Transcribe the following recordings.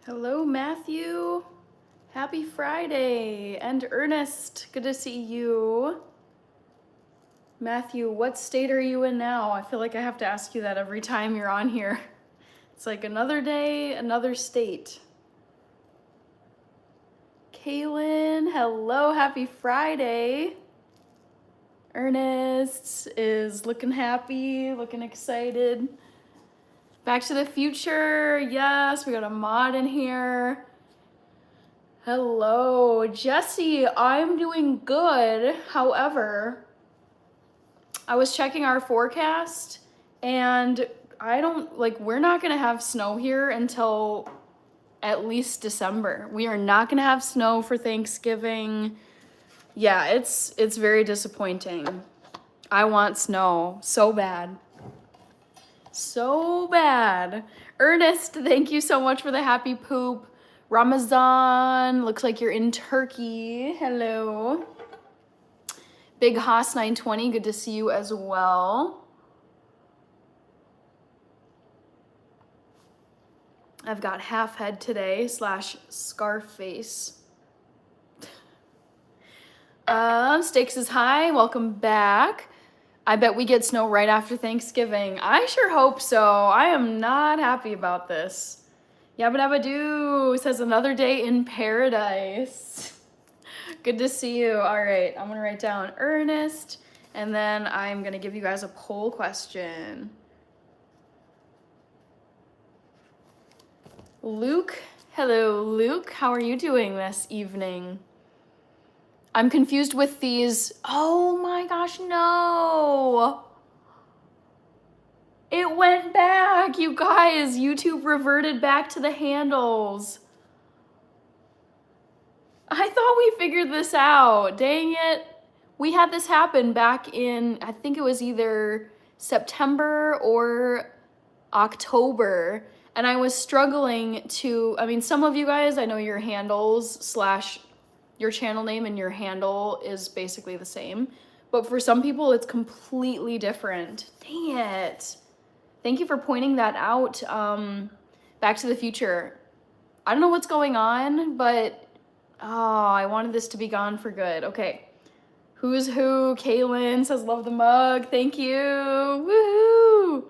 Hello, Matthew. Happy Friday. And Ernest, good to see you. Matthew, what state are you in now? I feel like I have to ask you that every time you're on here. It's like another day, another state. Kaylin, hello, happy Friday. Ernest is looking happy, looking excited. Back to the Future, yes, we got a mod in here. Hello, Jesse, I'm doing good. However, I was checking our forecast and we're not gonna have snow here until at least December. We are not gonna have snow for Thanksgiving. Yeah, it's very disappointing. I want snow so bad. So bad. Ernest, thank you so much for the happy poop. Ramazan, looks like you're in Turkey. Hello. Big Haas 920, good to see you as well. I've got half head today / Scarface. Stakes is high, welcome back. I bet we get snow right after Thanksgiving. I sure hope so. I am not happy about this. Yabba Dabba Doo says another day in paradise. Good to see you. All right, I'm gonna write down Ernest, and then I'm gonna give you guys a poll question. Luke, hello, Luke. How are you doing this evening? I'm confused with these. Oh my gosh, no. It went back, you guys. YouTube reverted back to the handles. I thought we figured this out. Dang it. We had this happen back in, I think it was either September or October. And I was struggling to, some of you guys, I know your handles / your channel name and your handle is basically the same. But for some people, it's completely different. Dang it. Thank you for pointing that out. Back to the Future. I don't know what's going on, but I wanted this to be gone for good. Okay. Who's who? Kaylin says love the mug. Thank you. Woohoo!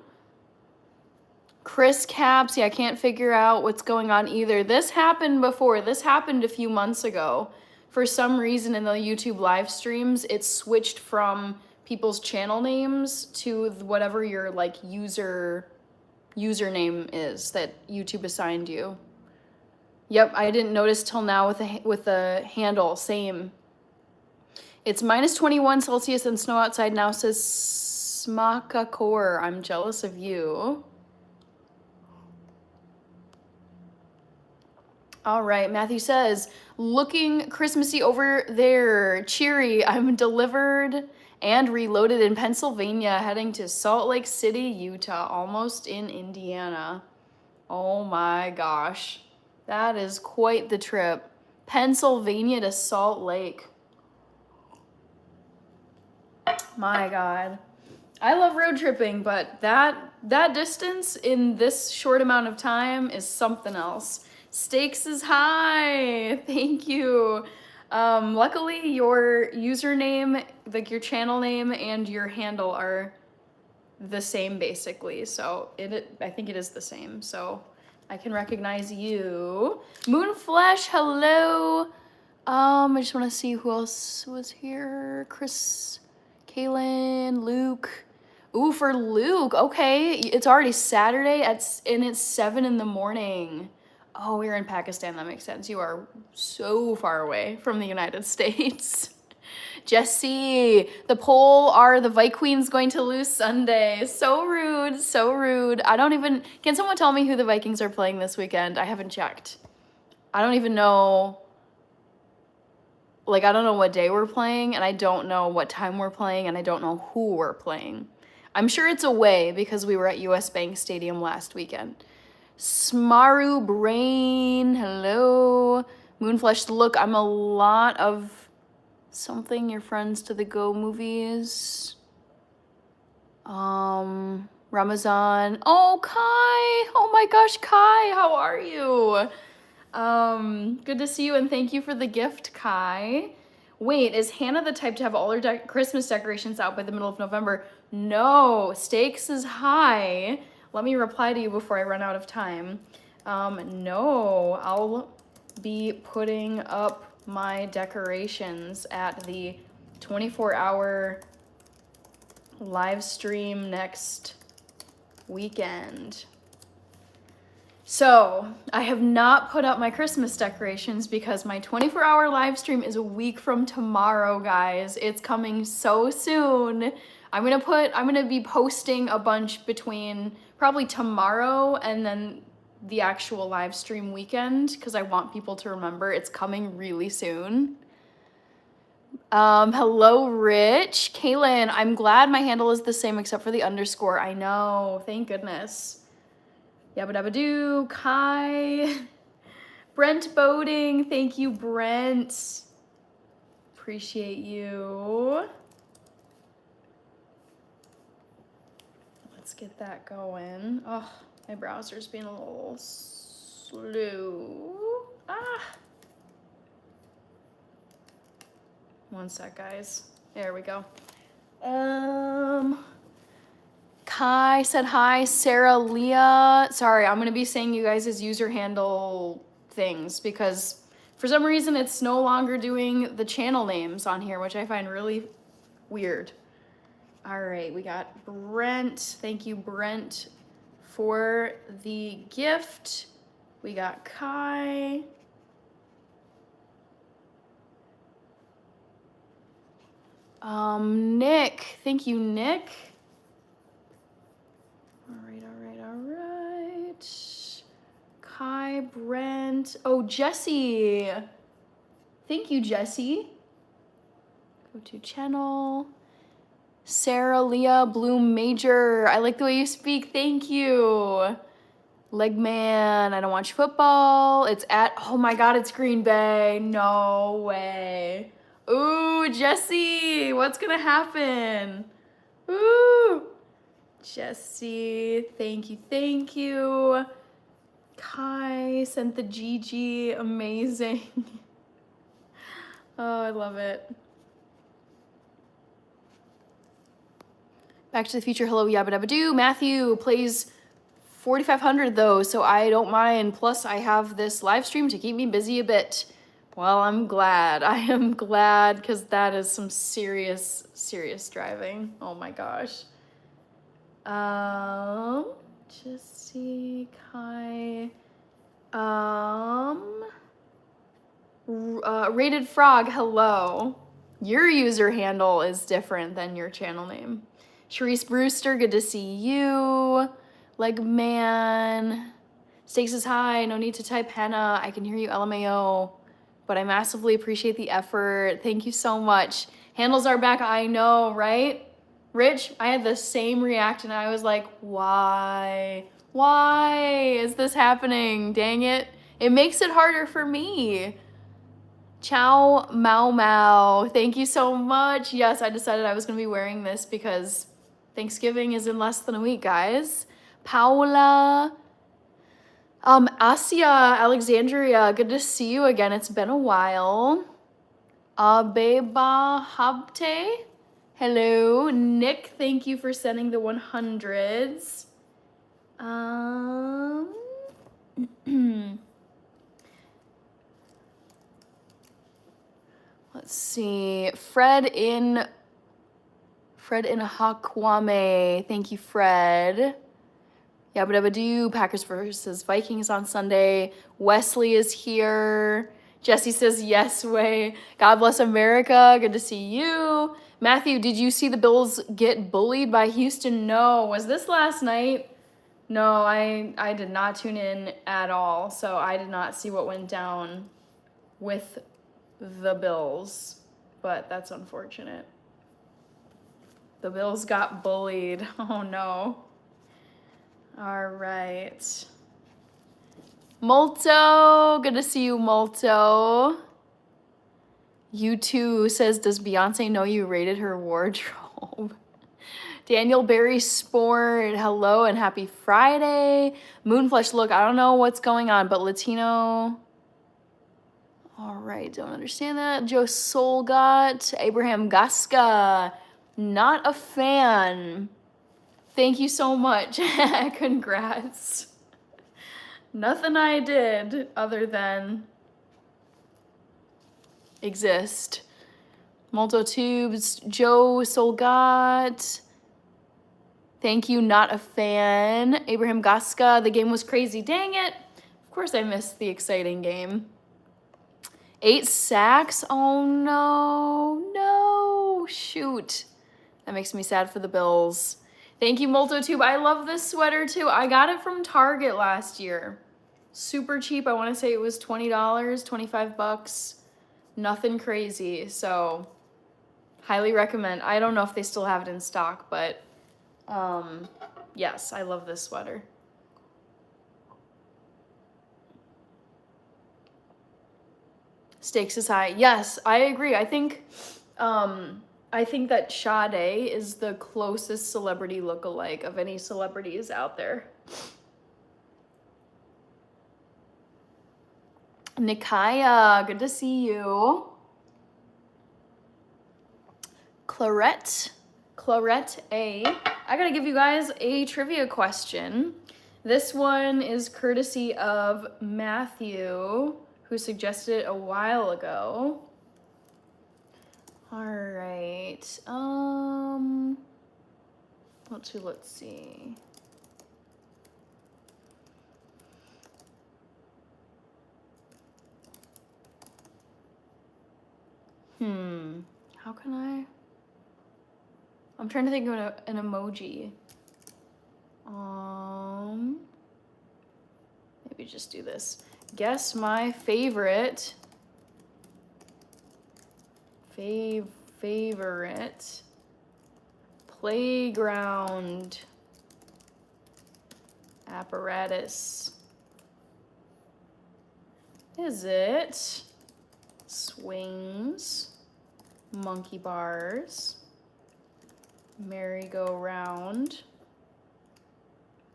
Chris Caps, yeah, I can't figure out what's going on either. This happened before. This happened a few months ago. For some reason in the YouTube live streams, it switched from people's channel names to whatever your username is that YouTube assigned you. Yep, I didn't notice till now with the handle. Same. It's -21 Celsius and snow outside now, says Smakakor. I'm jealous of you. All right, Matthew says, looking Christmassy over there. Cheery, I'm delivered and reloaded in Pennsylvania, heading to Salt Lake City, Utah, almost in Indiana. Oh my gosh. That is quite the trip. Pennsylvania to Salt Lake. My God. I love road tripping, but that distance in this short amount of time is something else. Stakes is high. Thank you. Luckily, your username, your channel name and your handle are the same basically. So I think it is the same. So I can recognize you. Moonflesh, hello. I just want to see who else was here. Chris, Kaylin, Luke. Ooh, for Luke. Okay, it's already Saturday and it's 7 in the morning. Oh, we're in Pakistan. That makes sense. You are so far away from the United States. Jesse, the poll, are the Vi Queens going to lose Sunday? So rude, so rude. Can someone tell me who the Vikings are playing this weekend? I haven't checked. I don't even know, I don't know what day we're playing, and I don't know what time we're playing, and I don't know who we're playing. I'm sure it's away because we were at US Bank Stadium last weekend. Smaru Brain, hello. Moonflesh, look, I'm a lot of something, your friends to the Go movies. Ramazan. Oh, Kai. Oh my gosh, Kai, how are you? Good to see you and thank you for the gift, Kai. Wait, is Hannah the type to have all her Christmas decorations out by the middle of November? No, stakes is high. Let me reply to you before I run out of time. No, I'll be putting up my decorations at the 24-hour live stream next weekend. So I have not put up my Christmas decorations because my 24-hour live stream is a week from tomorrow, guys. It's coming so soon. I'm gonna be posting a bunch between probably tomorrow and then the actual live stream weekend because I want people to remember it's coming really soon. Hello, Rich. Kaylin, I'm glad my handle is the same except for the underscore. I know, thank goodness. Yabba dabba doo, Kai. Brent Boating, thank you, Brent. Appreciate you. Let's get that going. Oh, my browser's being a little slow. One sec, guys. There we go. Kai said hi. Sarah Leah. Sorry, I'm gonna be saying you guys' user handle things because for some reason it's no longer doing the channel names on here, which I find really weird. All right, we got Brent. Thank you, Brent, for the gift. We got Kai. Nick. Thank you, Nick. All right. Kai, Brent. Oh, Jesse. Thank you, Jesse. Go to channel. Sarah, Leah, Bloom, Major. I like the way you speak. Thank you. Legman, I don't watch football. It's at, oh my God, it's Green Bay. No way. Ooh, Jesse, what's gonna happen? Ooh. Jesse, thank you, thank you. Kai sent the GG, amazing. Oh, I love it. Back to the Future, hello, yabba dabba doo. Matthew plays 4,500 though, so I don't mind. Plus, I have this live stream to keep me busy a bit. Well, I'm glad. I am glad because that is some serious, serious driving. Oh my gosh. Jesse, Kai. Rated Frog, hello. Your user handle is different than your channel name. Sharice Brewster, good to see you. Legman. Stakes is high, no need to type Hannah. I can hear you LMAO, but I massively appreciate the effort. Thank you so much. Handles are back, I know, right? Rich, I had the same reaction. I was like, why? Why is this happening? Dang it. It makes it harder for me. Ciao Mau Mau. Thank you so much. Yes, I decided I was going to be wearing this because Thanksgiving is in less than a week, guys. Paula. Asia, Alexandria, good to see you again. It's been a while. Abeba Habte. Hello. Nick, thank you for sending the 100s. Let's see. Fred in Hakwame. Thank you, Fred. Yabba dabba doo. Packers versus Vikings on Sunday. Wesley is here. Jesse says yes way. God bless America. Good to see you. Matthew, did you see the Bills get bullied by Houston? No. Was this last night? No, I did not tune in at all. So I did not see what went down with the Bills. But that's unfortunate. The Bills got bullied. Oh no. All right. Molto, good to see you, Molto. You too says, does Beyonce know you rated her wardrobe? Daniel Berry Sport, hello and happy Friday. Moonflesh, look, I don't know what's going on, but Latino All right, don't understand that. Joe Solgot, Abraham Gaska, not a fan. Thank you so much. Congrats. Nothing I did other than exist. Multotubes, Joe Solgot. Thank you, not a fan. Abraham Gaska, the game was crazy. Dang it. Of course I missed the exciting game. 8 sacks. Oh no. No. Shoot. That makes me sad for the Bills. Thank you, Multotube. I love this sweater too. I got it from Target last year. Super cheap. I want to say it was $20, 25 bucks. Nothing crazy. So highly recommend. I don't know if they still have it in stock, but yes, I love this sweater. Stakes is high. Yes, I agree. I think that Sade is the closest celebrity look-alike of any celebrities out there. Nikaya, good to see you. Clarette A. I gotta give you guys a trivia question. This one is courtesy of Matthew, who suggested it a while ago. All right. Let's see. How can I? I'm trying to think of an emoji. Maybe just do this. Guess my favorite playground apparatus. Is it swings, monkey bars, merry-go-round,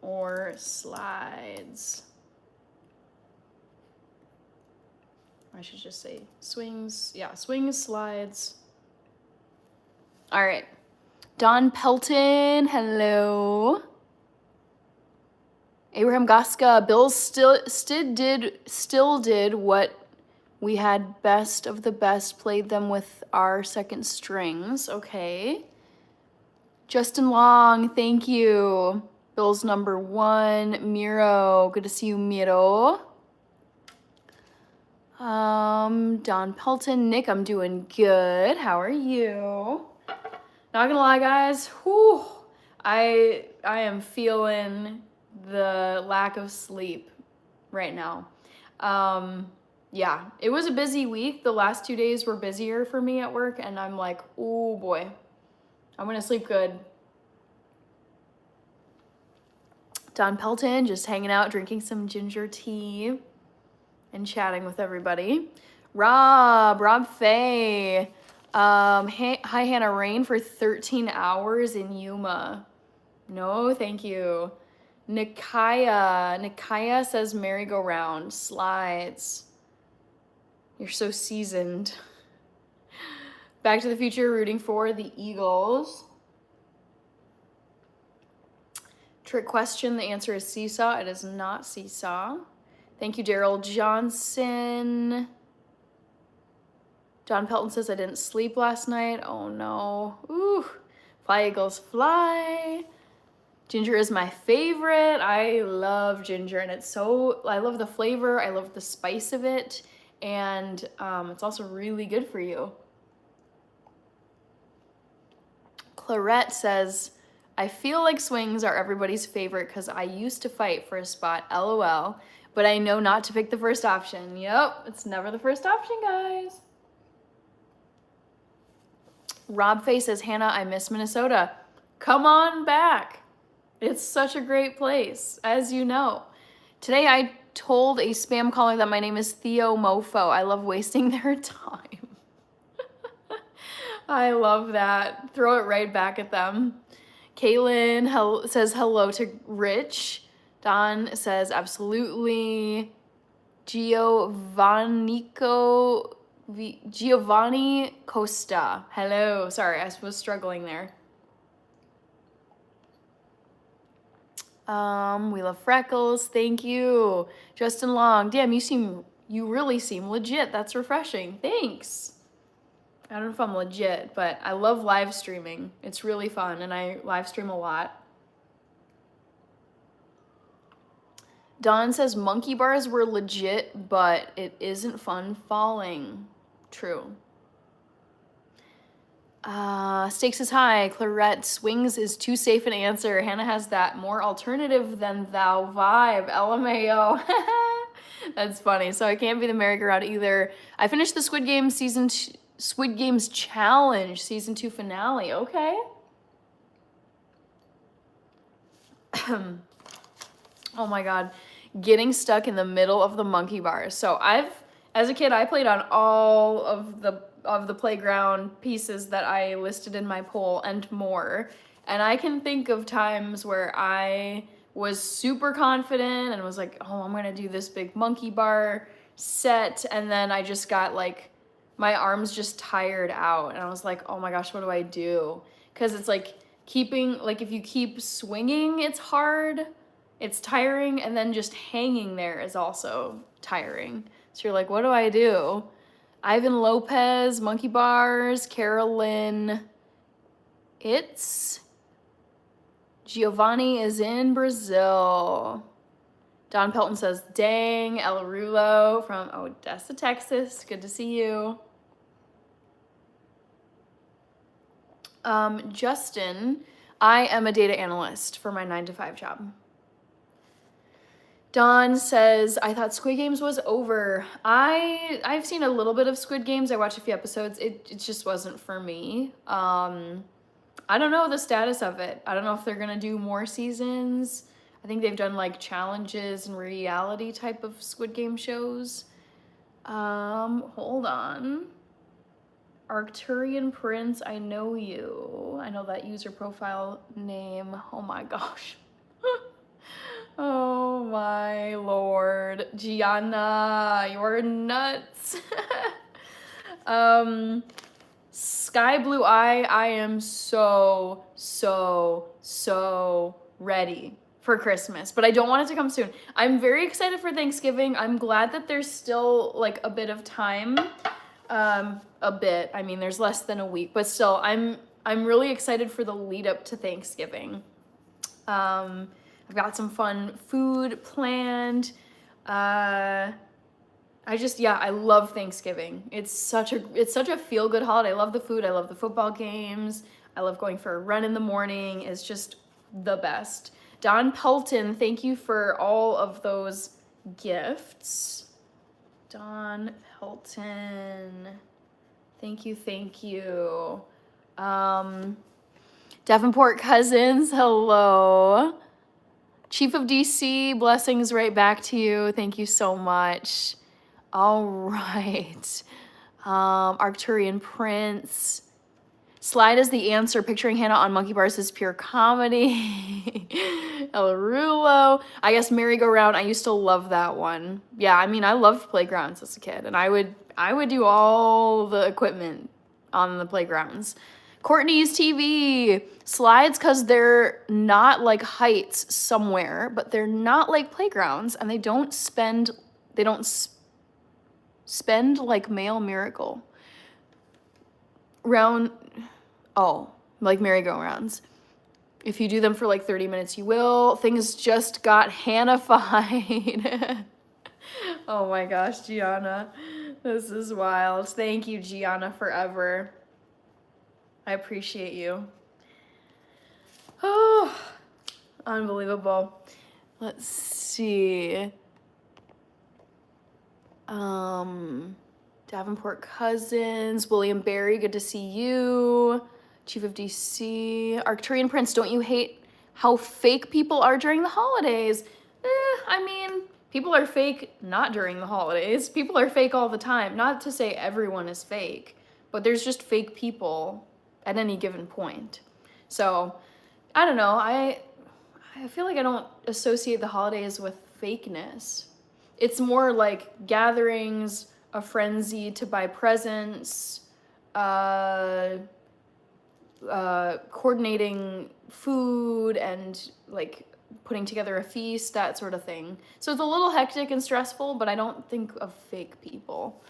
or slides? I should just say swings. Yeah, swings, slides. All right. Don Pelton, hello. Abraham Gaska, Bills still did what we had best of the best, played them with our second strings. Okay. Justin Long, thank you. Bills number 1, Miro, good to see you, Miro. Don Pelton, Nick, I'm doing good. How are you? Not gonna lie, guys. Whew, I am feeling the lack of sleep right now. Yeah, it was a busy week. The last 2 days were busier for me at work, and I'm like, oh boy, I'm gonna sleep good. Don Pelton, just hanging out, drinking some ginger tea and chatting with everybody. Rob Faye. Hi, Hannah. Rain for 13 hours in Yuma. No, thank you. Nikaya says merry-go-round. Slides. You're so seasoned. Back to the Future, rooting for the Eagles. Trick question, the answer is seesaw. It is not seesaw. Thank you, Daryl Johnson. John Pelton says, I didn't sleep last night. Oh no. Ooh. Fly Eagles fly. Ginger is my favorite. I love ginger, and I love the flavor. I love the spice of it. And it's also really good for you. Clarette says, I feel like swings are everybody's favorite because I used to fight for a spot, LOL, but I know not to pick the first option. Yep, it's never the first option, guys. Rob Faye says, Hannah, I miss Minnesota. Come on back. It's such a great place, as you know. Today I told a spam caller that my name is Theo Mofo. I love wasting their time. I love that. Throw it right back at them. Kaylin says hello to Rich. Don says absolutely. Giovanni Costa. Hello. Sorry, I was struggling there. We love Freckles. Thank you. Justin Long. Damn, you really seem legit. That's refreshing. Thanks. I don't know if I'm legit, but I love live streaming. It's really fun, and I live stream a lot. Dawn says monkey bars were legit, but it isn't fun falling. True. Stakes is high. Clarette, swings is too safe an answer. Hannah has that more alternative than thou vibe. LMAO. That's funny. So I can't be the merry-go-round either. I finished the Squid Games Challenge season 2 finale. Okay. Oh my god. Getting stuck in the middle of the monkey bars. So as a kid, I played on all of the playground pieces that I listed in my poll and more. And I can think of times where I was super confident and was like, oh, I'm gonna do this big monkey bar set. And then I just got like, my arms just tired out. And I was like, oh my gosh, what do I do? Because it's like if you keep swinging, it's hard. It's tiring, and then just hanging there is also tiring. So you're like, what do I do? Ivan Lopez, monkey bars, Carolyn. It's Giovanni is in Brazil. Don Pelton says, dang, El Rulo from Odessa, Texas. Good to see you. Justin, I am a data analyst for my 9-to-5 job. Dawn says, I thought Squid Games was over. I've seen a little bit of Squid Games. I watched a few episodes. It just wasn't for me. I don't know the status of it. I don't know if they're gonna do more seasons. I think they've done like challenges and reality type of Squid Game shows. Hold on. Arcturian Prince, I know you. I know that user profile name. Oh my gosh. Oh my lord. Gianna, you're nuts. Sky Blue Eye, I am so ready for Christmas, but I don't want it to come soon. I'm very excited for Thanksgiving. I'm glad that there's still like a bit of time. A bit, I mean, there's less than a week, but still, I'm really excited for the lead up to Thanksgiving. I've got some fun food planned. I love Thanksgiving. It's such a feel-good holiday. I love the food. I love the football games. I love going for a run in the morning. It's just the best. Don Pelton, thank you for all of those gifts. Don Pelton, thank you. Davenport Cousins, hello. Chief of DC, blessings right back to you. Thank you so much. All right. Arcturian Prince. Slide is the answer. Picturing Hannah on monkey bars is pure comedy. El Rulo. I guess merry-go-round. I used to love that one. Yeah, I mean, I loved playgrounds as a kid, and I would do all the equipment on the playgrounds. Courtney's TV. Slides, because they're not like heights somewhere, but they're not like playgrounds, and they don't spend like Male Miracle. Like merry-go-rounds. If you do them for like 30 minutes, you will. Things just got Hannah-fied. Oh my gosh, Gianna. This is wild. Thank you, Gianna, forever. I appreciate you. Oh, unbelievable. Let's see. Davenport Cousins, William Barry, good to see you. Chief of DC, Arcturian Prince, don't you hate how fake people are during the holidays? I mean, people are fake not during the holidays. People are fake all the time. Not to say everyone is fake, but there's just fake people at any given point. So, I don't know. I feel like I don't associate the holidays with fakeness. It's more like gatherings, a frenzy to buy presents, coordinating food and like putting together a feast, that sort of thing. So it's a little hectic and stressful, but I don't think of fake people.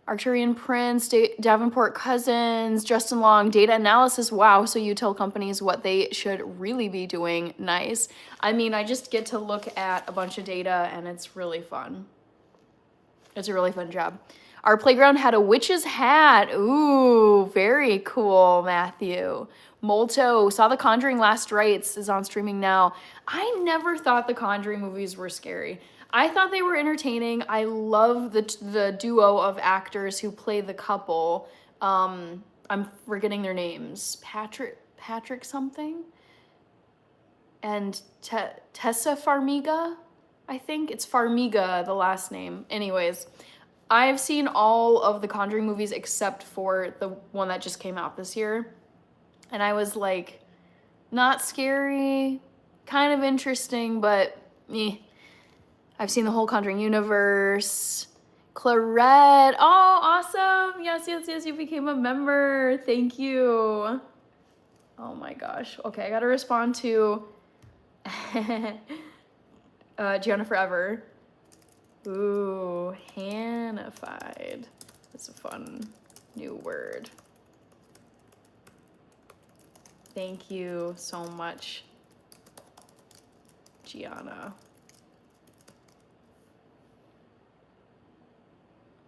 Arcturian Prince, Davenport Cousins, Justin Long, data analysis. Wow, so you tell companies what they should really be doing. Nice. I mean, I just get to look at a bunch of data and it's really fun. It's a really fun job. Our playground had a witch's hat. Ooh, very cool, Matthew. Molto, saw The Conjuring Last Rites, is on streaming now. I never thought the Conjuring movies were scary. I thought they were entertaining. I love the duo of actors who play the couple. I'm forgetting their names. Patrick something? And Tessa Farmiga? I think it's Farmiga, the last name. Anyways, I've seen all of the Conjuring movies except for the one that just came out this year. And I was like, not scary, kind of interesting, but eh. I've seen the whole Conjuring universe. Clarette, oh, awesome. Yes, you became a member. Thank you. Oh my gosh. Okay, I gotta respond to Gianna Forever. Ooh, Hannified. That's a fun new word. Thank you so much, Gianna.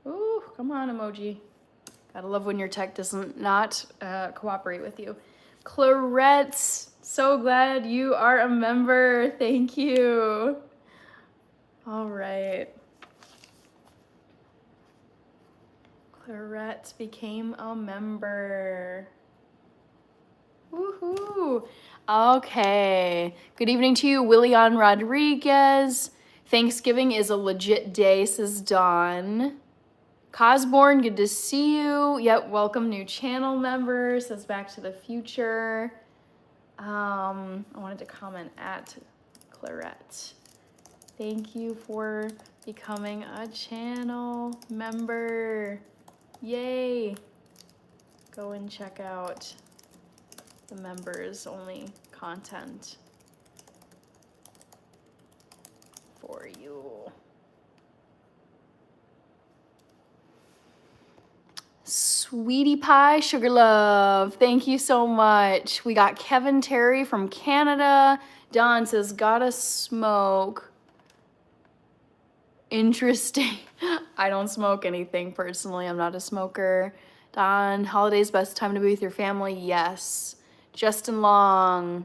Ooh, come on, emoji. Gotta love when your tech does not cooperate with you. Clarette, so glad you are a member. Thank you. All right. Clarette became a member. Woohoo. Okay. Good evening to you, Willian Rodriguez. Thanksgiving is a legit day, says Dawn. Cosborn, good to see you. Yep, welcome new channel members. Says Back to the Future. I wanted to comment at Clarette. Thank you for becoming a channel member. Yay. Go and check out the members only content for you. Sweetie Pie, Sugar Love, thank you so much. We got Kevin Terry from Canada. Don says, gotta smoke. Interesting. I don't smoke anything personally. I'm not a smoker. Don, holidays, best time to be with your family? Yes. Justin Long.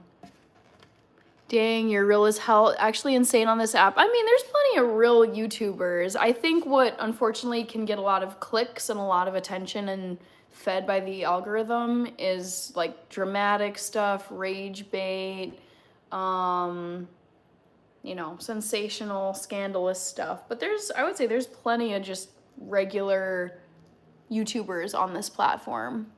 Dang, you're real as hell. Actually insane on this app. I mean, there's plenty of real YouTubers. I think what unfortunately can get a lot of clicks and a lot of attention and fed by the algorithm is like dramatic stuff, rage bait, you know, sensational, scandalous stuff. But I would say there's plenty of just regular YouTubers on this platform.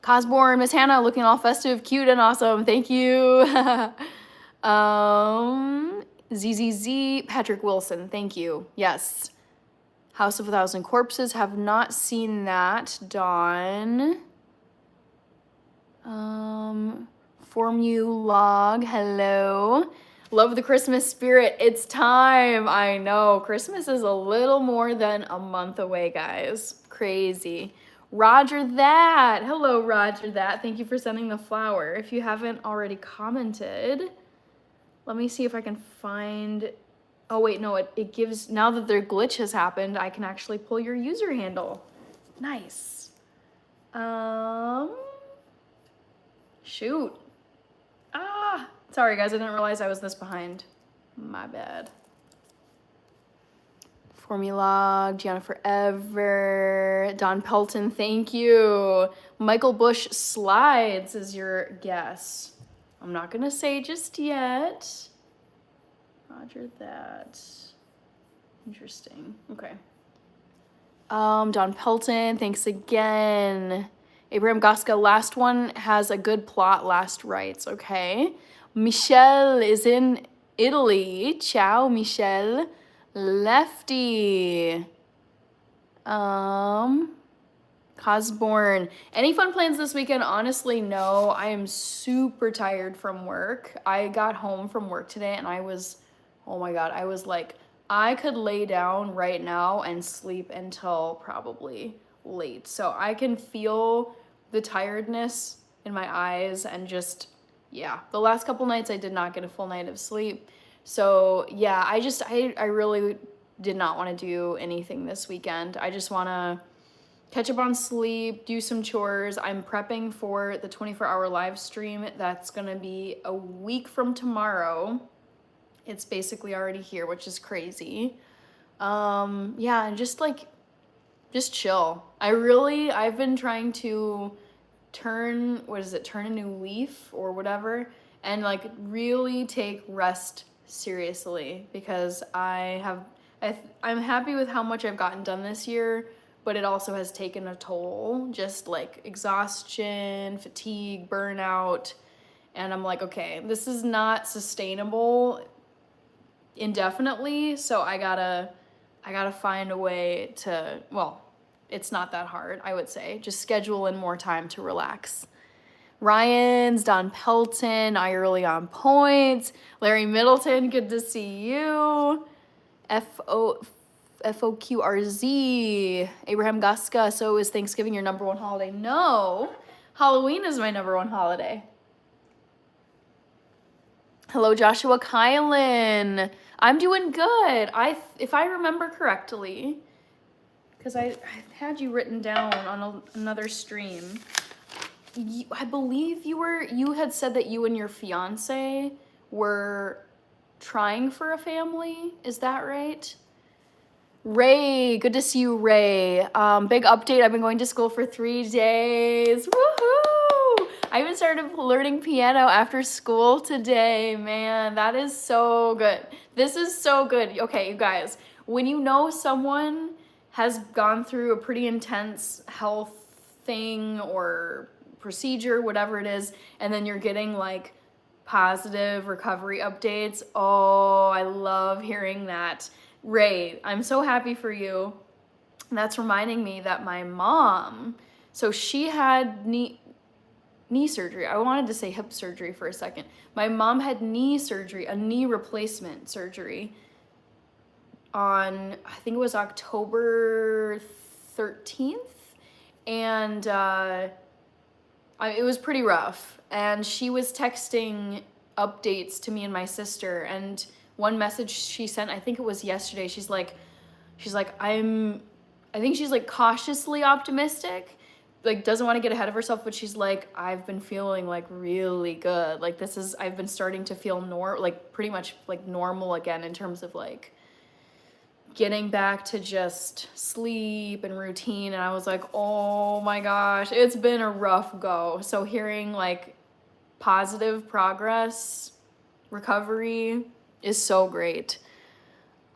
Cosborn, Miss Hannah, looking all festive, cute, and awesome. Thank you. ZZZ, Patrick Wilson, thank you. Yes. House of a Thousand Corpses, have not seen that. Dawn. Formulog, hello. Love the Christmas spirit. It's time. I know. Christmas is a little more than a month away, guys. Crazy. Roger that. Hello, Roger that. Thank you for sending the flower. If you haven't already commented, let me see if I can find... Oh, wait, no, it gives... Now that their glitch has happened, I can actually pull your user handle. Nice. Shoot. Ah, sorry, guys. I didn't realize I was this behind. My bad. Formula, Gianna Forever, Don Pelton, thank you. Michael Bush Slides is your guess. I'm not gonna say just yet. Roger that. Interesting. Okay. Don Pelton, thanks again. Abraham Goska, last one has a good plot, Last Rites. Okay. Michelle is in Italy. Ciao, Michelle. Lefty. Cosborn. Any fun plans this weekend? Honestly, no. I am super tired from work. I got home from work today and I was, oh my God, I was like, I could lay down right now and sleep until probably late. So I can feel the tiredness in my eyes and just, yeah. The last couple nights I did not get a full night of sleep. So yeah, I really did not want to do anything this weekend. I just want to catch up on sleep, do some chores. I'm prepping for the 24-hour live stream. That's gonna be a week from tomorrow. It's basically already here, which is crazy. Yeah, and just chill. I've been trying to turn a new leaf or whatever, and like really take rest seriously because I'm happy with how much I've gotten done this year, but it also has taken a toll, just like exhaustion, fatigue, burnout, and I'm like, okay, this is not sustainable indefinitely, so I gotta find a way to, well, it's not that hard, I would say. Just schedule in more time to relax. Ryan's, Don Pelton, I Early on Point, Larry Middleton, good to see you. FOQRZ, Abraham Guska, so is Thanksgiving your number one holiday? No, Halloween is my number one holiday. Hello, Joshua Kylan. I'm doing good. If I remember correctly, because I had you written down on another stream. I believe you had said that you and your fiance were trying for a family. Is that right? Ray, good to see you, Ray. Big update. I've been going to school for 3 days. Woohoo! I even started learning piano after school today. Man, that is so good. This is so good. Okay, you guys, when you know someone has gone through a pretty intense health thing or procedure, whatever it is, and then you're getting like positive recovery updates. Oh, I love hearing that. Ray, I'm so happy for you. And that's reminding me that my mom, so she had knee surgery. I wanted to say hip surgery for a second. My mom had knee surgery, a knee replacement surgery on, I think it was October 13th. And it was pretty rough. And she was texting updates to me and my sister. And one message she sent, I think it was yesterday, she's like, I think she's like cautiously optimistic, like doesn't want to get ahead of herself, but she's like, I've been feeling like really good. Like I've been starting to feel like pretty much like normal again in terms of like getting back to just sleep and routine. And I was like, oh my gosh, it's been a rough go. So hearing like positive progress, recovery is so great.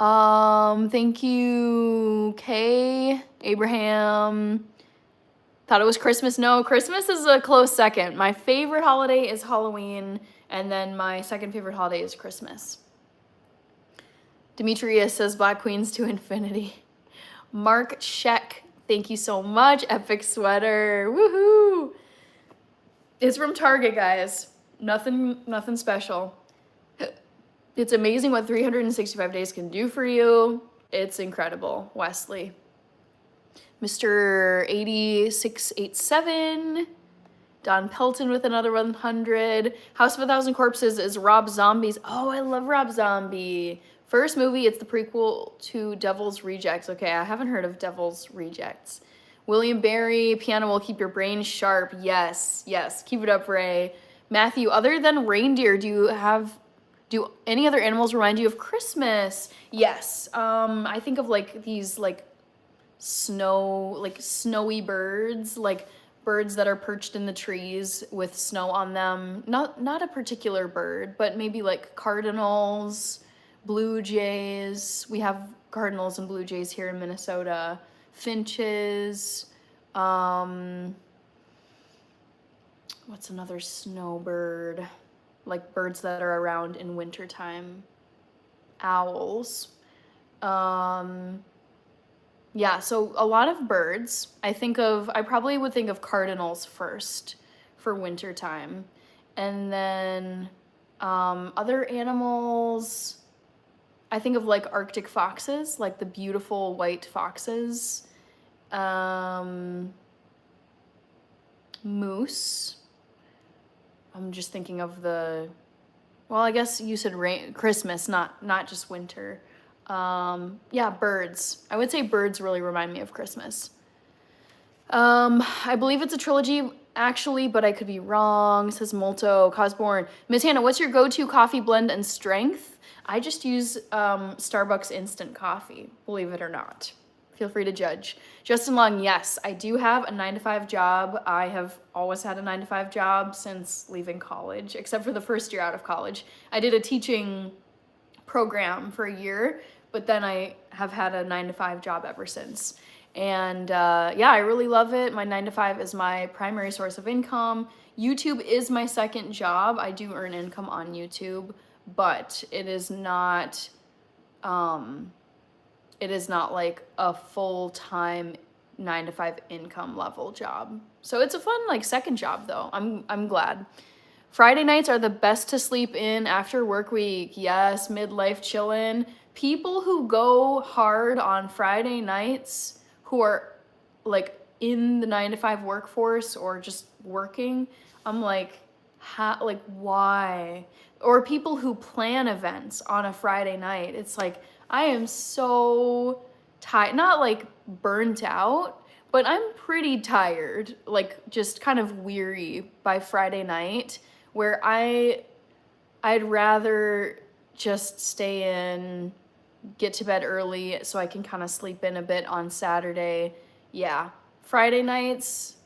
Thank you, Kay, Abraham. Thought it was Christmas. No, Christmas is a close second. My favorite holiday is Halloween, and then my second favorite holiday is Christmas. Demetrius says Black Queens to infinity. Mark Sheck, thank you so much. Epic sweater, woohoo! It's from Target, guys. Nothing special. It's amazing what 365 days can do for you. It's incredible, Wesley. Mr. 8687. Don Pelton with another 100. House of a Thousand Corpses is Rob Zombie's. Oh, I love Rob Zombie. First movie, it's the prequel to Devil's Rejects. Okay, I haven't heard of Devil's Rejects. William Barry, piano will keep your brain sharp. Yes, yes. Keep it up, Ray. Matthew, other than reindeer, do any other animals remind you of Christmas? Yes. I think of like these like snowy birds, like birds that are perched in the trees with snow on them. Not a particular bird, but maybe like cardinals, blue jays. We have cardinals and blue jays here in Minnesota. Finches. What's another snowbird? Like birds that are around in wintertime. Owls. Yeah, so a lot of birds. I probably would think of cardinals first for winter time. And then other animals, I think of like Arctic foxes, like the beautiful white foxes. Moose. I'm just thinking of well, I guess you said Christmas, not just winter. Yeah, birds. I would say birds really remind me of Christmas. I believe it's a trilogy actually, but I could be wrong, says Molto. Cosborn. Miss Hannah, what's your go-to coffee blend and strength? I just use Starbucks instant coffee, believe it or not. Feel free to judge. Justin Long, yes, I do have a 9-to-5 job. I have always had a 9-to-5 job since leaving college, except for the first year out of college. I did a teaching program for a year, but then I have had a 9-to-5 job ever since. And yeah, I really love it. My 9-to-5 is my primary source of income. YouTube is my second job. I do earn income on YouTube, but it is not like a full-time 9-to-5 income level job. So it's a fun like second job though. I'm glad. Friday nights are the best to sleep in after work week. Yes, midlife chillin'. People who go hard on Friday nights, who are like in the 9-to-5 workforce or just working, I'm like, why? Or people who plan events on a Friday night. It's like, I am so tired, not like burnt out, but I'm pretty tired, like just kind of weary by Friday night, where I'd rather just stay in, get to bed early so I can kind of sleep in a bit on Saturday. Yeah, Friday nights,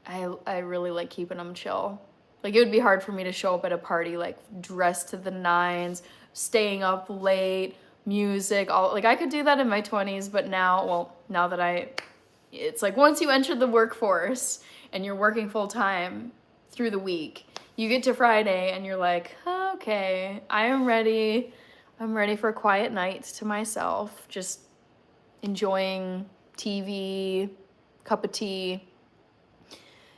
I really like keeping them chill. Like it would be hard for me to show up at a party like dressed to the nines, staying up late, music, all like I could do that in my 20s, but now that it's like once you enter the workforce and you're working full time through the week, you get to Friday and you're like, okay, I'm ready for a quiet night to myself, just enjoying TV, cup of tea.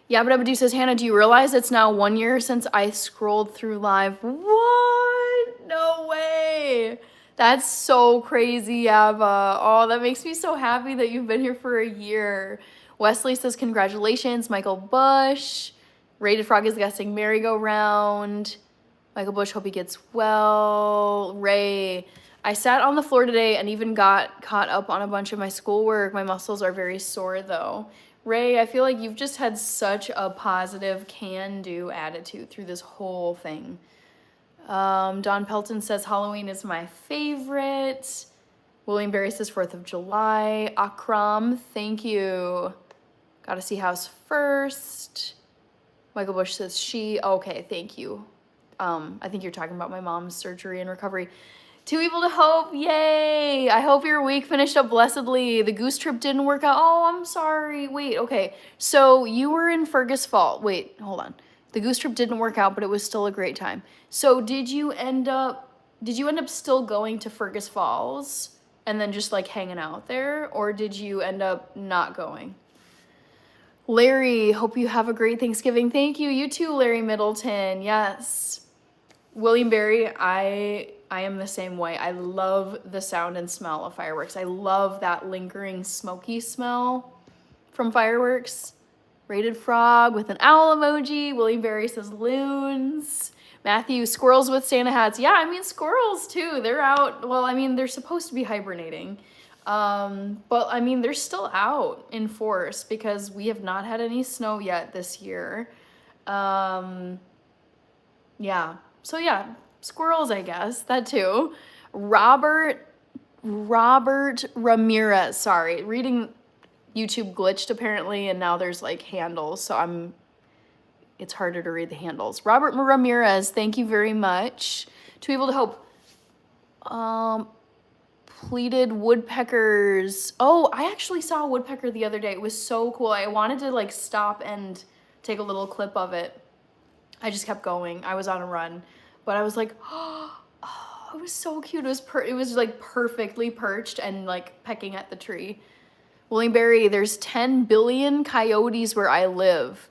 Yeah, but Abadu says, Hannah, do you realize it's now 1 year since I scrolled through live? What? No way. That's so crazy, Yaba. Oh, that makes me so happy that you've been here for a year. Wesley says, congratulations. Michael Bush. Rated Frog is guessing merry-go-round. Michael Bush, hope he gets well. Ray, I sat on the floor today and even got caught up on a bunch of my schoolwork. My muscles are very sore, though. Ray, I feel like you've just had such a positive can-do attitude through this whole thing. Don Pelton says Halloween is my favorite. William Berry says 4th of July. Akram, thank you. Gotta see house first. Michael Bush says she. Okay, thank you. I think you're talking about my mom's surgery and recovery. Two Evil to Hope, yay! I hope your week finished up blessedly. The goose trip didn't work out. Oh, I'm sorry. Wait, okay. So you were in Fergus Falls. Wait, hold on. The goose trip didn't work out, but it was still a great time. So did you end up still going to Fergus Falls and then just like hanging out there? Or did you end up not going? Larry, hope you have a great Thanksgiving. Thank you. You too, Larry Middleton. Yes. William Berry, I am the same way. I love the sound and smell of fireworks. I love that lingering smoky smell from fireworks. Rated Frog with an owl emoji. William Berry says loons. Matthew, squirrels with Santa hats. Yeah, I mean, squirrels too. They're out. Well, I mean, they're supposed to be hibernating. But I mean, they're still out in force because we have not had any snow yet this year. Yeah. So yeah, squirrels, I guess, that too. Robert Ramirez, sorry, reading YouTube glitched apparently, and now there's like handles, so it's harder to read the handles. Robert Ramirez, thank you very much. Two Evil to Hope. Pleated woodpeckers. Oh, I actually saw a woodpecker the other day. It was so cool. I wanted to like stop and take a little clip of it. I just kept going. I was on a run. But I was like, oh, Oh, it was so cute. It was like perfectly perched and like pecking at the tree. William Berry, there's 10 billion coyotes where I live.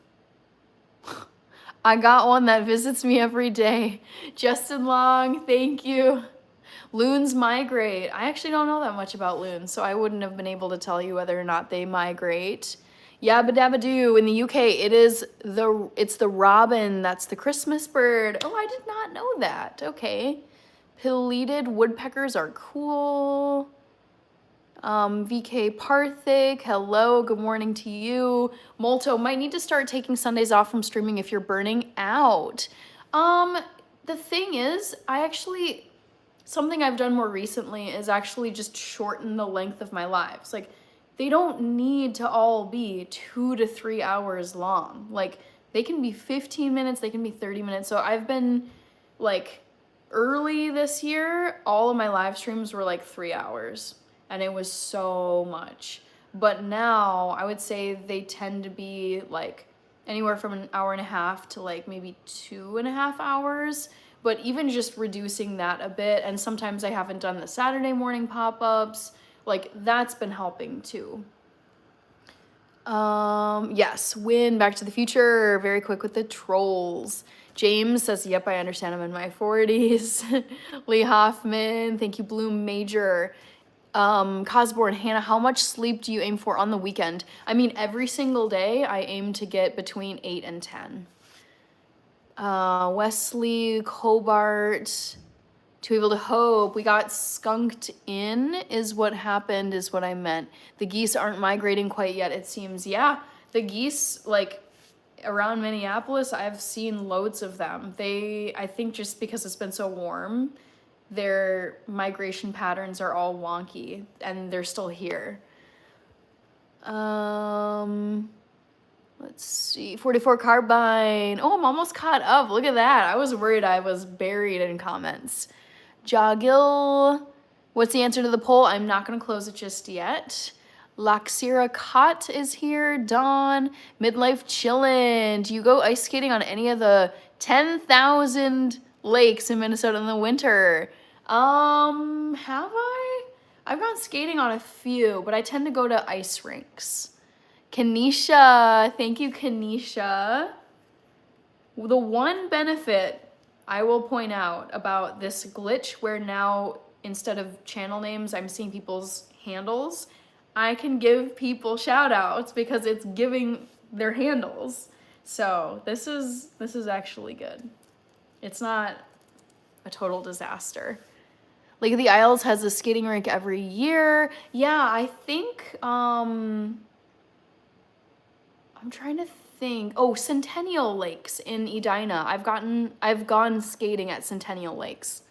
I got one that visits me every day. Justin Long, thank you. Loons migrate. I actually don't know that much about loons, so I wouldn't have been able to tell you whether or not they migrate. Yabba dabba doo. In the UK, it's the robin that's the Christmas bird. Oh, I did not know that. Okay. Pileated woodpeckers are cool. VK Parthic, hello, good morning to you. Molto, might need to start taking Sundays off from streaming if you're burning out. The thing is, something I've done more recently is actually just shorten the length of my lives. Like, they don't need to all be 2 to 3 hours long. Like, they can be 15 minutes, they can be 30 minutes. So I've been, like, early this year, all of my live streams were like 3 hours. And it was so much. But now, I would say they tend to be, like, anywhere from an hour and a half to, like, maybe 2.5 hours. But even just reducing that a bit, and sometimes I haven't done the Saturday morning pop-ups, like, that's been helping too. Yes, Win, Back to the Future, very quick with the trolls. James says, yep, I understand, I'm in my 40s. Lee Hoffman, thank you, Bloom Major. Cosborn, Hannah, how much sleep do you aim for on the weekend? I mean, every single day I aim to get between 8 and 10. Wesley, Cobart, To Able to Hope, we got skunked in is what happened, is what I meant. The geese aren't migrating quite yet, it seems. Yeah, the geese, like, around Minneapolis, I've seen loads of them. I think just because it's been so warm, their migration patterns are all wonky, and they're still here. Let's see, 44 Carbine. Oh, I'm almost caught up. Look at that. I was worried I was buried in comments. Jagil, what's the answer to the poll? I'm not going to close it just yet. Laxira Cot is here. Dawn, Midlife Chillin'. Do you go ice skating on any of the 10,000 lakes in Minnesota in the winter? Have I? I've gone skating on a few, but I tend to go to ice rinks. Kanisha, thank you, Kanisha. The one benefit I will point out about this glitch where now instead of channel names, I'm seeing people's handles, I can give people shout outs because it's giving their handles. So this is actually good. It's not a total disaster. Lake of the Isles has a skating rink every year. Yeah, I think, I'm trying to think. Oh, Centennial Lakes in Edina. I've gone skating at Centennial Lakes.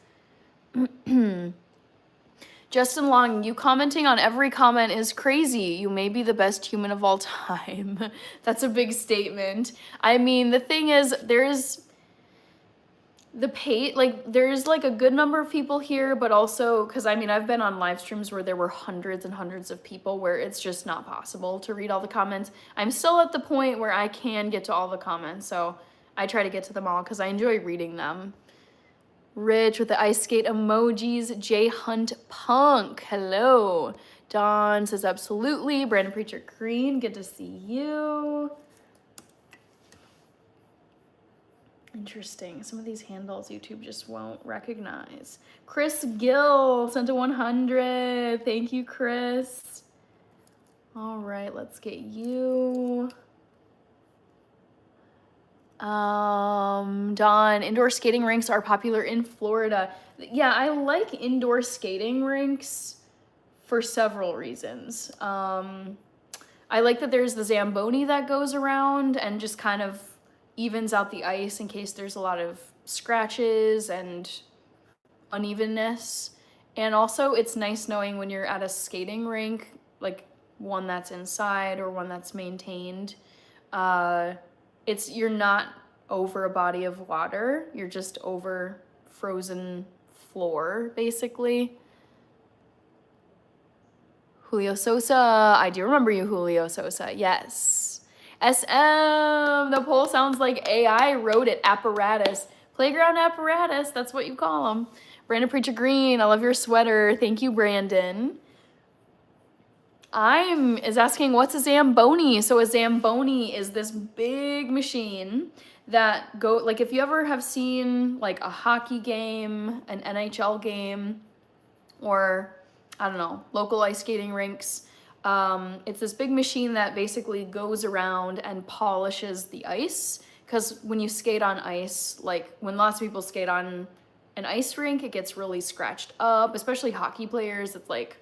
Justin Long, you commenting on every comment is crazy. You may be the best human of all time. That's a big statement. I mean, the thing is, there's like a good number of people here, but also, because I mean, I've been on live streams where there were hundreds and hundreds of people where it's just not possible to read all the comments. I'm still at the point where I can get to all the comments, so I try to get to them all because I enjoy reading them. Rich with the ice skate emojis. J Hunt Punk, hello. Dawn says absolutely. Brandon Preacher Green, good to see you. Interesting. Some of these handles YouTube just won't recognize. Chris Gill sent a 100. Thank you, Chris. All right, let's get you. Dawn, indoor skating rinks are popular in Florida. Yeah, I like indoor skating rinks for several reasons. I like that there's the Zamboni that goes around and just kind of evens out the ice in case there's a lot of scratches and unevenness. And also it's nice knowing when you're at a skating rink, like one that's inside or one that's maintained, you're not over a body of water, you're just over frozen floor, basically. Julio Sosa, I do remember you, Julio Sosa, yes. SM, the poll sounds like AI wrote it. Apparatus. Playground apparatus, that's what you call them. Brandon Preacher Green, I love your sweater. Thank you, Brandon. Is asking, what's a Zamboni? So a Zamboni is this big machine that like if you ever have seen like a hockey game, an NHL game, or I don't know, local ice skating rinks. It's this big machine that basically goes around and polishes the ice. Because when you skate on ice, like when lots of people skate on an ice rink, it gets really scratched up, especially hockey players. It's like,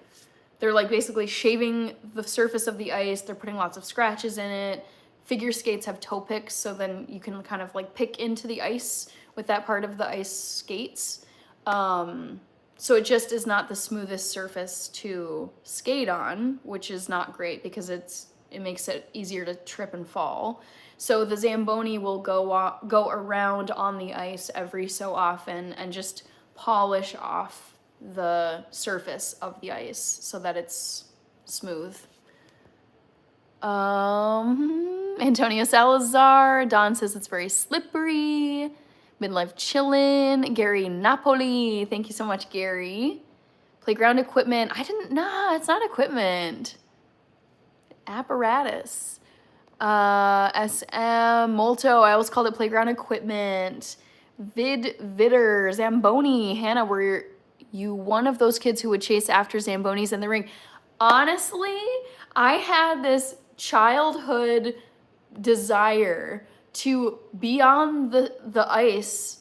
they're like basically shaving the surface of the ice. They're putting lots of scratches in it. Figure skates have toe picks, so then you can kind of like pick into the ice with that part of the ice skates. So it just is not the smoothest surface to skate on, which is not great because it makes it easier to trip and fall. So the Zamboni will go around on the ice every so often and just polish off the surface of the ice so that it's smooth. Antonio Salazar, Don says it's very slippery. Midlife Chillin', Gary Napoli, thank you so much, Gary. Playground equipment, it's not equipment. Apparatus. SM, Molto, I always called it playground equipment. Vidder, Zamboni, Hannah, were you one of those kids who would chase after Zambonis in the ring? Honestly, I had this childhood desire to be on the ice,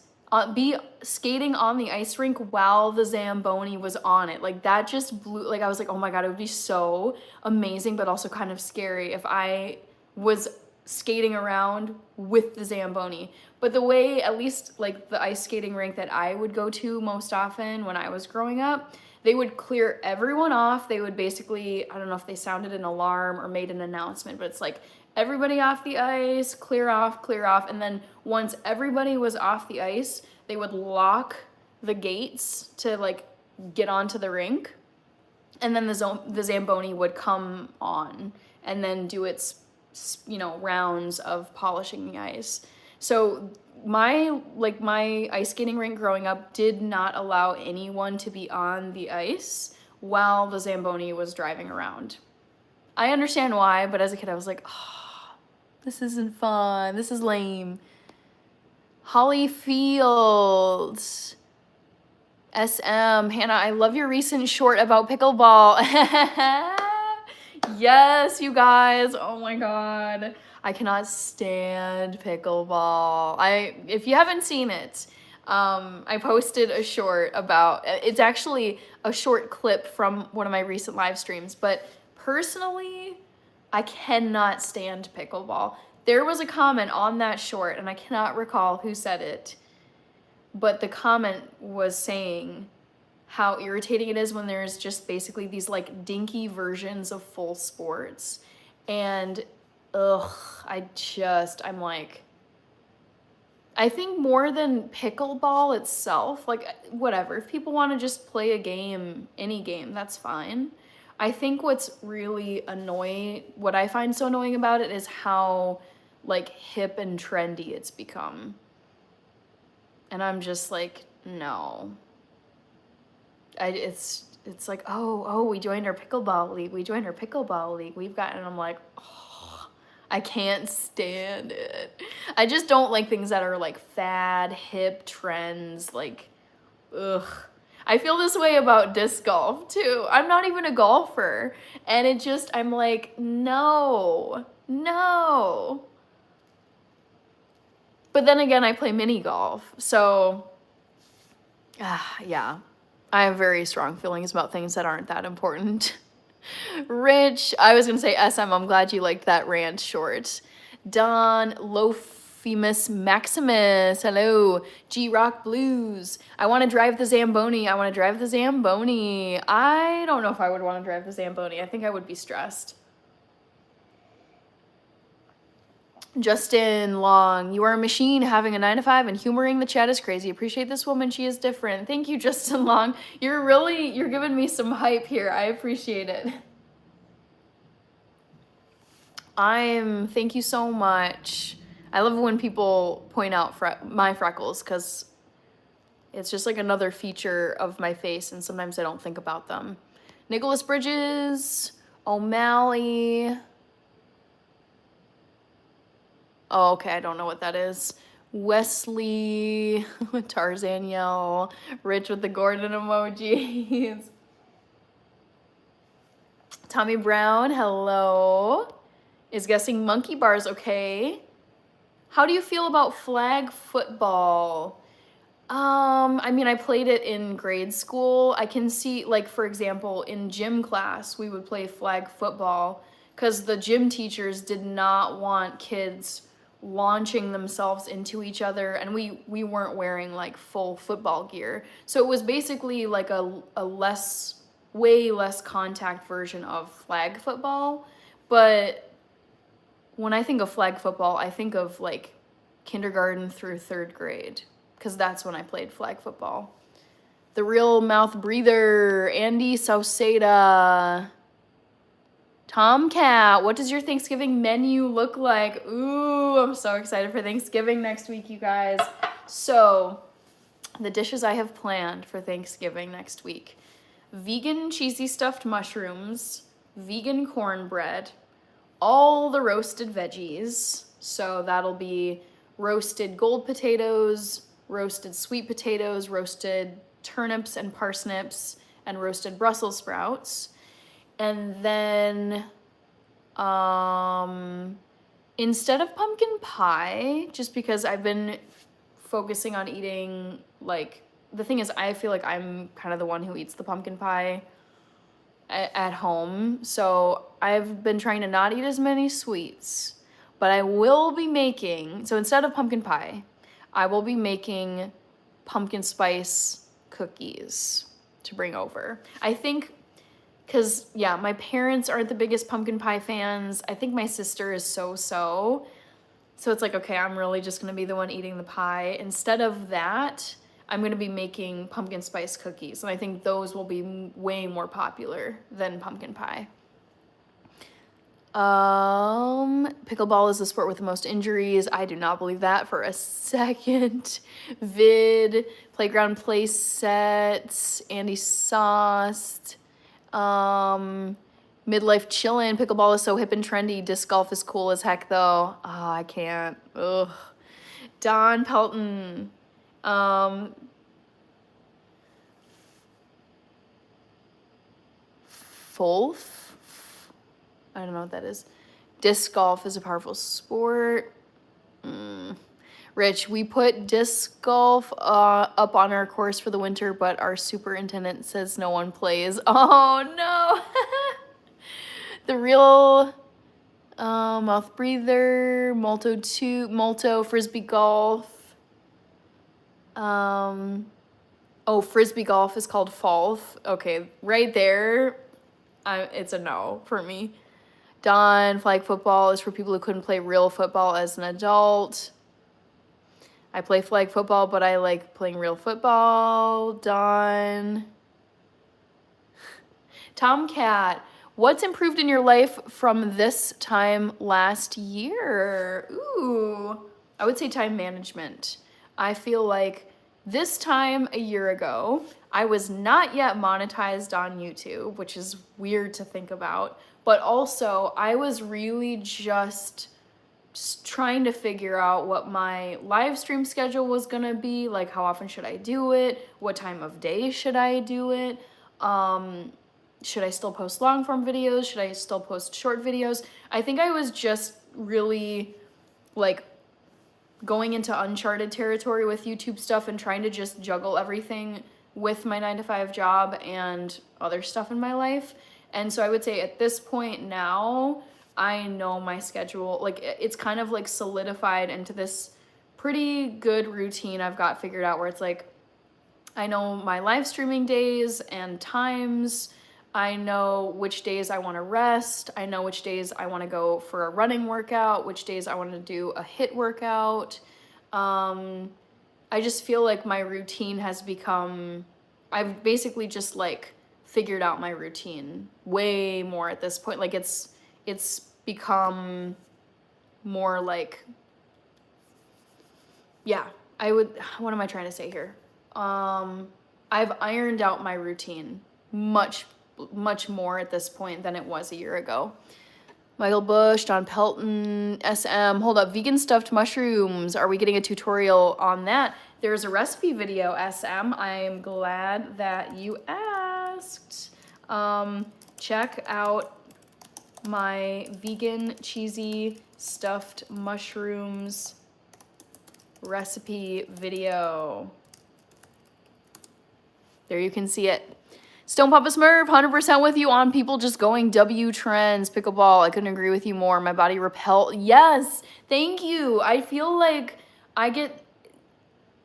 be skating on the ice rink while the Zamboni was on it. Like that just blew, like I was like, oh my God, it would be so amazing, but also kind of scary if I was skating around with the Zamboni. But the way, at least like the ice skating rink that I would go to most often when I was growing up, they would clear everyone off. They would basically, I don't know if they sounded an alarm or made an announcement, but it's like, everybody off the ice, clear off. And then once everybody was off the ice, they would lock the gates to like get onto the rink. And then the Zamboni would come on and then do its, rounds of polishing the ice. So my ice skating rink growing up did not allow anyone to be on the ice while the Zamboni was driving around. I understand why, but as a kid I was like, oh, this isn't fun. This is lame. Holly Fields. SM. Hannah, I love your recent short about pickleball. Yes, you guys. Oh my God. I cannot stand pickleball. If you haven't seen it, I posted a short about, it's actually a short clip from one of my recent live streams, but personally, I cannot stand pickleball. There was a comment on that short, and I cannot recall who said it, but the comment was saying how irritating it is when there's just basically these like dinky versions of full sports. And I'm like, I think more than pickleball itself, like whatever, if people want to just play a game, any game, that's fine. I think what I find so annoying about it is how like hip and trendy it's become. And I'm just like, no. It's like, oh, we joined our pickleball league. And I'm like, oh, I can't stand it. I just don't like things that are like fad, hip trends, like, ugh. I feel this way about disc golf too. I'm not even a golfer. And I'm like, no. But then again, I play mini golf. So, yeah. I have very strong feelings about things that aren't that important. Rich, I was going to say SM, I'm glad you liked that rant short. Don, Lofimus Maximus, hello. G-Rock Blues, I want to drive the Zamboni. I don't know if I would want to drive the Zamboni. I think I would be stressed. Justin Long, you are a machine, having a 9-to-5 and humoring the chat is crazy. Appreciate this woman, she is different. Thank you, Justin Long. You're giving me some hype here. I appreciate it. Thank you so much. I love when people point out my freckles, because It's just like another feature of my face, and sometimes I don't think about them. Nicholas Bridges, O'Malley. Oh, okay, I don't know what that is. Wesley, Tarzan yell, Rich with the Gordon emojis. Tommy Brown, hello. Is guessing monkey bars okay? How do you feel about flag football? I mean, I played it in grade school. I can see, like, for example, in gym class, we would play flag football because the gym teachers did not want kids launching themselves into each other, and we weren't wearing like full football gear. So it was basically like a way less contact version of flag football. But when I think of flag football, I think of like kindergarten through 3rd grade, because that's when I played flag football. The Real Mouth Breather, Andy Sauceda. Tomcat, what does your Thanksgiving menu look like? Ooh, I'm so excited for Thanksgiving next week, you guys. So, the dishes I have planned for Thanksgiving next week. Vegan cheesy stuffed mushrooms, vegan cornbread, all the roasted veggies. So that'll be roasted gold potatoes, roasted sweet potatoes, roasted turnips and parsnips, and roasted Brussels sprouts. And then instead of pumpkin pie, just because I've been focusing on eating, like, the thing is, I feel like I'm kind of the one who eats the pumpkin pie at home. So I've been trying to not eat as many sweets, but I will be making, so instead of pumpkin pie, I will be making pumpkin spice cookies to bring over. I think, because, yeah, my parents aren't the biggest pumpkin pie fans. I think my sister is so-so. So it's like, okay, I'm really just going to be the one eating the pie. Instead of that, I'm going to be making pumpkin spice cookies. And I think those will be way more popular than pumpkin pie. Pickleball is the sport with the most injuries. I do not believe that for a second. Vid, playground play sets, Andy Sauced. Midlife chillin', pickleball is so hip and trendy. Disc golf is cool as heck though. Oh, I can't. Ugh. Don Pelton. Fulf? I don't know what that is. Disc golf is a powerful sport. Rich, we put disc golf up on our course for the winter, but our superintendent says no one plays. Oh no! The Real Mouth Breather, Molto, Frisbee Golf. Oh, Frisbee Golf is called Falf. Okay, right there, it's a no for me. Don, flag football is for people who couldn't play real football as an adult. I play flag football, but I like playing real football. Don. Tomcat, what's improved in your life from this time last year? Ooh, I would say time management. I feel like this time a year ago, I was not yet monetized on YouTube, which is weird to think about, but also I was really just trying to figure out what my live stream schedule was gonna be, like how often should I do it, what time of day should I do it, should I still post long form videos, should I still post short videos. I think I was just really like going into uncharted territory with YouTube stuff and trying to just juggle everything with my 9-to-5 job and other stuff in my life. And so I would say at this point now, I know my schedule, like it's kind of like solidified into this pretty good routine I've got figured out where it's like, I know my live streaming days and times, I know which days I want to rest, I know which days I want to go for a running workout, which days I want to do a HIIT workout. I just feel like my routine has become, I've basically just like figured out my routine way more at this point. Like it's become more like, yeah, what am I trying to say here? I've ironed out my routine much more at this point than it was a year ago. Michael Bush, Don Pelton, SM. Hold up, vegan stuffed mushrooms. Are we getting a tutorial on that? There's a recipe video, SM. I'm glad that you asked. Check out my vegan cheesy stuffed mushrooms recipe video. There you can see it. Stone Papa Smurf, 100% with you on people just going W trends, pickleball. I couldn't agree with you more. My body repelled. Yes, thank you. I feel like I get,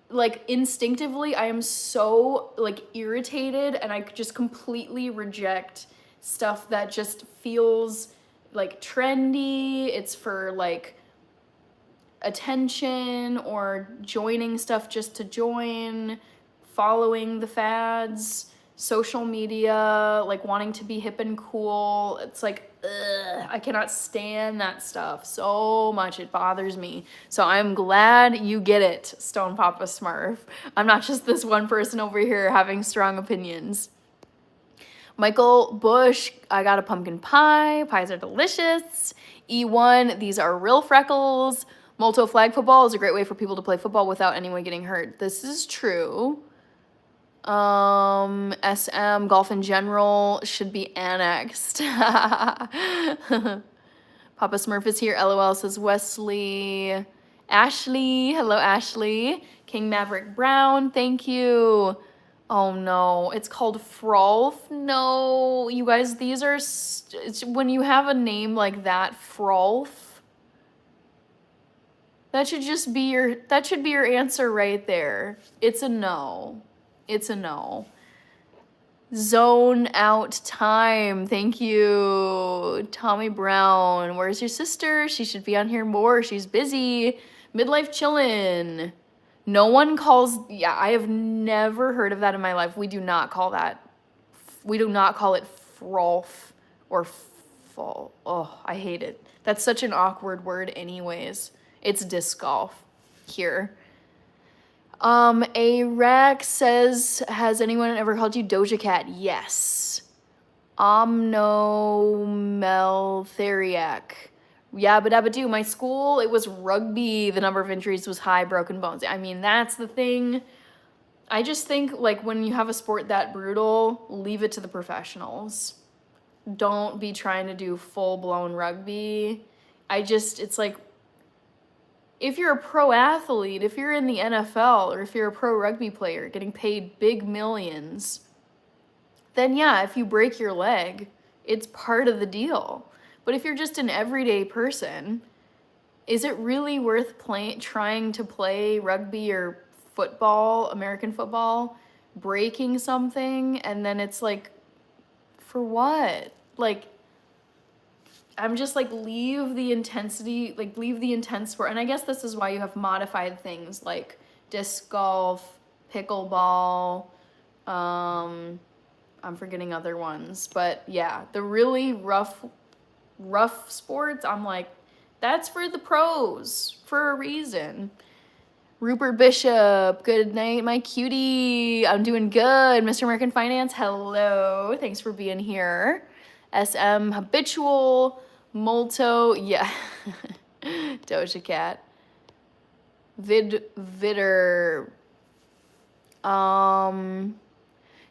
like, instinctively, I am so, like, irritated, and I just completely reject stuff that just feels, like, trendy. It's for, like, attention or joining stuff just to join, following the fads, social media, like wanting to be hip and cool. It's like, ugh, I cannot stand that stuff so much. It bothers me. So I'm glad you get it, Stone Papa Smurf. I'm not just this one person over here having strong opinions. Michael Bush, I got a pumpkin pie. Pies are delicious. E1, these are real freckles. Molto flag football is a great way for people to play football without anyone getting hurt. This is true. SM, golf in general should be annexed. Papa Smurf is here. LOL, says Wesley. Ashley, hello Ashley. King Maverick Brown, thank you. Oh no, it's called Frolf. No, you guys, these are, when you have a name like that, Frolf, that should just be your answer right there. It's a no. It's a no. Zone out time. Thank you. Tommy Brown. Where's your sister? She should be on here more. She's busy. Midlife chillin'. No one calls, yeah, I have never heard of that in my life. We do not call that, we do not call it frolf or fall. Oh, I hate it. That's such an awkward word anyways. It's disc golf here. A-Rex says, has anyone ever called you Doja Cat? Yes. Omnomeltheriac. Yabba dabba do. My school, it was rugby. The number of injuries was high, broken bones. I mean, that's the thing. I just think, like, when you have a sport that brutal, leave it to the professionals. Don't be trying to do full-blown rugby. It's like, if you're a pro athlete, if you're in the NFL, or if you're a pro rugby player getting paid big millions, then yeah, if you break your leg, it's part of the deal. But if you're just an everyday person, is it really worth trying to play rugby or football, American football, breaking something, and then it's like, for what? Like, I'm just like, leave the intensity, like leave the intense sport. And I guess this is why you have modified things like disc golf, pickleball, I'm forgetting other ones, but yeah, the really rough sports, I'm like, that's for the pros for a reason. Rupert Bishop, good night, my cutie. I'm doing good. Mr. American Finance, hello. Thanks for being here. SM Habitual, Molto, yeah. Doja Cat. Vidder.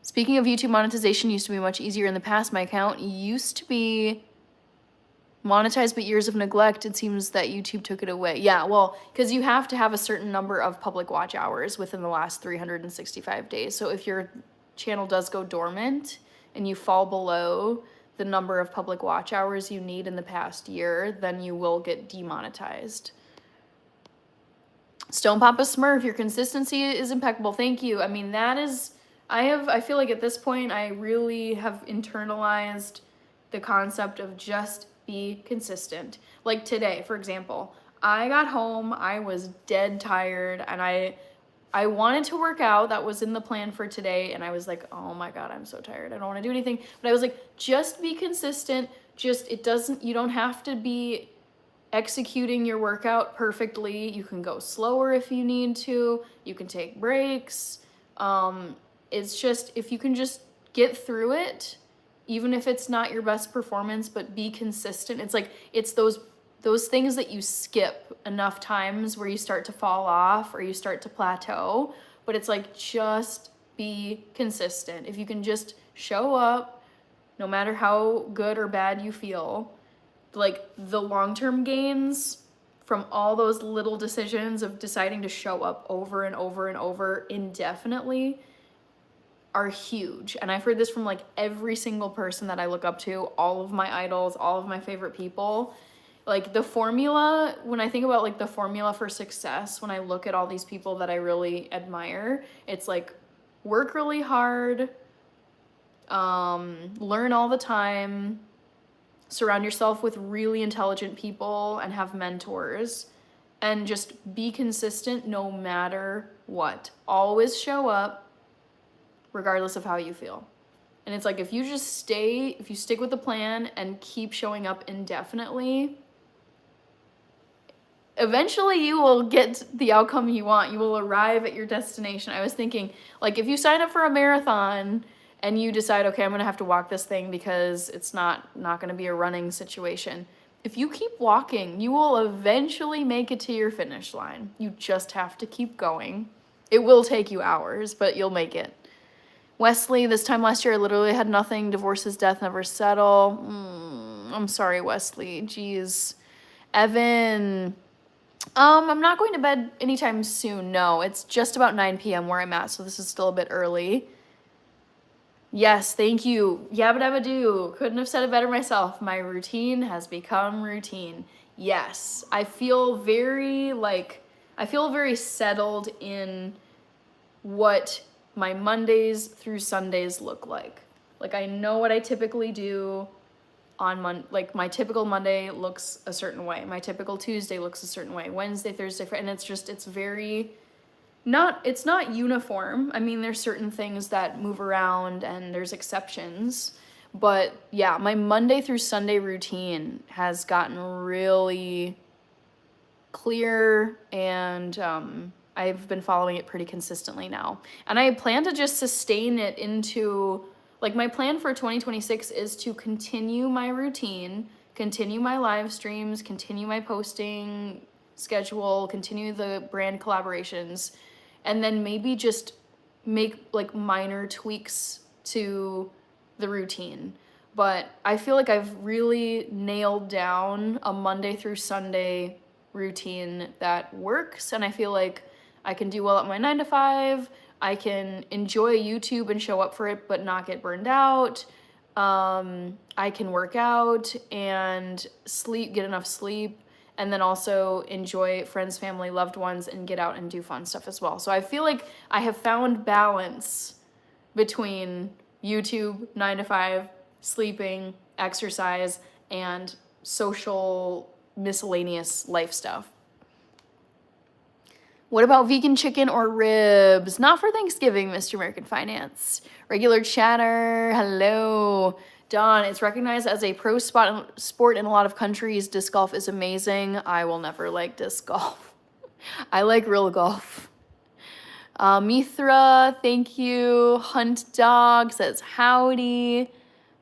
Speaking of YouTube monetization, used to be much easier in the past. My account used to be monetized, but years of neglect, it seems that YouTube took it away. Yeah, well, because you have to have a certain number of public watch hours within the last 365 days. So if your channel does go dormant and you fall below the number of public watch hours you need in the past year, then you will get demonetized. Stone Papa Smurf, your consistency is impeccable. Thank you. I mean, that is, I feel like at this point, I really have internalized the concept of just be consistent. Like today, for example, I got home, I was dead tired, and I wanted to work out. That was in the plan for today, and I was like, oh my God, I'm so tired. I don't want to do anything. But I was like, just be consistent. You don't have to be executing your workout perfectly. You can go slower if you need to. You can take breaks. It's just, if you can just get through it, even if it's not your best performance, but be consistent. It's like, it's those things that you skip enough times where you start to fall off or you start to plateau, but it's like, just be consistent. If you can just show up, no matter how good or bad you feel, like the long-term gains from all those little decisions of deciding to show up over and over and over indefinitely are huge. And I've heard this from like every single person that I look up to, all of my idols, all of my favorite people. Like the formula, when I think about like the formula for success, when I look at all these people that I really admire, it's like work really hard, learn all the time, surround yourself with really intelligent people and have mentors, and just be consistent no matter what. Always show up regardless of how you feel. And it's like, if you stick with the plan and keep showing up indefinitely, eventually you will get the outcome you want. You will arrive at your destination. I was thinking, like, if you sign up for a marathon and you decide, okay, I'm gonna have to walk this thing because it's not gonna be a running situation. If you keep walking, you will eventually make it to your finish line. You just have to keep going. It will take you hours, but you'll make it. Wesley, this time last year, I literally had nothing. Divorces, death, never settle. I'm sorry, Wesley. Jeez. Evan, I'm not going to bed anytime soon. No, it's just about 9 p.m. where I'm at, so this is still a bit early. Yes, thank you. Yabba dabba doo. Couldn't have said it better myself. My routine has become routine. Yes, I feel very settled in what my Mondays through Sundays look like. Like, I know what I typically do on like my typical Monday looks a certain way. My typical Tuesday looks a certain way. Wednesday, Thursday, and it's very it's not uniform. I mean, there's certain things that move around and there's exceptions, but yeah, my Monday through Sunday routine has gotten really clear, and I've been following it pretty consistently now. And I plan to just sustain it into, like, my plan for 2026 is to continue my routine, continue my live streams, continue my posting schedule, continue the brand collaborations, and then maybe just make like minor tweaks to the routine. But I feel like I've really nailed down a Monday through Sunday routine that works, and I feel like I can do well at my 9 to 5. I can enjoy YouTube and show up for it but not get burned out. I can work out and get enough sleep, and then also enjoy friends, family, loved ones, and get out and do fun stuff as well. So I feel like I have found balance between YouTube, 9 to 5, sleeping, exercise, and social miscellaneous life stuff. What about vegan chicken or ribs? Not for Thanksgiving, Mr. American Finance. Regular chatter, hello. Dawn, it's recognized as a pro sport in a lot of countries. Disc golf is amazing. I will never like disc golf. I like real golf. Mithra, thank you. Hunt Dog says howdy.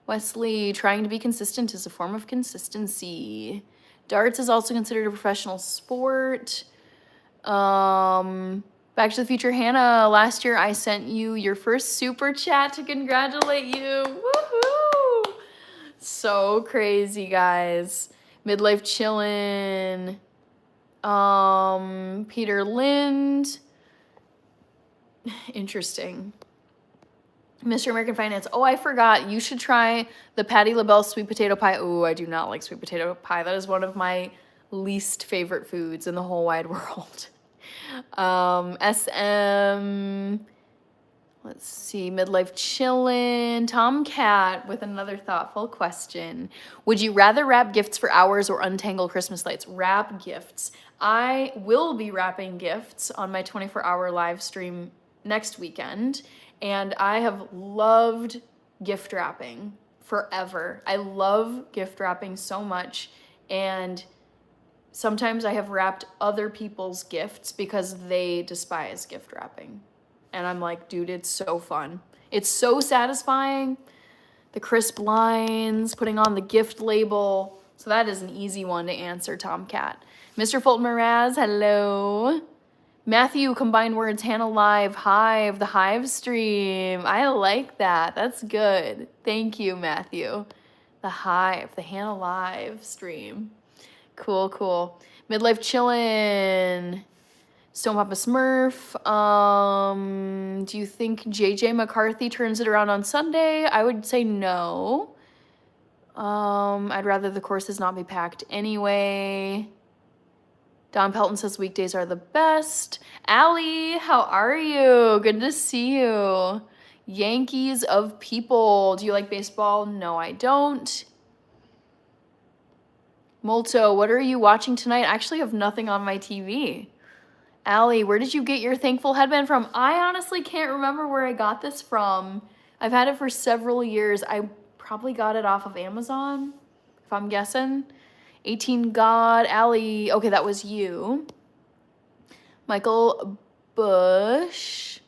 Wesley, trying to be consistent is a form of consistency. Darts is also considered a professional sport. Back to the Future Hannah, last year I sent you your first super chat to congratulate you. Woohoo! So crazy, guys. Midlife Chillin'. Peter Lind. Interesting. Mr. American Finance. Oh, I forgot. You should try the Patti LaBelle sweet potato pie. Oh, I do not like sweet potato pie. That is one of my least favorite foods in the whole wide world. SM, let's see, Midlife Chillin', Tomcat with another thoughtful question. Would you rather wrap gifts for hours or untangle Christmas lights? Wrap gifts. I will be wrapping gifts on my 24-hour live stream next weekend, and I have loved gift wrapping forever. I love gift wrapping so much, and sometimes I have wrapped other people's gifts because they despise gift wrapping. and I'm like, dude, it's so fun. It's so satisfying. The crisp lines, putting on the gift label. So that is an easy one to answer, Tomcat. Mr. Fulton Mraz, hello. Matthew, combined words, Hannah Live, Hive, the Hive stream. I like that. That's good. Thank you, Matthew. The Hive, the Hannah Live stream. Cool, cool. Midlife Chillin'. Stone Papa Smurf. Do you think JJ McCarthy turns it around on Sunday? I would say no. I'd rather the courses not be packed anyway. Don Pelton says weekdays are the best. Allie, how are you? Good to see you. Yankees of people. Do you like baseball? No, I don't. Molto, what are you watching tonight? I actually have nothing on my TV. Allie, where did you get your thankful headband from? I honestly can't remember where I got this from. I've had it for several years. I probably got it off of Amazon, if I'm guessing. 18 God, Allie. Okay, that was you. Michael Bush.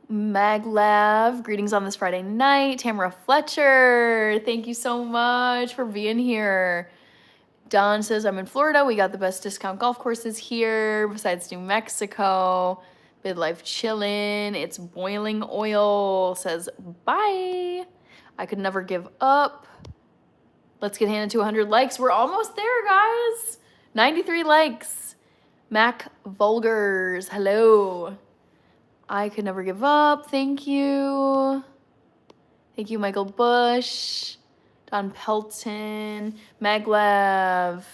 Maglav, greetings on this Friday night. Tamara Fletcher, thank you so much for being here. Don says, I'm in Florida. We got the best discount golf courses here besides New Mexico. Midlife Chillin'. It's boiling oil. Says, bye. I could never give up. Let's get Hannah to 100 likes. We're almost there, guys. 93 likes. Mac Vulgars. Hello. I could never give up. Thank you. Thank you, Michael Bush. Don Pelton, Maglev.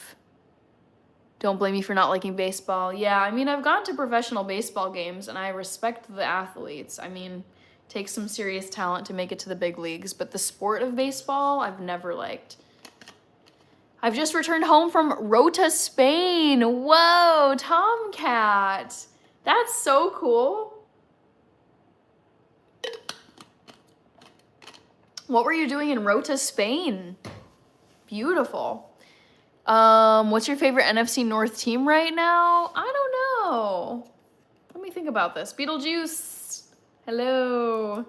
Don't blame me for not liking baseball. Yeah, I mean, I've gone to professional baseball games, and I respect the athletes. I mean, it takes some serious talent to make it to the big leagues, but the sport of baseball, I've never liked. I've just returned home from Rota, Spain. Whoa, Tomcat. That's so cool. What were you doing in Rota, Spain? Beautiful. What's your favorite NFC North team right now? I don't know. Let me think about this. Beetlejuice. Hello.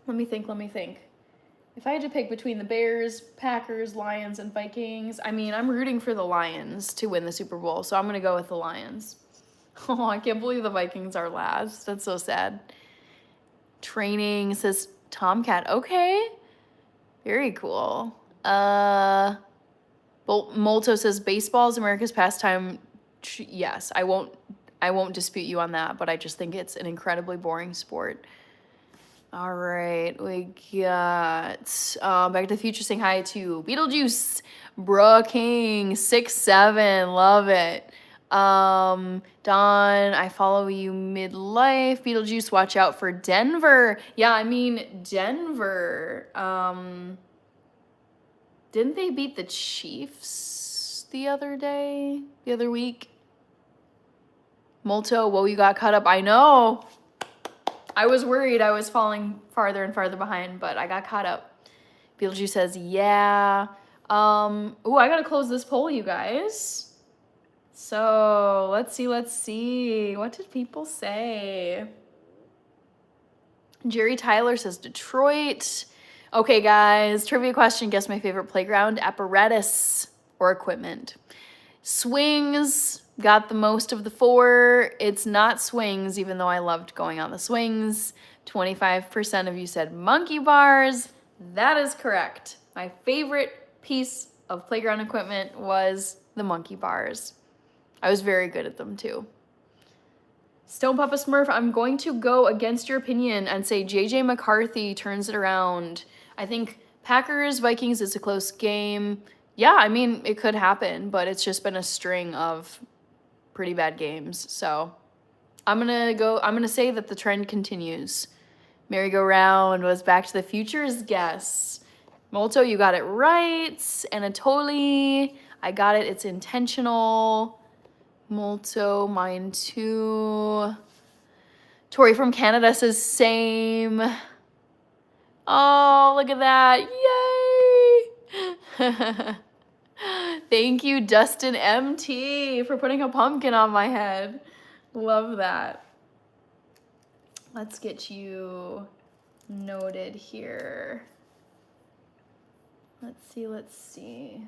Let me think. If I had to pick between the Bears, Packers, Lions, and Vikings, I mean, I'm rooting for the Lions to win the Super Bowl, so I'm going to go with the Lions. Oh, I can't believe the Vikings are last. That's so sad. Training, says Tomcat. Okay. Very cool. Molto says baseball is America's pastime. Yes, I won't dispute you on that, but I just think it's an incredibly boring sport. All right, we got Back to the Future saying hi to Beetlejuice, Bruh King 67, love it. Don, I follow you midlife. Beetlejuice, watch out for Denver. Yeah, I mean, Denver. Didn't they beat the Chiefs the other week? Molto, whoa, you got caught up. I know. I was worried I was falling farther and farther behind, but I got caught up. Beetlejuice says, yeah. Ooh, I gotta close this poll, you guys. So let's see. What did people say? Jerry Tyler says Detroit. Okay, guys, trivia question. Guess my favorite playground apparatus or equipment. Swings got the most of the 4. It's not swings, even though I loved going on the swings. 25% of you said monkey bars. That is correct. My favorite piece of playground equipment was the monkey bars. I was very good at them too. Stone Papa Smurf, I'm going to go against your opinion and say JJ McCarthy turns it around. I think Packers, Vikings is a close game. Yeah, I mean, it could happen, but it's just been a string of pretty bad games. So I'm going to say that the trend continues. Merry-Go-Round was Back to the Future's guess. Molto, you got it right. Anatoly, I got it. It's intentional. Molto, mine too. Tori from Canada says same. Oh, look at that. Yay! Thank you, Dustin MT, for putting a pumpkin on my head. Love that. Let's get you noted here. Let's see.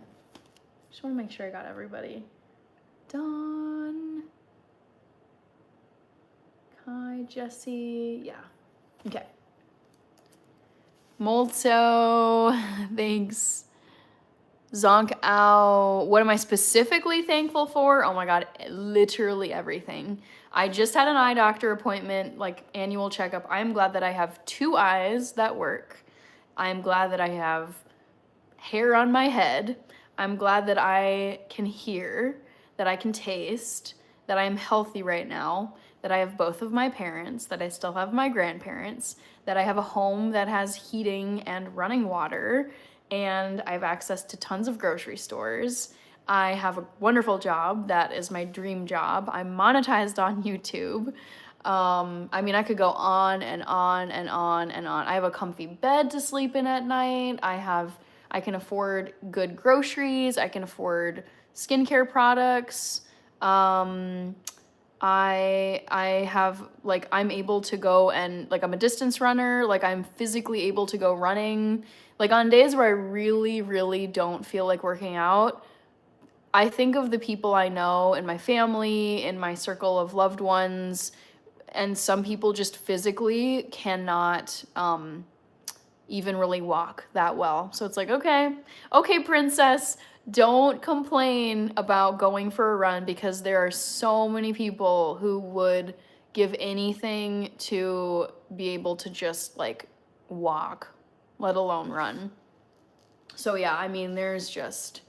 Just want to make sure I got everybody. Dawn. Kai, Jesse. Yeah. Okay. Molto. Thanks. Zonk out. What am I specifically thankful for? Oh my God, literally everything. I just had an eye doctor appointment, like annual checkup. I'm glad that I have 2 eyes that work. I'm glad that I have hair on my head. I'm glad that I can hear, that I can taste, that I am healthy right now, that I have both of my parents, that I still have my grandparents, that I have a home that has heating and running water, and I have access to tons of grocery stores. I have a wonderful job that is my dream job. I'm monetized on YouTube. I mean, I could go on and on and on and on. I have a comfy bed to sleep in at night. I can afford good groceries. I can afford skincare products. I have, like, I'm able to go and, like, I'm a distance runner. Like, I'm physically able to go running. Like, on days where I really, really don't feel like working out, I think of the people I know in my family, in my circle of loved ones, and some people just physically cannot even really walk that well. So it's like, okay, princess, don't complain about going for a run, because there are so many people who would give anything to be able to just like walk, let alone run. So yeah, I mean, there's just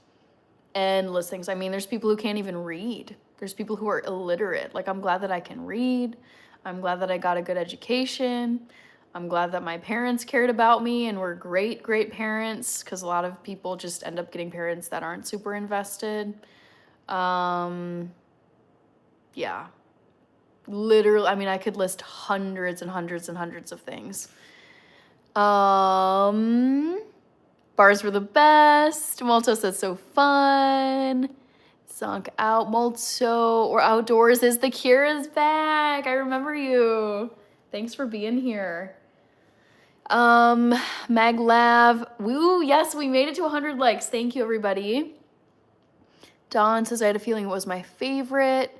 endless things. I mean, there's people who can't even read. There's people who are illiterate. Like, I'm glad that I can read. I'm glad that I got a good education. I'm glad that my parents cared about me and were great, great parents, because a lot of people just end up getting parents that aren't super invested. Yeah. Literally, I mean, I could list hundreds and hundreds and hundreds of things. Bars were the best. Molto says so fun. Zonk out. Molto or outdoors is the cure is back. I remember you. Thanks for being here. Maglav. Woo, yes, we made it to 100 likes. Thank you, everybody. Dawn says I had a feeling it was my favorite.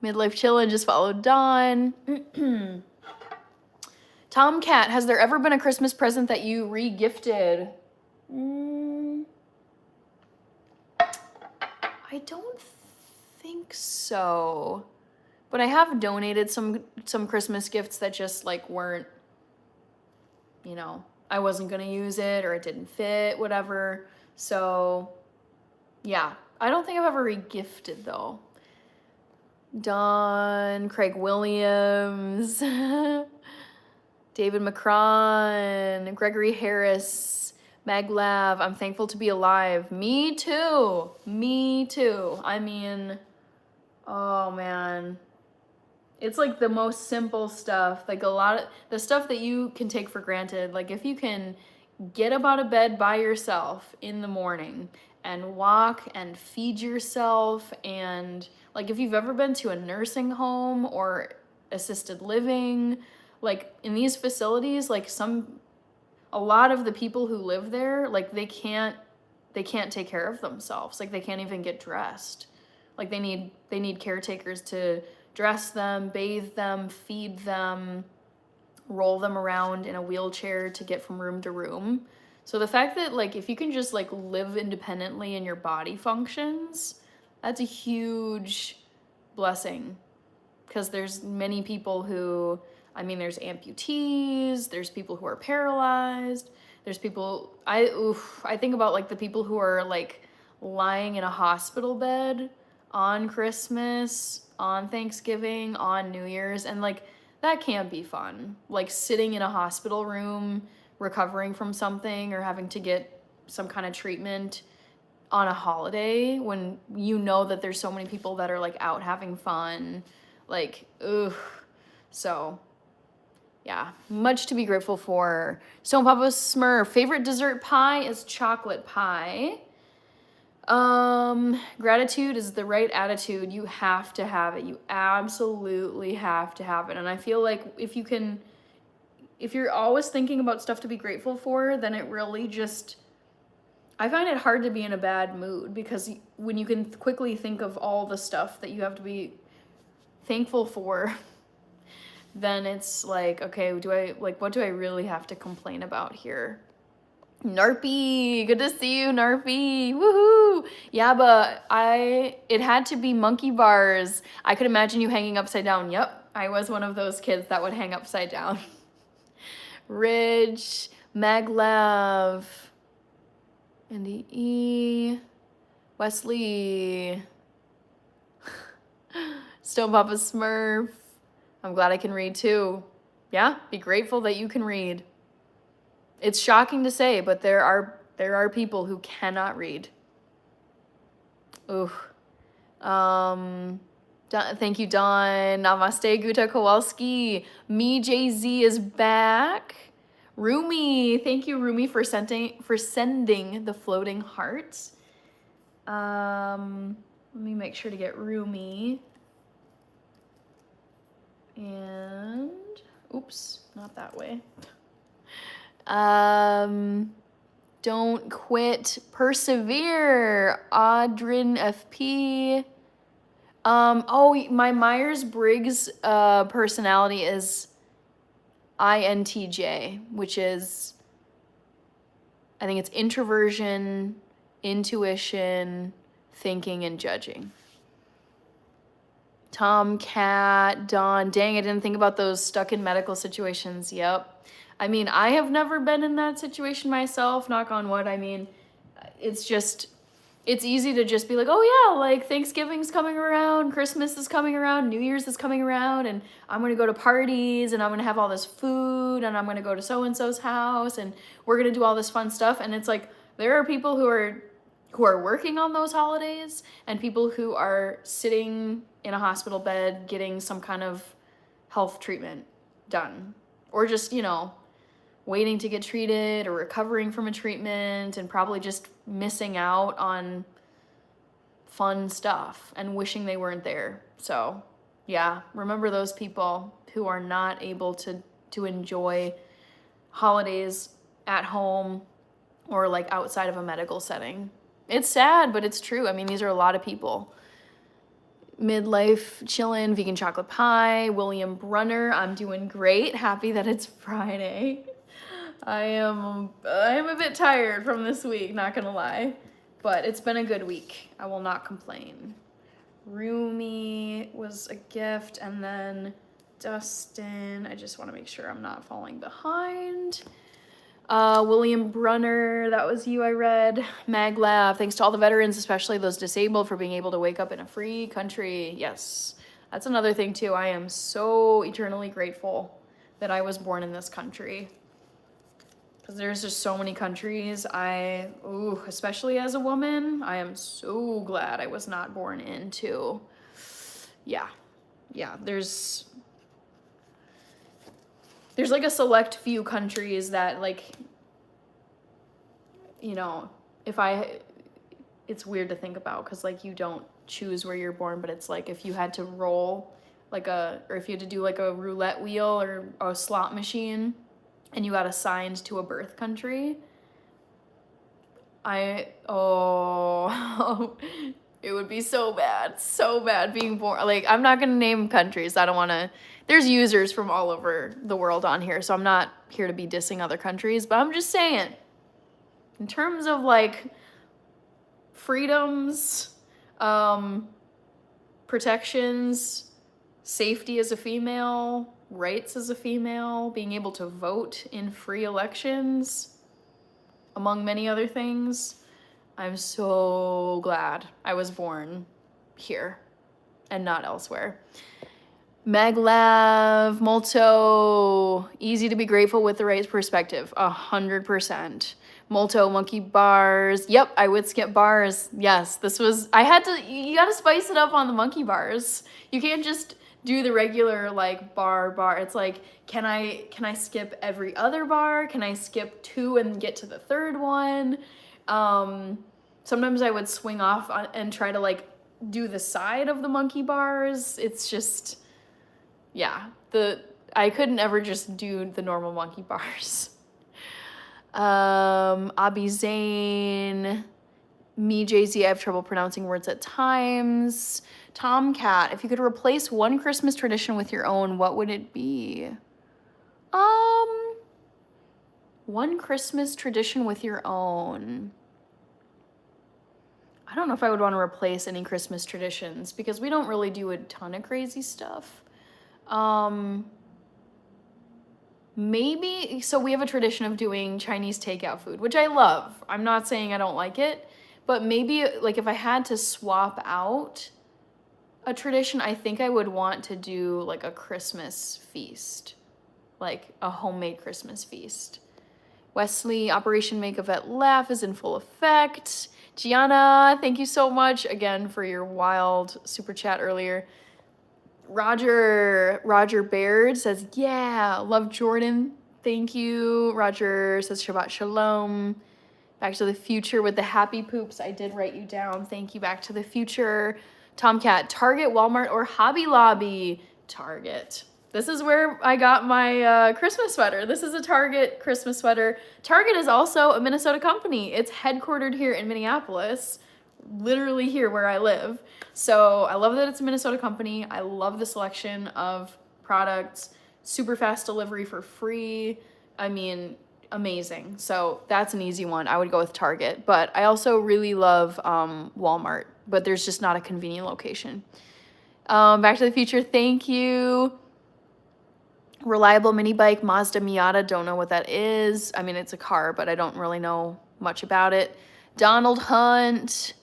Midlife Chillin' just followed Dawn. Tomcat, has there ever been a Christmas present that you re-gifted? I don't think so. But I have donated some Christmas gifts that just like weren't, you know, I wasn't gonna use it or it didn't fit, whatever. So yeah, I don't think I've ever re-gifted though. Don, Craig Williams, David Macron, Gregory Harris, Maglav, I'm thankful to be alive. Me too. Me too. I mean, oh man. It's like the most simple stuff. Like a lot of the stuff that you can take for granted. Like if you can get up out of bed by yourself in the morning and walk and feed yourself, and like if you've ever been to a nursing home or assisted living, like in these facilities, like a lot of the people who live there, like they can't take care of themselves. Like they can't even get dressed. Like they need caretakers to dress them, bathe them, feed them, roll them around in a wheelchair to get from room to room. So the fact that like if you can just like live independently and your body functions, that's a huge blessing. Because there's many people who, I mean, there's amputees, there's people who are paralyzed, there's people, I think about like the people who are like lying in a hospital bed on Christmas, on Thanksgiving, on New Year's, and like that can't be fun. Like sitting in a hospital room, recovering from something or having to get some kind of treatment on a holiday when you know that there's so many people that are like out having fun, like, ugh. So yeah, much to be grateful for. Stone Papa Smurf, favorite dessert pie is chocolate pie. Gratitude is the right attitude. You have to have it. You absolutely have to have it. And I feel like if you're always thinking about stuff to be grateful for, then it really just, I find it hard to be in a bad mood, because when you can quickly think of all the stuff that you have to be thankful for, then it's like, okay, what do I really have to complain about here? Narpy, good to see you, Narpy. Woohoo! Yeah, but it had to be monkey bars. I could imagine you hanging upside down. Yep, I was one of those kids that would hang upside down. Ridge, Maglev, Andy E, Wesley, Stone Papa Smurf. I'm glad I can read too. Yeah, be grateful that you can read. It's shocking to say, but there are people who cannot read. Ooh. Thank you, Dawn. Namaste, Guta Kowalski. Me, Jay-Z is back. Rumi, thank you, Rumi, for sending the floating hearts. Let me make sure to get Rumi. And oops, not that way. Don't quit, persevere. Audrin FP. Oh, my Myers-Briggs personality is INTJ, which is, I think it's introversion, intuition, thinking, and judging. Tomcat, Dawn, dang, I didn't think about those stuck in medical situations. Yep. I mean, I have never been in that situation myself, knock on wood. I mean, it's easy to just be like, oh yeah, like Thanksgiving's coming around, Christmas is coming around, New Year's is coming around, and I'm gonna go to parties, and I'm gonna have all this food, and I'm gonna go to so-and-so's house, and we're gonna do all this fun stuff. And it's like, there are people who are working on those holidays, and people who are sitting in a hospital bed getting some kind of health treatment done, or just, waiting to get treated or recovering from a treatment, and probably just missing out on fun stuff and wishing they weren't there. So yeah, remember those people who are not able to enjoy holidays at home or like outside of a medical setting. It's sad, but it's true. I mean, these are a lot of people. Midlife chillin', vegan chocolate pie, William Brunner, I'm doing great. Happy that it's Friday. I am a bit tired from this week, not gonna lie, but it's been a good week. I will not complain. Rumi was a gift, and then Dustin, I just want to make sure I'm not falling behind. William Brunner, that was you I read. Maglav, thanks to all the veterans, especially those disabled, for being able to wake up in a free country. Yes, that's another thing too. I am so eternally grateful that I was born in this country, because there's just so many countries especially as a woman, I am so glad I was not born into. Yeah, there's like a select few countries that, like, it's weird to think about, because like you don't choose where you're born, but it's like if you had to roll or if you had to do like a roulette wheel or a slot machine and you got assigned to a birth country, it would be so bad being born. Like, I'm not gonna name countries. I don't want to. There's users from all over the world on here, so I'm not here to be dissing other countries, but I'm just saying, in terms of like freedoms, protections, safety as a female, rights as a female, being able to vote in free elections, among many other things, I'm so glad I was born here and not elsewhere. Maglav, Molto, easy to be grateful with the right perspective, 100%. Molto, monkey bars, yep, I would skip bars. Yes, you gotta spice it up on the monkey bars. You can't just do the regular like bar. It's like, can I skip every other bar? Can I skip 2 and get to the third one? sometimes I would swing off and try to like do the side of the monkey bars. It's just, yeah, I couldn't ever just do the normal monkey bars. Abi Zane, me, Jay-Z, I have trouble pronouncing words at times. Tomcat, if you could replace one Christmas tradition with your own, what would it be? One Christmas tradition with your own. I don't know if I would want to replace any Christmas traditions because we don't really do a ton of crazy stuff. Maybe, so we have a tradition of doing Chinese takeout food, which I love. I'm not saying I don't like it, but maybe like if I had to swap out a tradition, I think I would want to do like a Christmas feast, like a homemade Christmas feast. Wesley, Operation Make a Vet Laugh is in full effect. Gianna, thank you so much again for your wild super chat earlier. Roger Baird says, yeah, love Jordan. Thank you. Roger says Shabbat Shalom. Back to the Future with the happy poops. I did write you down. Thank you, Back to the Future. Tomcat, Target, Walmart, or Hobby Lobby? Target. This is where I got my Christmas sweater. This is a Target Christmas sweater. Target is also a Minnesota company. It's headquartered here in Minneapolis, literally here where I live. So I love that it's a Minnesota company. I love the selection of products, super fast delivery for free. I mean, amazing. So that's an easy one. I would go with Target, but I also really love Walmart, but there's just not a convenient location. Back to the Future, thank you. Reliable mini bike, Mazda Miata, don't know what that is. I mean, it's a car, but I don't really know much about it. Donald Hunt,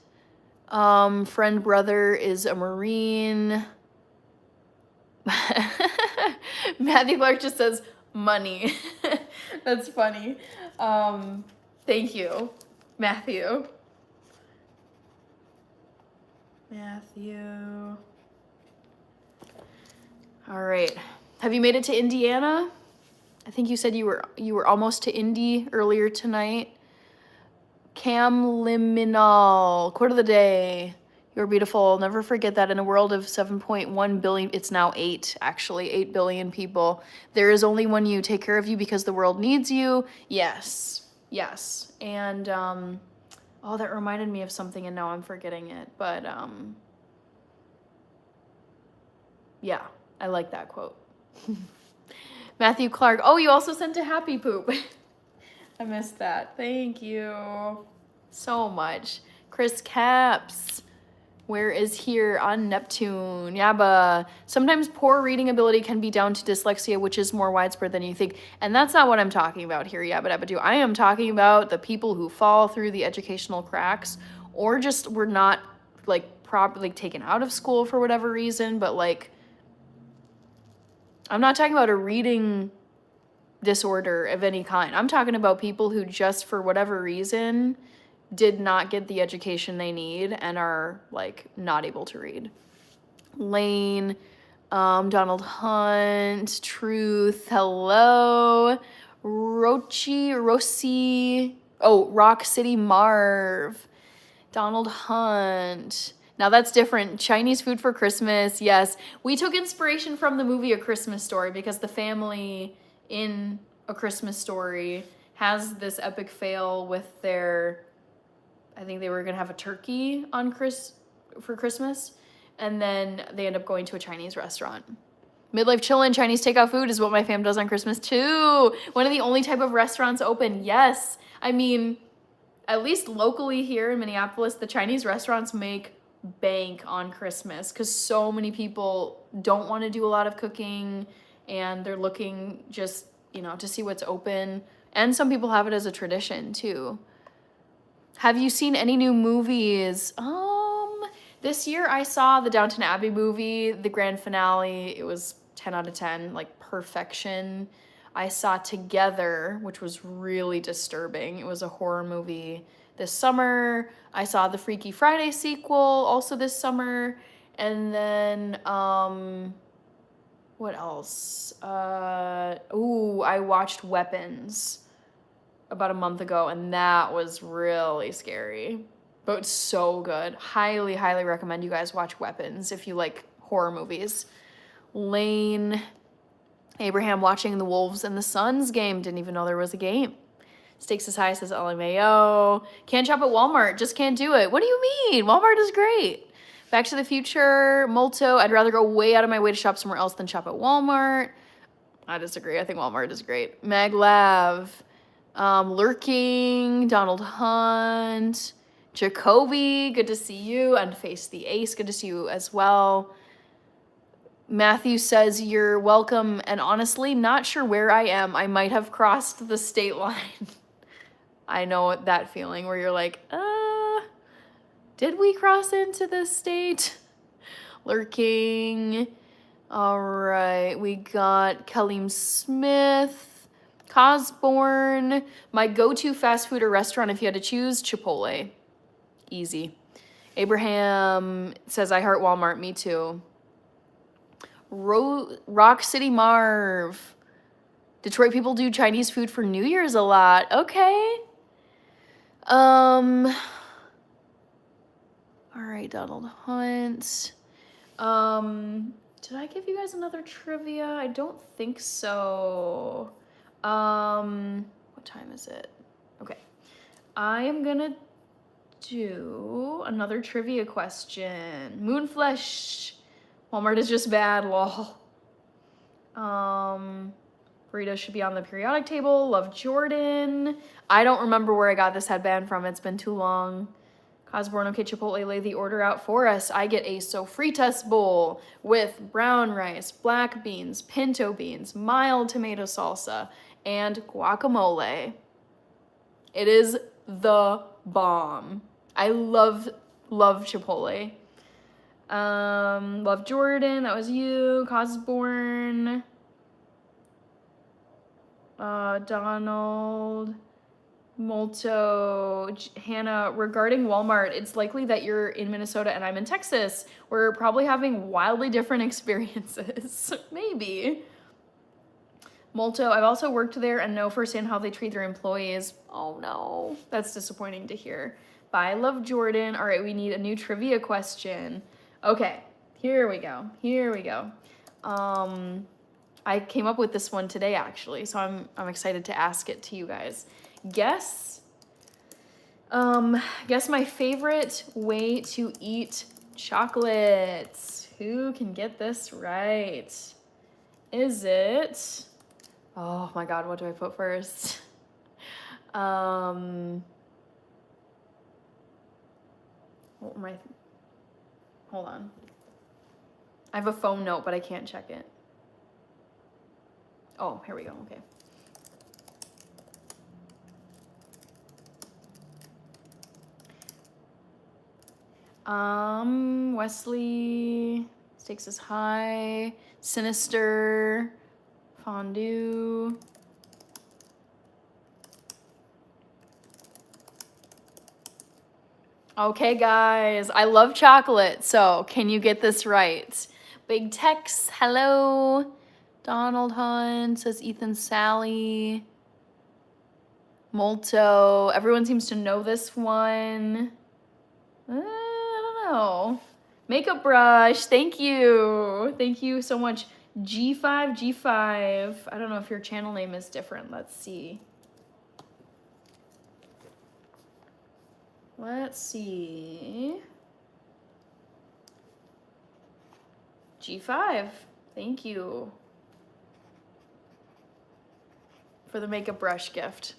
friend brother is a Marine. Matthew Clark just says money. That's funny. Thank you, Matthew. All right. Have you made it to Indiana? I think you said you were almost to Indy earlier tonight. Cam Liminal, quote of the day. You're beautiful. Never forget that in a world of 7.1 billion, it's now 8 billion people. There is only one you. Take care of you because the world needs you. Yes. And, oh, that reminded me of something and now I'm forgetting it. But, yeah, I like that quote. Matthew Clark. Oh, you also sent a happy poop. I missed that. Thank you so much. Chris Caps. Where is here on Neptune? Yaba. Sometimes poor reading ability can be down to dyslexia, which is more widespread than you think. And that's not what I'm talking about here, Yabba Dabba Doo. I am talking about the people who fall through the educational cracks or just were not like properly taken out of school for whatever reason, but like I'm not talking about a reading disorder of any kind. I'm talking about people who just for whatever reason did not get the education they need and are like not able to read. Lane, Donald Hunt, Truth, hello, Rossi, oh, Rock City Marv, Donald Hunt. Now that's different. Chinese food for Christmas, yes. We took inspiration from the movie A Christmas Story because the family in A Christmas Story has this epic fail with their, I think they were gonna have a turkey on for Christmas, and then they end up going to a Chinese restaurant. Midlife chillin', Chinese takeout food is what my fam does on Christmas too. One of the only type of restaurants open, yes. I mean, at least locally here in Minneapolis, the Chinese restaurants make bank on Christmas because so many people don't want to do a lot of cooking and they're looking just, you know, to see what's open. And some people have it as a tradition too. Have you seen any new movies? This year I saw the Downton Abbey movie, the grand finale. It was 10 out of 10, like perfection. I saw Together, which was really disturbing. It was a horror movie. This summer, I saw the Freaky Friday sequel, also this summer. And then, what else? I watched Weapons about a month ago, and that was really scary. but it's so good. Highly, highly recommend you guys watch Weapons if you like horror movies. Lane, Abraham watching the Wolves and the Suns game. Didn't even know there was a game. Stakes as high, says LMAO. Can't shop at Walmart. Just can't do it. What do you mean? Walmart is great. Back to the Future. Molto. I'd rather go way out of my way to shop somewhere else than shop at Walmart. I disagree. I think Walmart is great. Maglav. Lurking. Donald Hunt. Jacoby. Good to see you. Unface the Ace. Good to see you as well. Matthew says, you're welcome, and honestly, not sure where I am. I might have crossed the state line. I know that feeling where you're like, did we cross into this state? Lurking. All right, we got Kaleem Smith, Cosborn. My go-to fast food or restaurant, if you had to choose, Chipotle. Easy. Abraham says, I heart Walmart. Me too. Rock City Marv. Detroit people do Chinese food for New Year's a lot. Okay. All right, Donald Hunt. Did I give you guys another trivia? I don't think so. What time is it? Okay. I am gonna do another trivia question. Moonflesh. Walmart is just bad, lol. Burritos should be on the periodic table. Love Jordan. I don't remember where I got this headband from. It's been too long. Cosborn, okay, Chipotle, lay the order out for us. I get a sofritas bowl with brown rice, black beans, pinto beans, mild tomato salsa, and guacamole. It is the bomb. I love Chipotle. Love Jordan, that was you. Cosborn. Donald. Molto. Hannah, regarding Walmart, it's likely that you're in Minnesota and I'm in Texas. We're probably having wildly different experiences. Maybe. Molto, I've also worked there and know firsthand how they treat their employees. Oh no, that's disappointing to hear. Bye, love Jordan. All right, we need a new trivia question. Okay, here we go. I came up with this one today actually, so I'm excited to ask it to you guys. Guess my favorite way to eat chocolates. Who can get this right? Is it? Oh my God, what do I put first? Hold on. I have a phone note, but I can't check it. Oh, here we go, okay. Wesley, Stakes is High, Sinister, Fondue. Okay, guys, I love chocolate, so can you get this right? Big Tex, hello. Donald Hunt, says Ethan Sally. Molto, everyone seems to know this one. I don't know. Makeup brush, thank you. Thank you so much. G5. I don't know if your channel name is different. Let's see. G5, thank you for the makeup brush gift.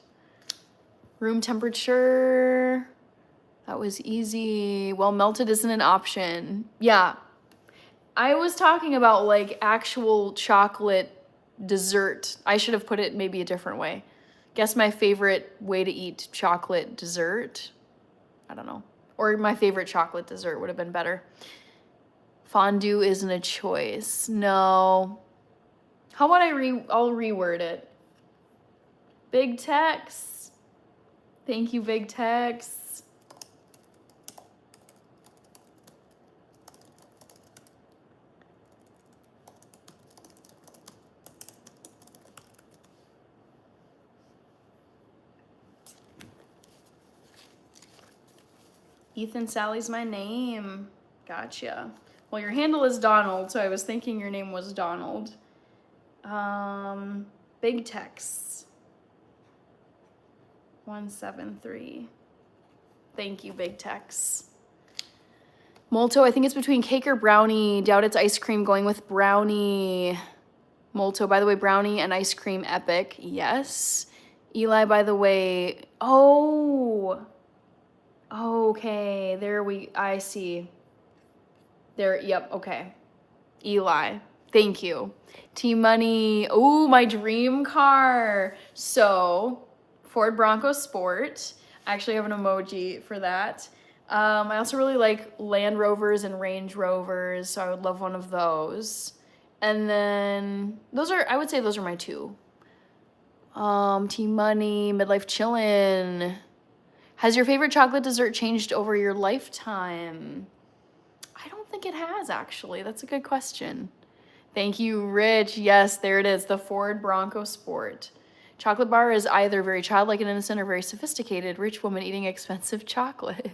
Room temperature, that was easy. Well, melted isn't an option. Yeah, I was talking about like actual chocolate dessert. I should have put it maybe a different way. Guess my favorite way to eat chocolate dessert. I don't know. Or my favorite chocolate dessert would have been better. Fondue isn't a choice. No. How about I'll reword it. Big Tex. Thank you, Big Tex. Ethan Sally's my name. Gotcha. Well, your handle is Donald, so I was thinking your name was Donald. Big Tex 173. Thank you, Big Tex. Molto, I think it's between cake or brownie. Doubt it's ice cream, going with brownie. Molto, by the way, brownie and ice cream epic. Yes. Eli, by the way. Oh. Okay. I see. There, yep, okay. Eli. Thank you. T-Money. Oh, my dream car. So, Ford Bronco Sport. I actually have an emoji for that. I also really like Land Rovers and Range Rovers, so I would love one of those. And then I would say those are my two. T-Money, Midlife Chillin'. Has your favorite chocolate dessert changed over your lifetime? I don't think it has, actually. That's a good question. Thank you, Rich. Yes, there it is, the Ford Bronco Sport. Chocolate bar is either very childlike and innocent or very sophisticated. Rich woman eating expensive chocolate.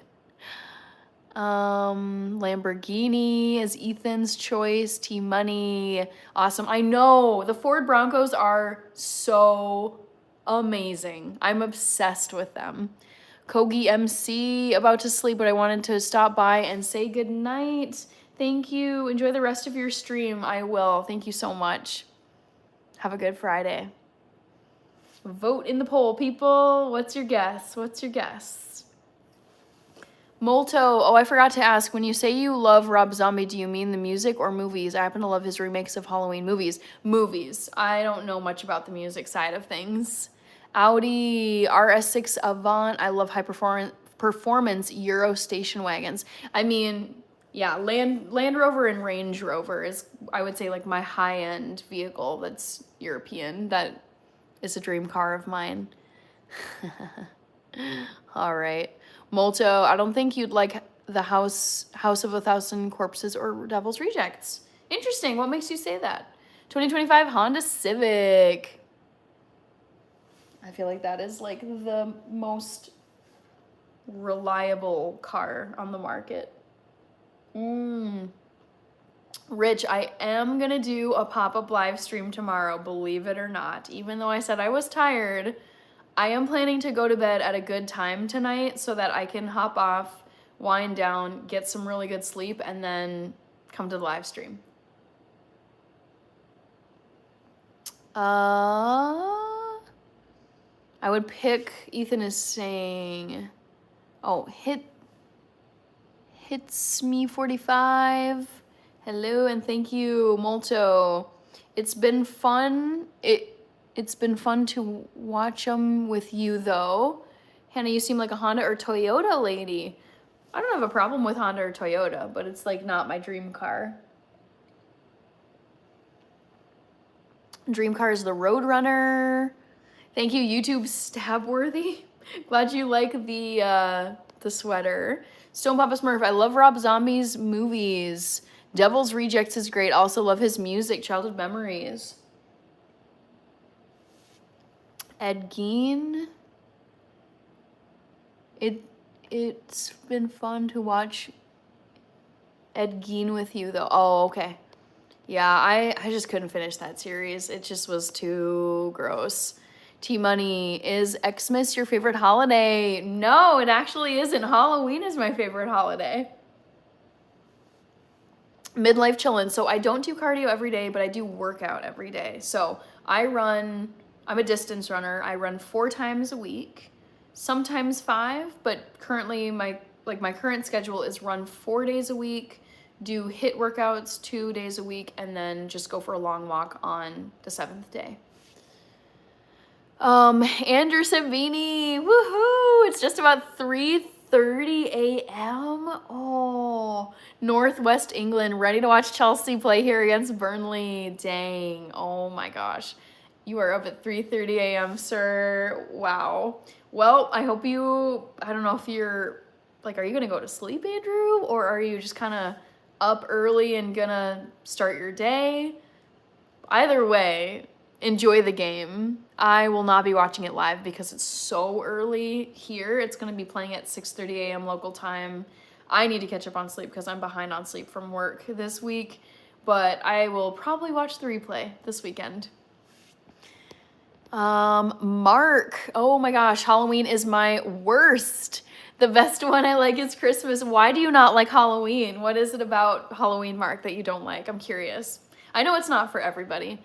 Lamborghini is Ethan's choice. T-Money. Awesome. I know. The Ford Broncos are so amazing. I'm obsessed with them. Kogi MC, about to sleep, but I wanted to stop by and say goodnight. Thank you. Enjoy the rest of your stream. I will. Thank you so much. Have a good Friday. Vote in the poll, people. What's your guess? What's your guess? Molto, oh, I forgot to ask, when you say you love Rob Zombie, do you mean the music or movies? I happen to love his remakes of Halloween movies. Movies. I don't know much about the music side of things. Audi RS6 Avant, I love high performance Euro station wagons. I mean, yeah, Land Rover and Range Rover is, I would say, like my high-end vehicle that's European. That is a dream car of mine. All right. Molto, I don't think you'd like the House of a Thousand Corpses or Devil's Rejects. Interesting. What makes you say that? 2025 Honda Civic. I feel like that is like the most reliable car on the market. Rich, I am gonna do a pop-up live stream tomorrow, believe it or not. Even though I said I was tired, I am planning to go to bed at a good time tonight so that I can hop off, wind down, get some really good sleep, and then come to the live stream. I would pick, Ethan is saying, oh, hits me 45. Hello and thank you, Molto. It's been fun. It's been fun to watch them with you, though. Hannah, you seem like a Honda or Toyota lady. I don't have a problem with Honda or Toyota, but it's like not my dream car. Dream car is the Roadrunner. Thank you, YouTube Stabworthy. Glad you like the sweater. Stone Papa Smurf, I love Rob Zombie's movies. Devil's Rejects is great. Also love his music, Childhood Memories. Ed Gein. It's been fun to watch Ed Gein with you, though. Oh, okay. Yeah, I just couldn't finish that series. It just was too gross. T-Money, is Xmas your favorite holiday? No, it actually isn't. Halloween is my favorite holiday. Midlife Chillin'. So I don't do cardio every day, but I do workout every day. So I'm a distance runner. I run 4 times a week, sometimes 5, but currently my current schedule is run 4 days a week, do HIIT workouts 2 days a week, and then just go for a long walk on the 7th day. Andrew Savini, woohoo! It's just about 3:30 a.m. Oh, Northwest England, ready to watch Chelsea play here against Burnley. Dang, oh my gosh. You are up at 3:30 a.m., sir. Wow. Well, I hope I don't know if you're, like, are you gonna go to sleep, Andrew? Or are you just kind of up early and gonna start your day? Either way, enjoy the game. I will not be watching it live because it's so early here. It's going to be playing at 6:30 a.m. local time. I need to catch up on sleep because I'm behind on sleep from work this week, but I will probably watch the replay this weekend. Mark, oh my gosh, Halloween is my worst. The best one I like is Christmas. Why do you not like Halloween? What is it about Halloween, Mark, that you don't like? I'm curious. I know it's not for everybody.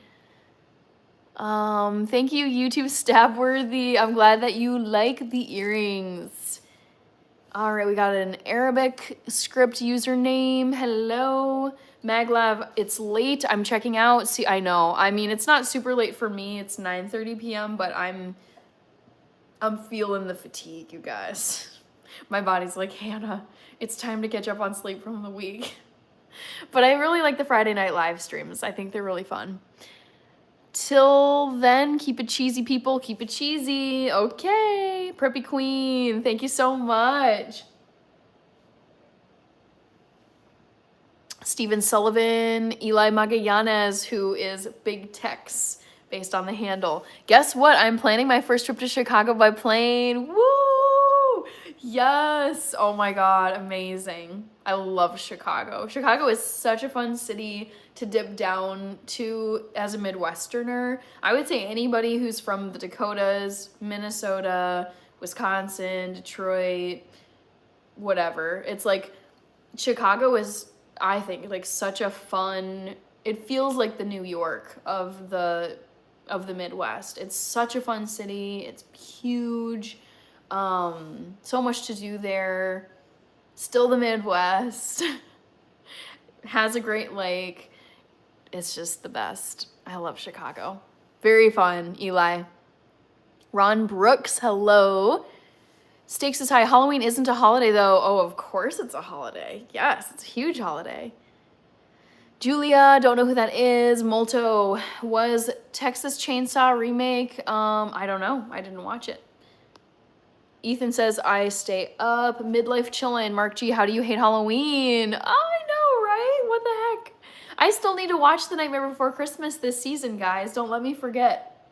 Thank you, YouTube Stabworthy. I'm glad that you like the earrings. All right, we got an Arabic script username. Hello. Maglav, it's late. I'm checking out. See, I know. I mean, it's not super late for me. It's 9:30 p.m., but I'm feeling the fatigue, you guys. My body's like, Hannah, it's time to catch up on sleep from the week. But I really like the Friday night live streams. I think they're really fun. Till then, keep it cheesy, people. Keep it cheesy. Okay. Preppy Queen, thank you so much. Steven Sullivan, Eli Magallanes, who is Big Tex, based on the handle. Guess what? I'm planning my first trip to Chicago by plane. Woo! Yes! Oh my god, amazing. I love Chicago. Chicago is such a fun city to dip down to as a Midwesterner. I would say anybody who's from the Dakotas, Minnesota, Wisconsin, Detroit, whatever. It's like Chicago is, I think, like such a fun, it feels like the New York of the Midwest. It's such a fun city. It's huge. So much to do there. Still the Midwest. Has a great lake. It's just the best. I love Chicago. Very fun, Eli. Ron Brooks, hello. Stakes is high. Halloween isn't a holiday, though. Oh, of course it's a holiday. Yes, it's a huge holiday. Julia, don't know who that is. Molto, was Texas Chainsaw remake? I don't know. I didn't watch it. Ethan says, I stay up. Midlife chillin'. Mark G, how do you hate Halloween? I know, right? What the heck? I still need to watch The Nightmare Before Christmas this season, guys. Don't let me forget.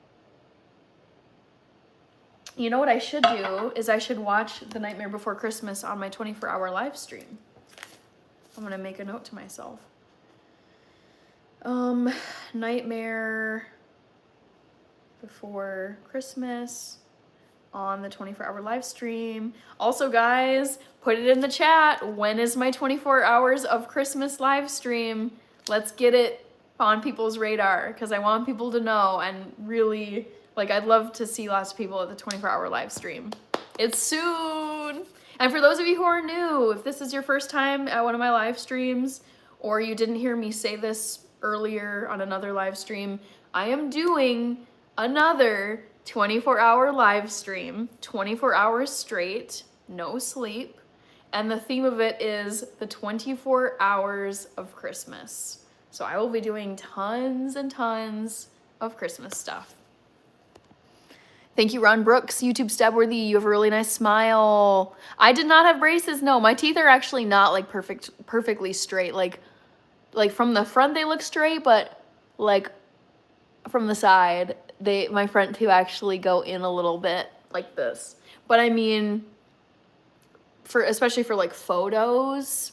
You know what I should do is I should watch The Nightmare Before Christmas on my 24-hour live stream. I'm going to make a note to myself. Nightmare Before Christmas on the 24-hour live stream. Also, guys, put it in the chat. When is my 24 hours of Christmas live stream? Let's get it on people's radar because I want people to know and really, like, I'd love to see lots of people at the 24-hour live stream. It's soon. And for those of you who are new, if this is your first time at one of my live streams or you didn't hear me say this earlier on another live stream, I am doing another 24-hour live stream, 24 hours straight, no sleep. And the theme of it is the 24 hours of Christmas. So I will be doing tons and tons of Christmas stuff. Thank you, Ron Brooks. YouTube Stabworthy, you have a really nice smile. I did not have braces. No, my teeth are actually not like perfectly straight. Like from the front they look straight, but like from the side, my front two actually go in a little bit like this. But I mean, especially for like photos,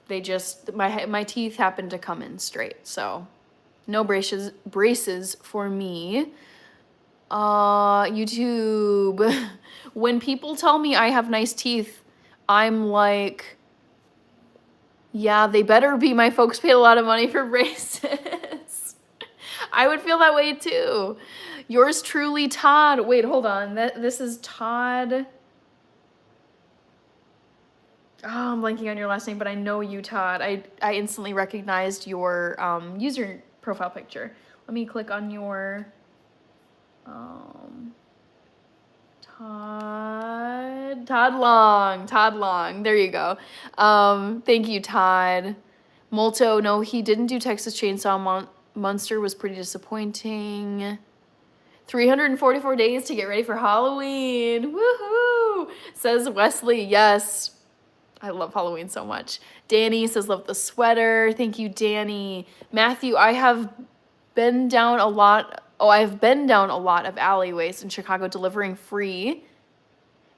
they just, my teeth happen to come in straight. So no braces for me. YouTube, when people tell me I have nice teeth, I'm like, yeah, they better be. My folks paid a lot of money for braces. I would feel that way too. Yours truly, Todd. Wait, hold on. This is Todd. Oh, I'm blanking on your last name, but I know you, Todd. I instantly recognized your user profile picture. Let me click on your Todd Long. There you go. Thank you, Todd. Molto, no, he didn't do Texas Chainsaw Monster, was pretty disappointing. 344 days to get ready for Halloween. Woohoo! Says Wesley, yes. I love Halloween so much. Danny says, love the sweater. Thank you, Danny. Matthew, I have been down a lot. Oh, I've been down a lot of alleyways in Chicago delivering free.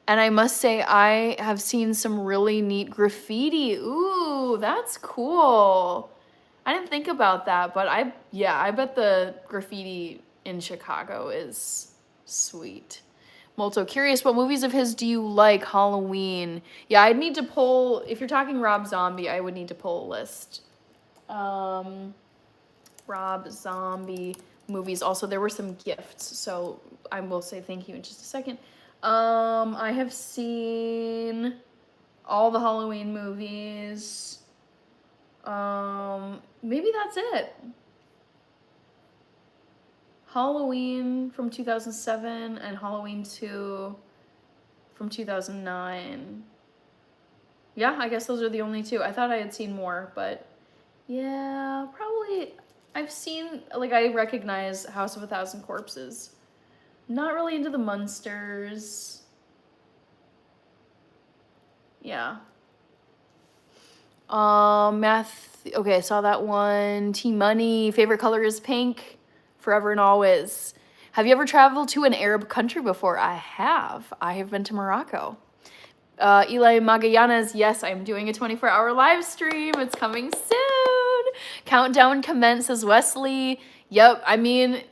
And I must say, I have seen some really neat graffiti. Ooh, that's cool. I didn't think about that, but I bet the graffiti in Chicago is sweet. Molto, curious, what movies of his do you like? Halloween. Yeah, I'd need to pull, if you're talking Rob Zombie, I would need to pull a list. Rob Zombie movies. Also, there were some gifts, so I will say thank you in just a second. I have seen all the Halloween movies. Maybe that's it. Halloween from 2007 and Halloween 2 from 2009. Yeah, I guess those are the only two. I thought I had seen more, but yeah, probably I've seen, like, I recognize House of a Thousand Corpses. Not really into the Munsters. Yeah. Math, okay, I saw that one. T-Money, favorite color is pink, forever and always. Have you ever traveled to an Arab country before? I have. I have been to Morocco. Eli Magallanes, yes, I'm doing a 24-hour live stream. It's coming soon. Countdown commences, Wesley. Yep, I mean,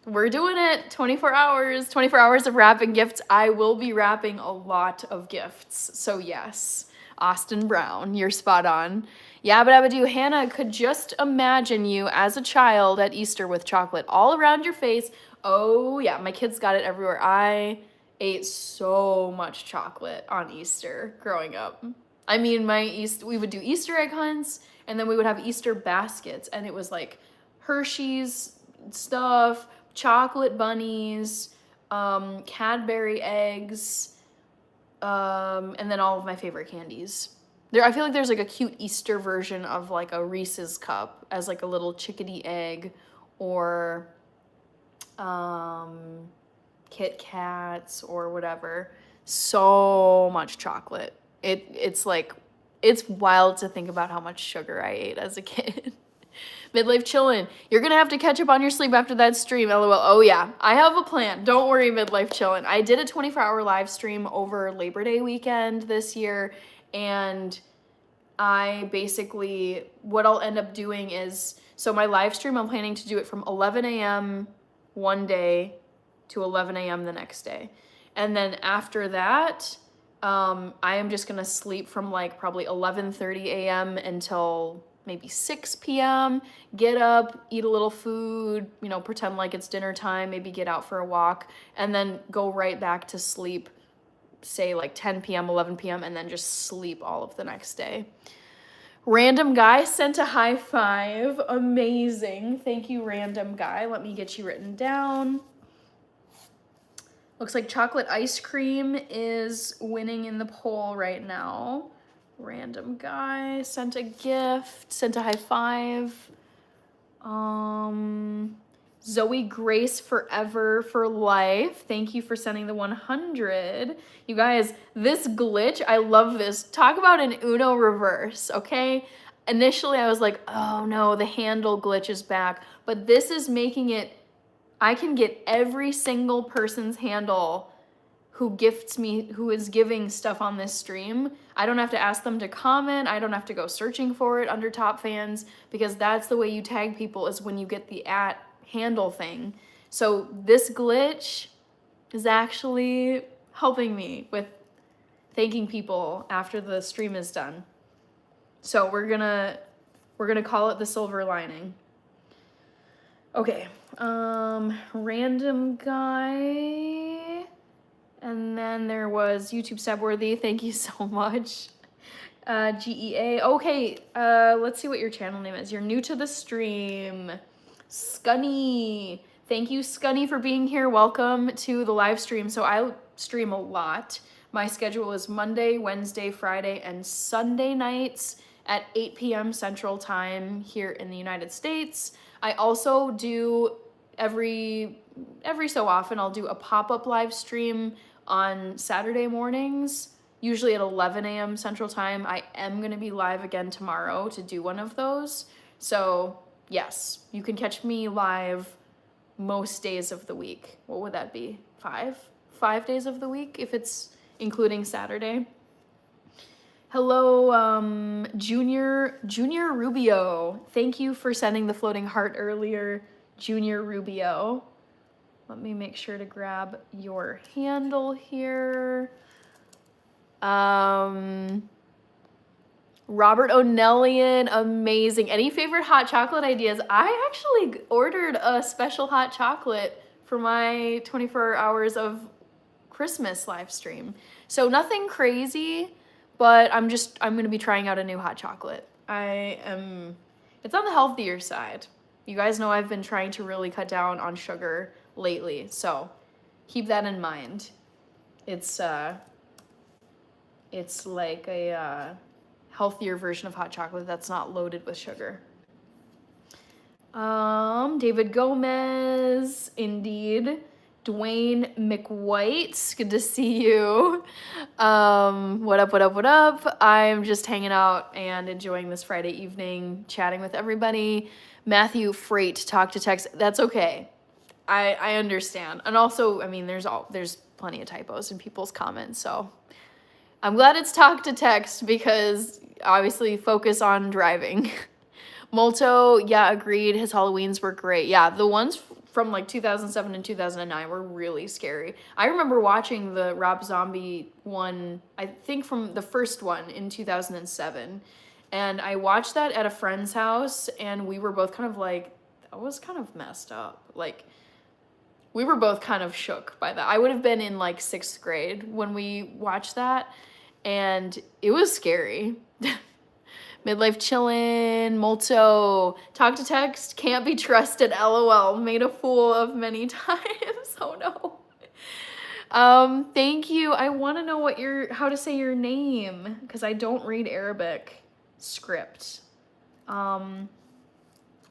we're doing it. 24 hours of wrapping gifts. I will be wrapping a lot of gifts. So yes, Austin Brown, you're spot on. Yabba Dabba Doo, Hannah, could just imagine you as a child at Easter with chocolate all around your face. Oh yeah, my kids got it everywhere. I ate so much chocolate on Easter growing up. I mean, we would do Easter egg hunts, and then we would have Easter baskets, and it was like Hershey's stuff, chocolate bunnies, Cadbury eggs, and then all of my favorite candies. I feel like there's like a cute Easter version of like a Reese's cup as like a little chickadee egg, or Kit Kats or whatever. So much chocolate. It's like, it's wild to think about how much sugar I ate as a kid. Midlife chillin'. You're gonna have to catch up on your sleep after that stream, LOL. Oh yeah, I have a plan. Don't worry, Midlife chillin'. I did a 24-hour live stream over Labor Day weekend this year, and I basically, what I'll end up doing is, so my live stream, I'm planning to do it from 11 a.m. one day to 11 a.m. the next day. And then after that, I am just gonna sleep from like probably 11:30 a.m. until maybe 6 p.m., get up, eat a little food, you know, pretend like it's dinner time, maybe get out for a walk, and then go right back to sleep, say like 10 p.m., 11 p.m., and then just sleep all of the next day. Random Guy sent a high five. Amazing. Thank you, Random Guy. Let me get you written down. Looks like chocolate ice cream is winning in the poll right now. Random Guy sent a gift, sent a high five. Zoe Grace Forever for Life. Thank you for sending the 100. You guys, this glitch, I love this. Talk about an Uno reverse, okay? Initially, I was like, oh no, the handle glitch is back. But this is making it, I can get every single person's handle who gifts me, who is giving stuff on this stream. I don't have to ask them to comment. I don't have to go searching for it under top fans, because that's the way you tag people, is when you get the @ handle thing. So this glitch is actually helping me with thanking people after the stream is done. So we're gonna call it the silver lining. Okay, Random Guy. And then there was YouTube Sabworthy. Thank you so much. GEA. Okay, let's see what your channel name is. You're new to the stream. Scunny. Thank you, Scunny, for being here. Welcome to the live stream. So I stream a lot. My schedule is Monday, Wednesday, Friday, and Sunday nights at 8 p.m. Central Time here in the United States. I also do every so often, I'll do a pop-up live stream on Saturday mornings, usually at 11 a.m. Central Time. I am going to be live again tomorrow to do one of those. So Yes, you can catch me live most days of the week. What would that be? 5 days of the week if it's including Saturday. Hello, Junior Rubio. Thank you for sending the floating heart earlier, Junior Rubio. Let me make sure to grab your handle here. Robert O'Nellian, amazing. Any favorite hot chocolate ideas? I actually ordered a special hot chocolate for my 24 hours of Christmas live stream. So nothing crazy, but I'm gonna be trying out a new hot chocolate. It's on the healthier side. You guys know I've been trying to really cut down on sugar lately, so keep that in mind. It's like a healthier version of hot chocolate that's not loaded with sugar. David Gomez, indeed. Dwayne McWhite, good to see you. What up? I'm just hanging out and enjoying this Friday evening, chatting with everybody. Matthew Freight, talk to text. That's okay. I understand. And also, I mean, there's plenty of typos in people's comments, so I'm glad it's talk to text because obviously focus on driving. Molto, yeah, agreed. His Halloweens were great. Yeah, the ones from like 2007 and 2009 were really scary. I remember watching the Rob Zombie one, I think from the first one in 2007. And I watched that at a friend's house and we were both kind of like, that was kind of messed up. Like, we were both kind of shook by that. I would have been in like 6th grade when we watched that. And it was scary. Midlife chillin', Molto, talk to text, can't be trusted, LOL, made a fool of many times. Oh no. Thank you. I want to know how to say your name because I don't read Arabic script. Let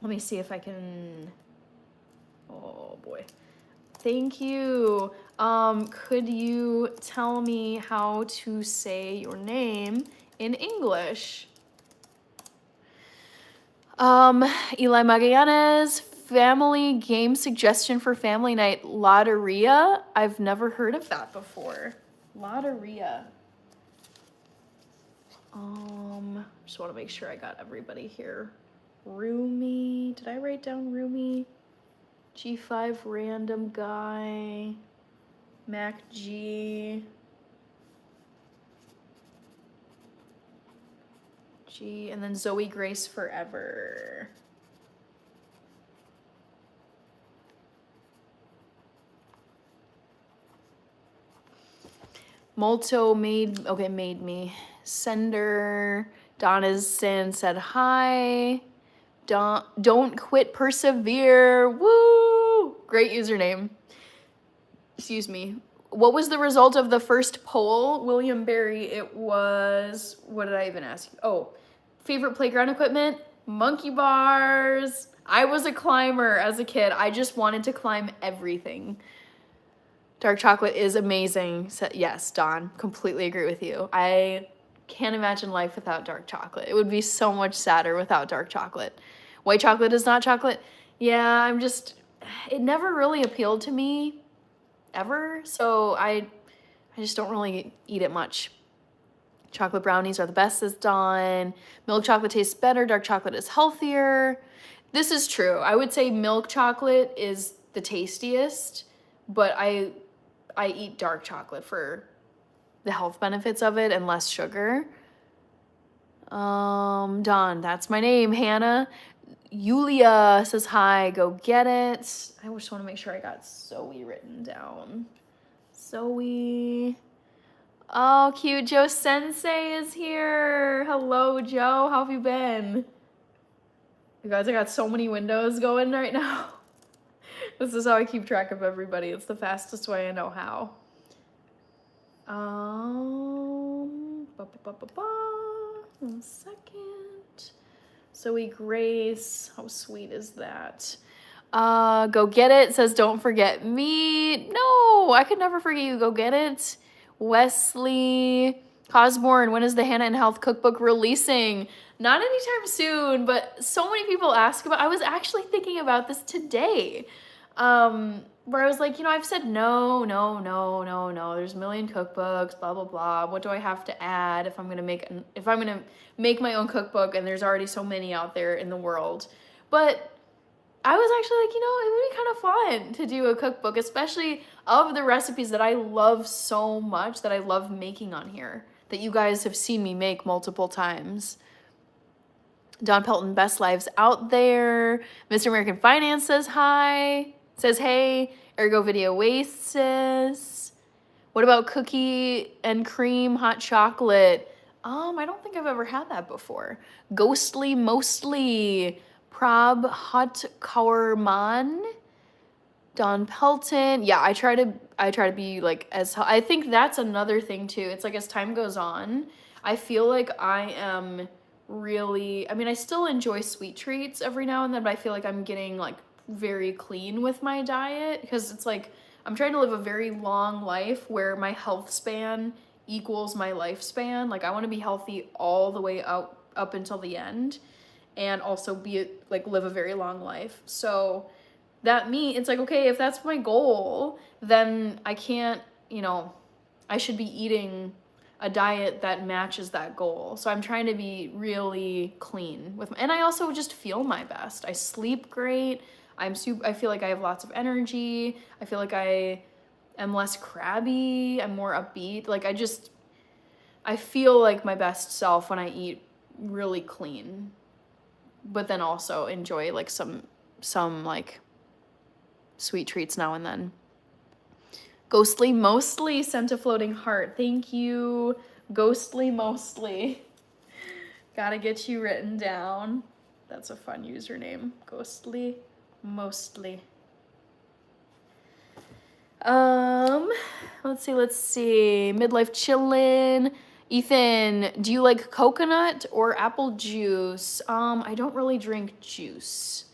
me see if I can. Oh boy. Thank you. Could you tell me how to say your name in English? Eli Magallanes, family game suggestion for family night, Lotteria. I've never heard of that before. Lotteria. Just want to make sure I got everybody here. Rumi, did I write down Rumi? G5 random guy, Mac G, and then Zoe Grace Forever. Molto made me. Sender, Donna's said hi. Don't quit, persevere. Woo! Great username. Excuse me. What was the result of the first poll, William Berry? It was, what did I even ask you? Oh, favorite playground equipment? Monkey bars. I was a climber as a kid. I just wanted to climb everything. Dark chocolate is amazing. Yes, Dawn, completely agree with you. I can't imagine life without dark chocolate. It would be so much sadder without dark chocolate. White chocolate is not chocolate. Yeah, it never really appealed to me ever. So I just don't really eat it much. Chocolate brownies are the best, says Dawn. Milk chocolate tastes better. Dark chocolate is healthier. This is true. I would say milk chocolate is the tastiest, but I eat dark chocolate for the health benefits of it and less sugar. Dawn, that's my name. Hannah. Yulia says hi, go get it. I just want to make sure I got Zoe written down. Zoe. Oh, cute. Joe Sensei is here. Hello, Joe. How have you been? You guys, I got so many windows going right now. This is how I keep track of everybody. It's the fastest way I know how. One second. Zoe Grace, how sweet is that? Go get it, says don't forget me. No, I could never forget you. Go get it. Wesley, Cosborn, when is the Hannah and Health cookbook releasing? Not anytime soon, but so many people ask about. I was actually thinking about this today, where I was like, I've said no. There's a million cookbooks, blah blah blah. What do I have to add if I'm gonna make my own cookbook? And there's already so many out there in the world. But I was actually like, it would be kind of fun to do a cookbook, especially of the recipes that I love so much, that I love making on here, that you guys have seen me make multiple times. Don Pelton, best lives out there. Mr. American Finance says hi. Says hey. Ergo Video Oasis. What about cookie and cream hot chocolate? I don't think I've ever had that before. Ghostly Mostly. Prab Hot Kaurman. Don Pelton. Yeah, I try to be like I think that's another thing too. It's like as time goes on, I feel like I am really, I still enjoy sweet treats every now and then, but I feel like I'm getting like very clean with my diet, because it's like I'm trying to live a very long life where my health span equals my lifespan. Like I want to be healthy all the way up until the end, and also live a very long life. So that it's like, okay, if that's my goal, then I can't, I should be eating a diet that matches that goal. So I'm trying to be really clean and I also just feel my best. I sleep great. I feel like I have lots of energy. I feel like I am less crabby. I'm more upbeat. Like I feel like my best self when I eat really clean, but then also enjoy like some like sweet treats now and then. Ghostly Mostly sent a floating heart. Thank you, Ghostly Mostly. Gotta get you written down. That's a fun username. Ghostly Mostly. Let's see. Midlife Chillin'. Ethan, do you like coconut or apple juice? I don't really drink juice.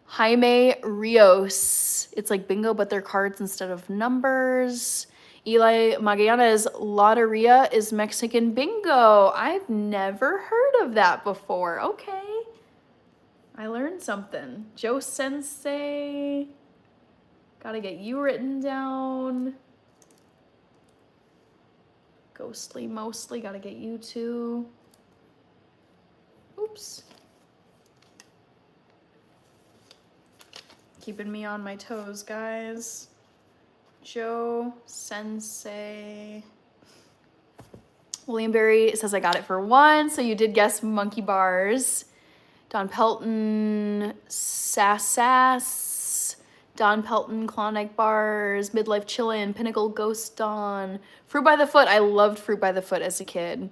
Jaime Rios. It's like bingo, but they're cards instead of numbers. Eli Magallanes, Loteria is Mexican bingo. I've never heard of that before. Okay. I learned something. Joe Sensei. Gotta get you written down. Ghostly Mostly. Gotta get you too. Oops. Keeping me on my toes, guys. Joe Sensei. William Berry says I got it for 1, so you did guess monkey bars. Don Pelton, Sass. Don Pelton, Klondike bars. Midlife Chillin', Pinnacle Ghost Dawn. Fruit by the Foot. I loved Fruit by the Foot as a kid.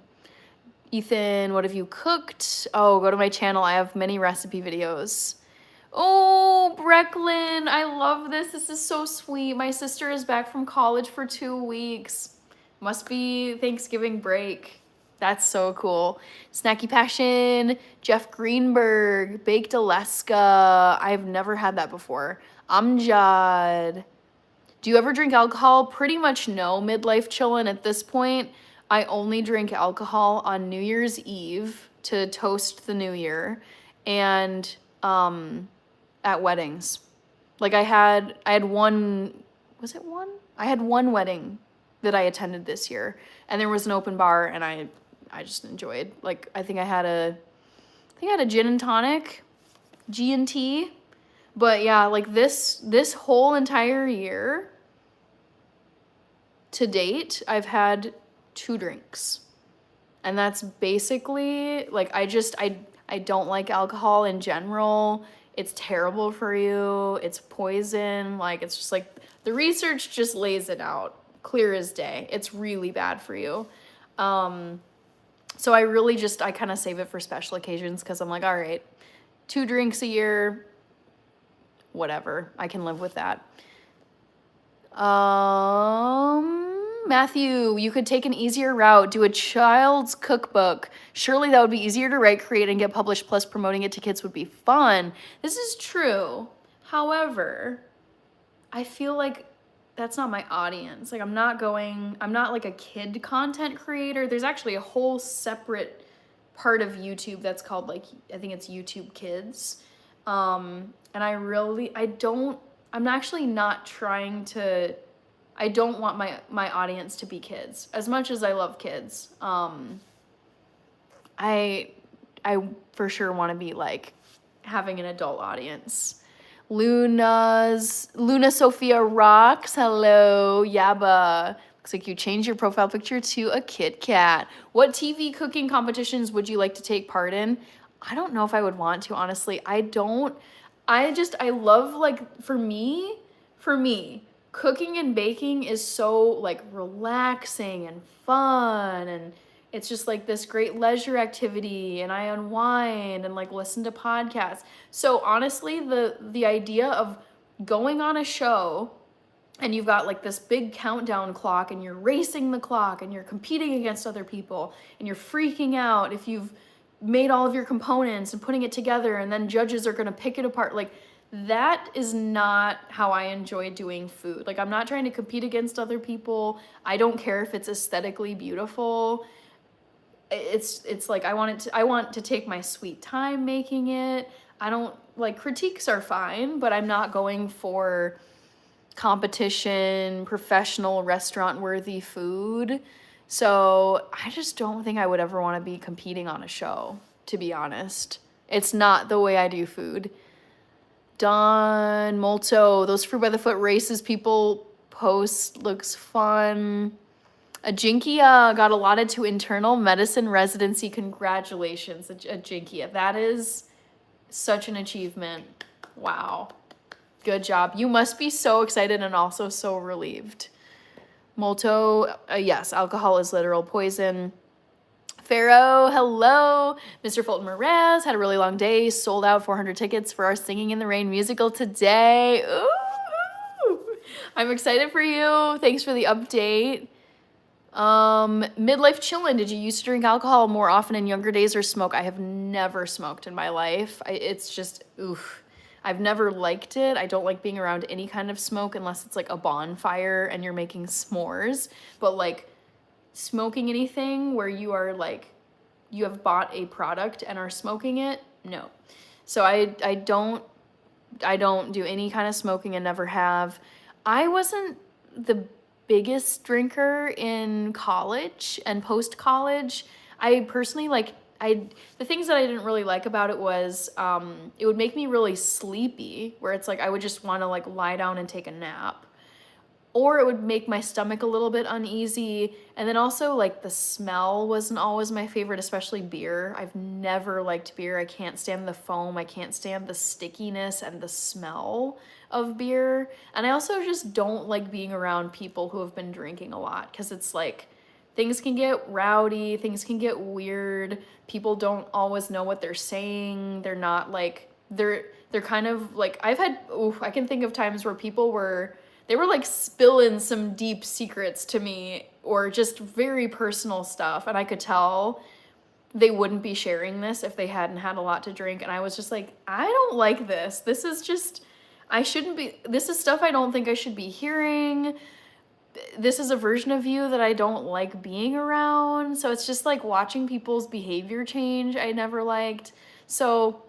Ethan, what have you cooked? Oh, go to my channel. I have many recipe videos. Oh, Brecklin, I love this. This is so sweet. My sister is back from college for 2 weeks. Must be Thanksgiving break. That's so cool. Snacky Passion, Jeff Greenberg, Baked Alaska. I've never had that before. Amjad. Do you ever drink alcohol? Pretty much no. Midlife Chillin' at this point. I only drink alcohol on New Year's Eve to toast the new year, and at weddings. Like I had one, was it one? I had one wedding that I attended this year, and there was an open bar, and I just enjoyed. Like I think I had a gin and tonic, G&T. But yeah, like this whole entire year to date, I've had 2 drinks. And that's basically like I don't like alcohol in general. It's terrible for you. It's poison. Like it's just like the research just lays it out clear as day. It's really bad for you. So I kind of save it for special occasions, because I'm like, all right, 2 drinks a year, whatever. I can live with that. Matthew, you could take an easier route, do a child's cookbook. Surely that would be easier to write, create, and get published, plus promoting it to kids would be fun. This is true. However, I feel like that's not my audience. Like I'm not like a kid content creator. There's actually a whole separate part of YouTube that's called like, I think it's YouTube Kids. And I'm actually not trying to, I don't want my audience to be kids as much as I love kids. I for sure want to be like having an adult audience. Luna Sophia rocks. Hello, Yaba. Looks like you changed your profile picture to a Kit Kat. What TV cooking competitions would you like to take part in? I don't know if I would want to, honestly. I love, like, for me, cooking and baking is so like relaxing and fun, and it's just like this great leisure activity, and I unwind and like listen to podcasts. So honestly, the idea of going on a show and you've got like this big countdown clock and you're racing the clock and you're competing against other people and you're freaking out if you've made all of your components and putting it together, and then judges are going to pick it apart, like that is not how I enjoy doing food. Like I'm not trying to compete against other people. I don't care if it's aesthetically beautiful. It's like I want to take my sweet time making it. I don't like, critiques are fine, but I'm not going for competition, professional restaurant worthy food. So I just don't think I would ever want to be competing on a show, to be honest. It's not the way I do food. Don Molto, those Fruit by the Foot races people post looks fun. Ajinkia got allotted to internal medicine residency. Congratulations, Ajinkia. That is such an achievement. Wow. Good job. You must be so excited and also so relieved. Molto, yes, alcohol is literal poison. Pharaoh, hello. Mr. Fulton Mraz had a really long day, sold out 400 tickets for our Singing in the Rain musical today. Ooh, I'm excited for you. Thanks for the update. Midlife chillin', did you used to drink alcohol more often in younger days or smoke? I have never smoked in my life. It's just, oof. I've never liked it. I don't like being around any kind of smoke unless it's like a bonfire and you're making s'mores. But like smoking anything where you are like, you have bought a product and are smoking it, no. So I don't do any kind of smoking and never have. I wasn't the biggest drinker in college and post-college. I personally the things that I didn't really like about it was it would make me really sleepy, where it's like I would just want to like lie down and take a nap. Or it would make my stomach a little bit uneasy. And then also like the smell wasn't always my favorite, especially beer. I've never liked beer. I can't stand the foam. I can't stand the stickiness and the smell of beer. And I also just don't like being around people who have been drinking a lot, because it's like things can get rowdy, things can get weird. People don't always know what they're saying. They're not like, they're kind of like, I can think of times where they were like spilling some deep secrets to me, or just very personal stuff. And I could tell they wouldn't be sharing this if they hadn't had a lot to drink. And I was just like, I don't like this. This is stuff I don't think I should be hearing. This is a version of you that I don't like being around. So it's just like watching people's behavior change I never liked. So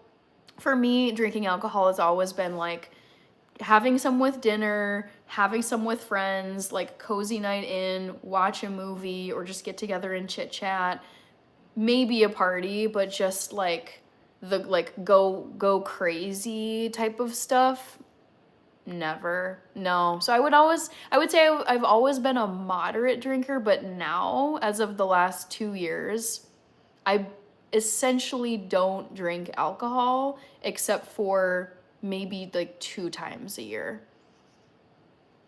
for me, drinking alcohol has always been like having some with dinner, having some with friends, like cozy night in, watch a movie, or just get together and chit chat. Maybe a party, but just like the like go crazy type of stuff, never. No. So I would say I've always been a moderate drinker, but now, as of the last 2 years, I essentially don't drink alcohol except for maybe like 2 times a year.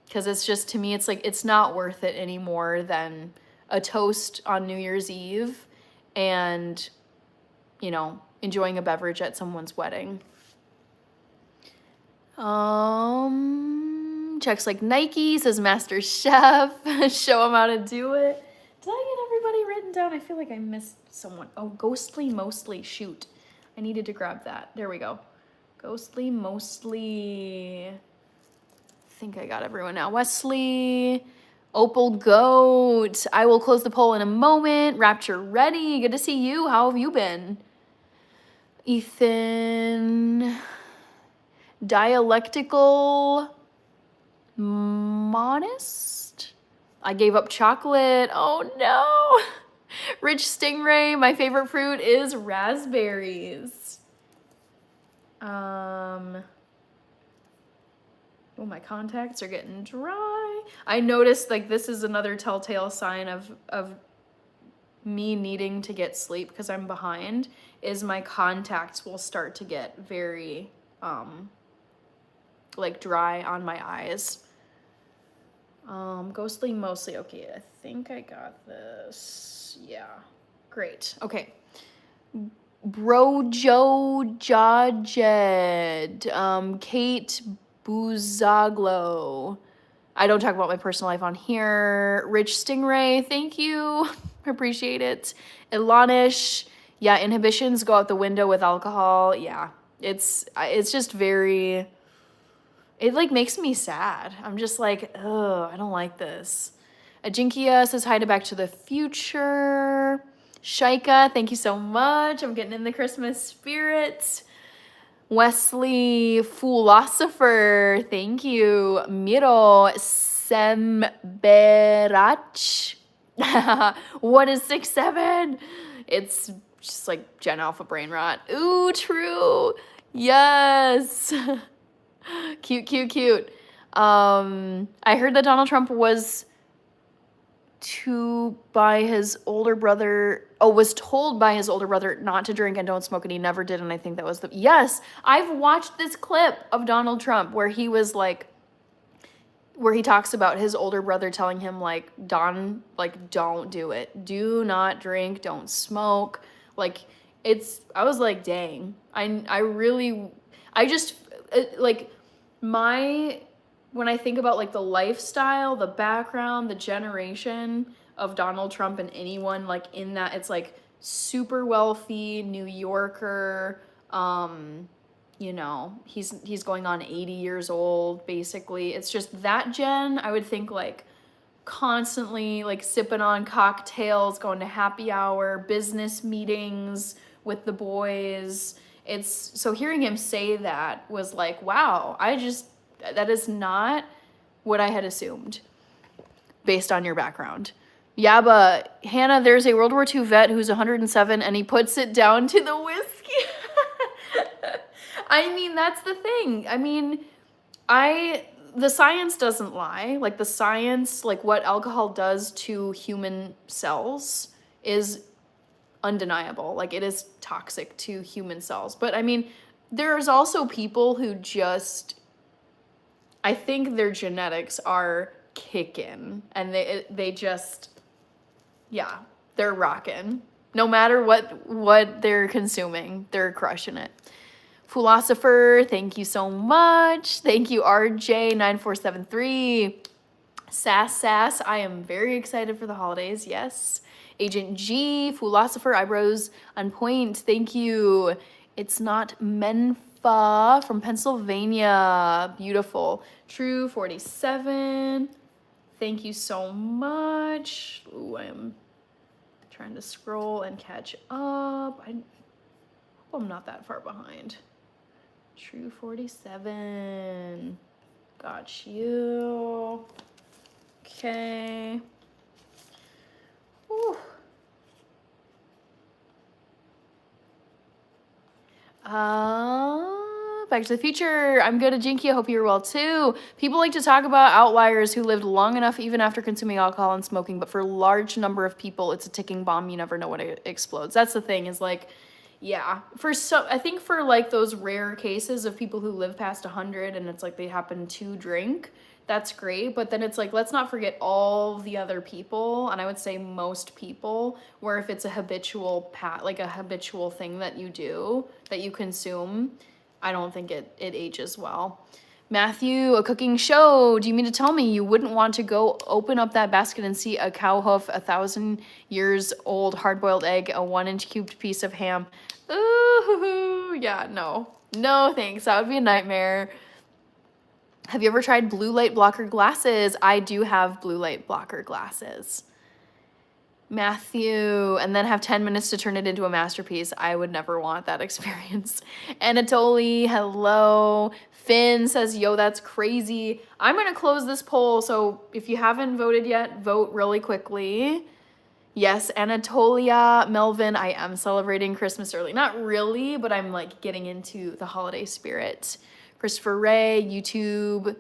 Because it's just, to me, it's like, it's not worth it any more than a toast on New Year's Eve and, you know, enjoying a beverage at someone's wedding. Checks like Nike, says Master Chef. Show him how to do it. Did I get everybody written down? I feel like I missed someone. Oh, Ghostly Mostly. Shoot. I needed to grab that. There we go. Ghostly Mostly. think I got everyone now. Wesley, Opal Goat. I will close the poll in a moment. Rapture Ready. Good to see you. How have you been? Ethan. Dialectical. Modest. I gave up chocolate. Oh no. Rich Stingray. My favorite fruit is raspberries. Oh, my contacts are getting dry. I noticed like this is another telltale sign of me needing to get sleep because I'm behind, is my contacts will start to get very like dry on my eyes. Ghostly mostly okay. I think I got this. Yeah. Great. Okay. Brojo Jajed. Kate Buzaglo. I don't talk about my personal life on here. Rich Stingray, thank you. Appreciate it. Ilanish, yeah, inhibitions go out the window with alcohol. Yeah, it's just very, it like makes me sad. I'm just like, oh, I don't like this. Ajinkia says hi to Back to the Future. Shaika, thank you so much. I'm getting in the Christmas spirit. Wesley Philosopher, thank you. Miro Semberach. What is 6'7"? It's just like Gen Alpha brain rot. Ooh, true. Yes. Cute, cute, cute. I heard that Donald Trump was told by his older brother not to drink and don't smoke, and he never did, and I think that was yes, I've watched this clip of Donald Trump where he was like, where he talks about his older brother telling him like, Don, like, don't do it, do not drink, don't smoke, like, I was like, dang, I just like when I think about like the lifestyle, the background, the generation of Donald Trump and anyone like in that, it's like super wealthy New Yorker, you know, he's going on 80 years old basically. It's just that gen, I would think like constantly like sipping on cocktails, going to happy hour, business meetings with the boys. So hearing him say that was like, wow, that is not what I had assumed based on your background. Yeah, but Hannah, there's a World War II vet who's 107 and he puts it down to the whiskey. I mean, that's the thing. I mean, the science doesn't lie. Like the science, like what alcohol does to human cells is undeniable. Like it is toxic to human cells. But I mean, there's also people who just, I think their genetics are kicking and they just, yeah, they're rocking. No matter what they're consuming, they're crushing it. Philosopher, thank you so much. Thank you, RJ9473. Sass, I am very excited for the holidays, yes. Agent G, Philosopher, eyebrows on point, thank you. It's not Menfa from Pennsylvania, beautiful. True 47, thank you so much. Ooh, I am trying to scroll and catch up. I hope I'm not that far behind. True 47, got you. Okay. Whew. Back to the Future. I'm good at Jinky. I hope you're well too. People like to talk about outliers who lived long enough even after consuming alcohol and smoking, but for a large number of people, it's a ticking bomb. You never know when it explodes. That's the thing, is like, yeah, I think for like those rare cases of people who live past 100 and it's like they happen to drink, that's great. But then it's like, let's not forget all the other people. And I would say most people, where if it's a habitual thing that you do, that you consume, I don't think it ages well. Matthew, a cooking show. Do you mean to tell me you wouldn't want to go open up that basket and see a cow hoof, 1,000 years old hard-boiled egg, a 1-inch cubed piece of ham? Ooh, yeah, no. No, thanks. That would be a nightmare. Have you ever tried blue light blocker glasses? I do have blue light blocker glasses. Matthew, and then have 10 minutes to turn it into a masterpiece. I would never want that experience. Anatoly, hello. Finn says, yo, that's crazy. I'm going to close this poll, so if you haven't voted yet, vote really quickly. Yes, Anatolia, Melvin, I am celebrating Christmas early. Not really, but I'm like getting into the holiday spirit. Christopher Ray, YouTube,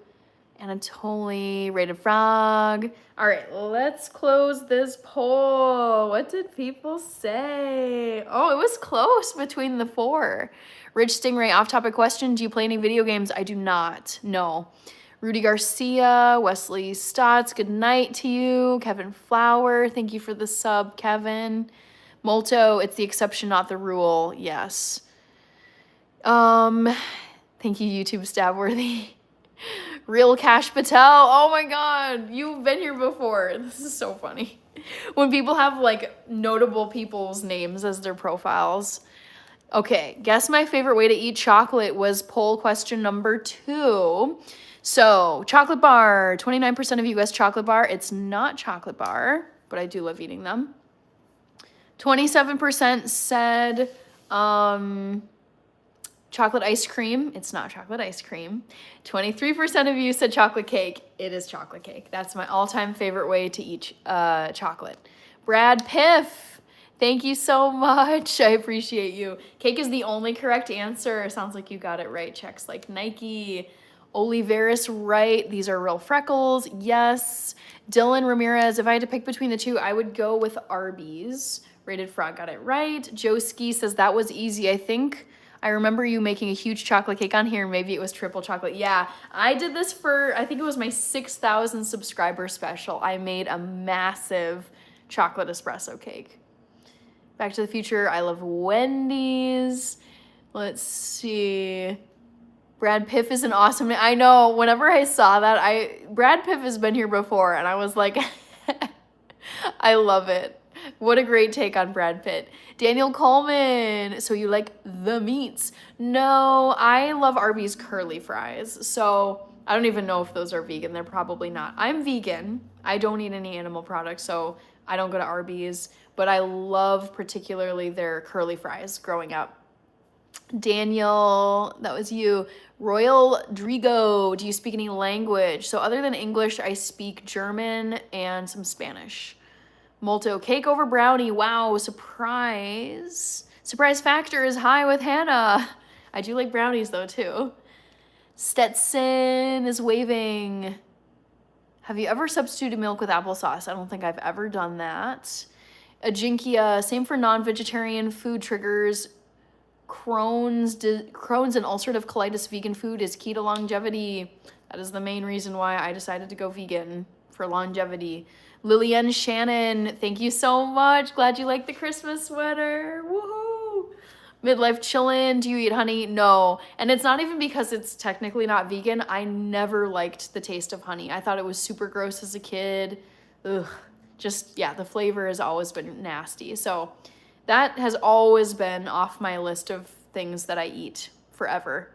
Anatoly, Rated Frog. All right, let's close this poll. What did people say? Oh, it was close between the four. Rich Stingray, off-topic question. Do you play any video games? I do not, no. Rudy Garcia, Wesley Stotts, good night to you. Kevin Flower, thank you for the sub, Kevin. Molto, it's the exception, not the rule. Yes. Thank you, YouTube Stabworthy. Real Cash Patel, oh my god, you've been here before. This is so funny. When people have like notable people's names as their profiles. Okay, guess my favorite way to eat chocolate was poll question number 2. So, chocolate bar, 29% of you guessed chocolate bar. It's not chocolate bar, but I do love eating them. 27% said chocolate ice cream. It's not chocolate ice cream. 23% of you said chocolate cake. It is chocolate cake. That's my all-time favorite way to eat chocolate. Brad Piff, thank you so much. I appreciate you. Cake is the only correct answer. Sounds like you got it right. Checks like Nike. Oliveris, right. These are real freckles. Yes. Dylan Ramirez, if I had to pick between the two, I would go with Arby's. Rated Frog got it right. Joski says that was easy. I remember you making a huge chocolate cake on here. Maybe it was triple chocolate. Yeah, I did this for, I think it was my 6,000 subscriber special. I made a massive chocolate espresso cake. Back to the Future, I love Wendy's. Let's see. Brad Piff is an awesome name. I know, whenever I saw that, Brad Piff has been here before, and I was like, I love it. What a great take on Brad Pitt. Daniel Coleman, so you like the meats? No, I love Arby's curly fries, so I don't even know if those are vegan. They're probably not. I'm vegan. I don't eat any animal products, so I don't go to Arby's, but I love particularly their curly fries growing up. Daniel, that was you. Royal Drigo, do you speak any language? So other than English, I speak German and some Spanish. Molto, cake over brownie. Wow, surprise. Surprise factor is high with Hannah. I do like brownies though too. Stetson is waving. Have you ever substituted milk with applesauce? I don't think I've ever done that. Ajinkia, same for non-vegetarian food triggers. Crohn's and ulcerative colitis vegan food is key to longevity. That is the main reason why I decided to go vegan, for longevity. Lillian Shannon, thank you so much. Glad you like the Christmas sweater. Woohoo! Midlife chillin', do you eat honey? No. And it's not even because it's technically not vegan. I never liked the taste of honey. I thought it was super gross as a kid. Ugh. Just, yeah, the flavor has always been nasty. So that has always been off my list of things that I eat forever.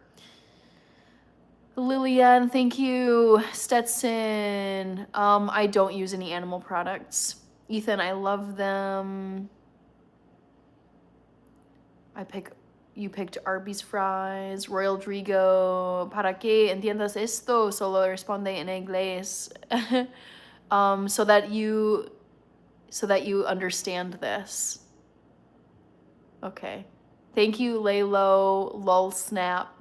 Lillian, thank you. Stetson, I don't use any animal products. Ethan, I love them. You picked Arby's fries. Royal Drigo, ¿para qué entiendas esto? Solo responde en inglés. So that you understand this. Okay. Thank you, Laylo, lol snap.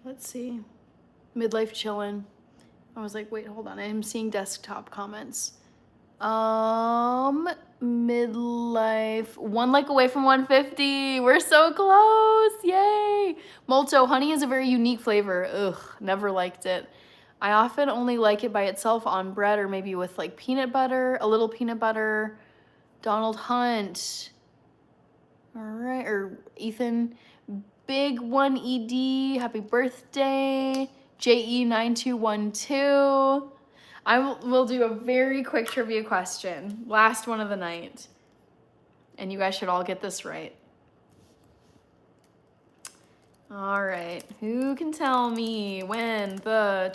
Let's see. Midlife chillin'. I was like, wait, hold on. I'm seeing desktop comments. Midlife. 1 like away from 150. We're so close. Yay. Molto, honey is a very unique flavor. Ugh, never liked it. I often only like it by itself on bread or maybe with like peanut butter, a little peanut butter. Donald Hunt. All right, or Ethan, Big One ED, happy birthday. JE9212. We'll do a very quick trivia question, last one of the night, and you guys should all get this right. All right, who can tell me when my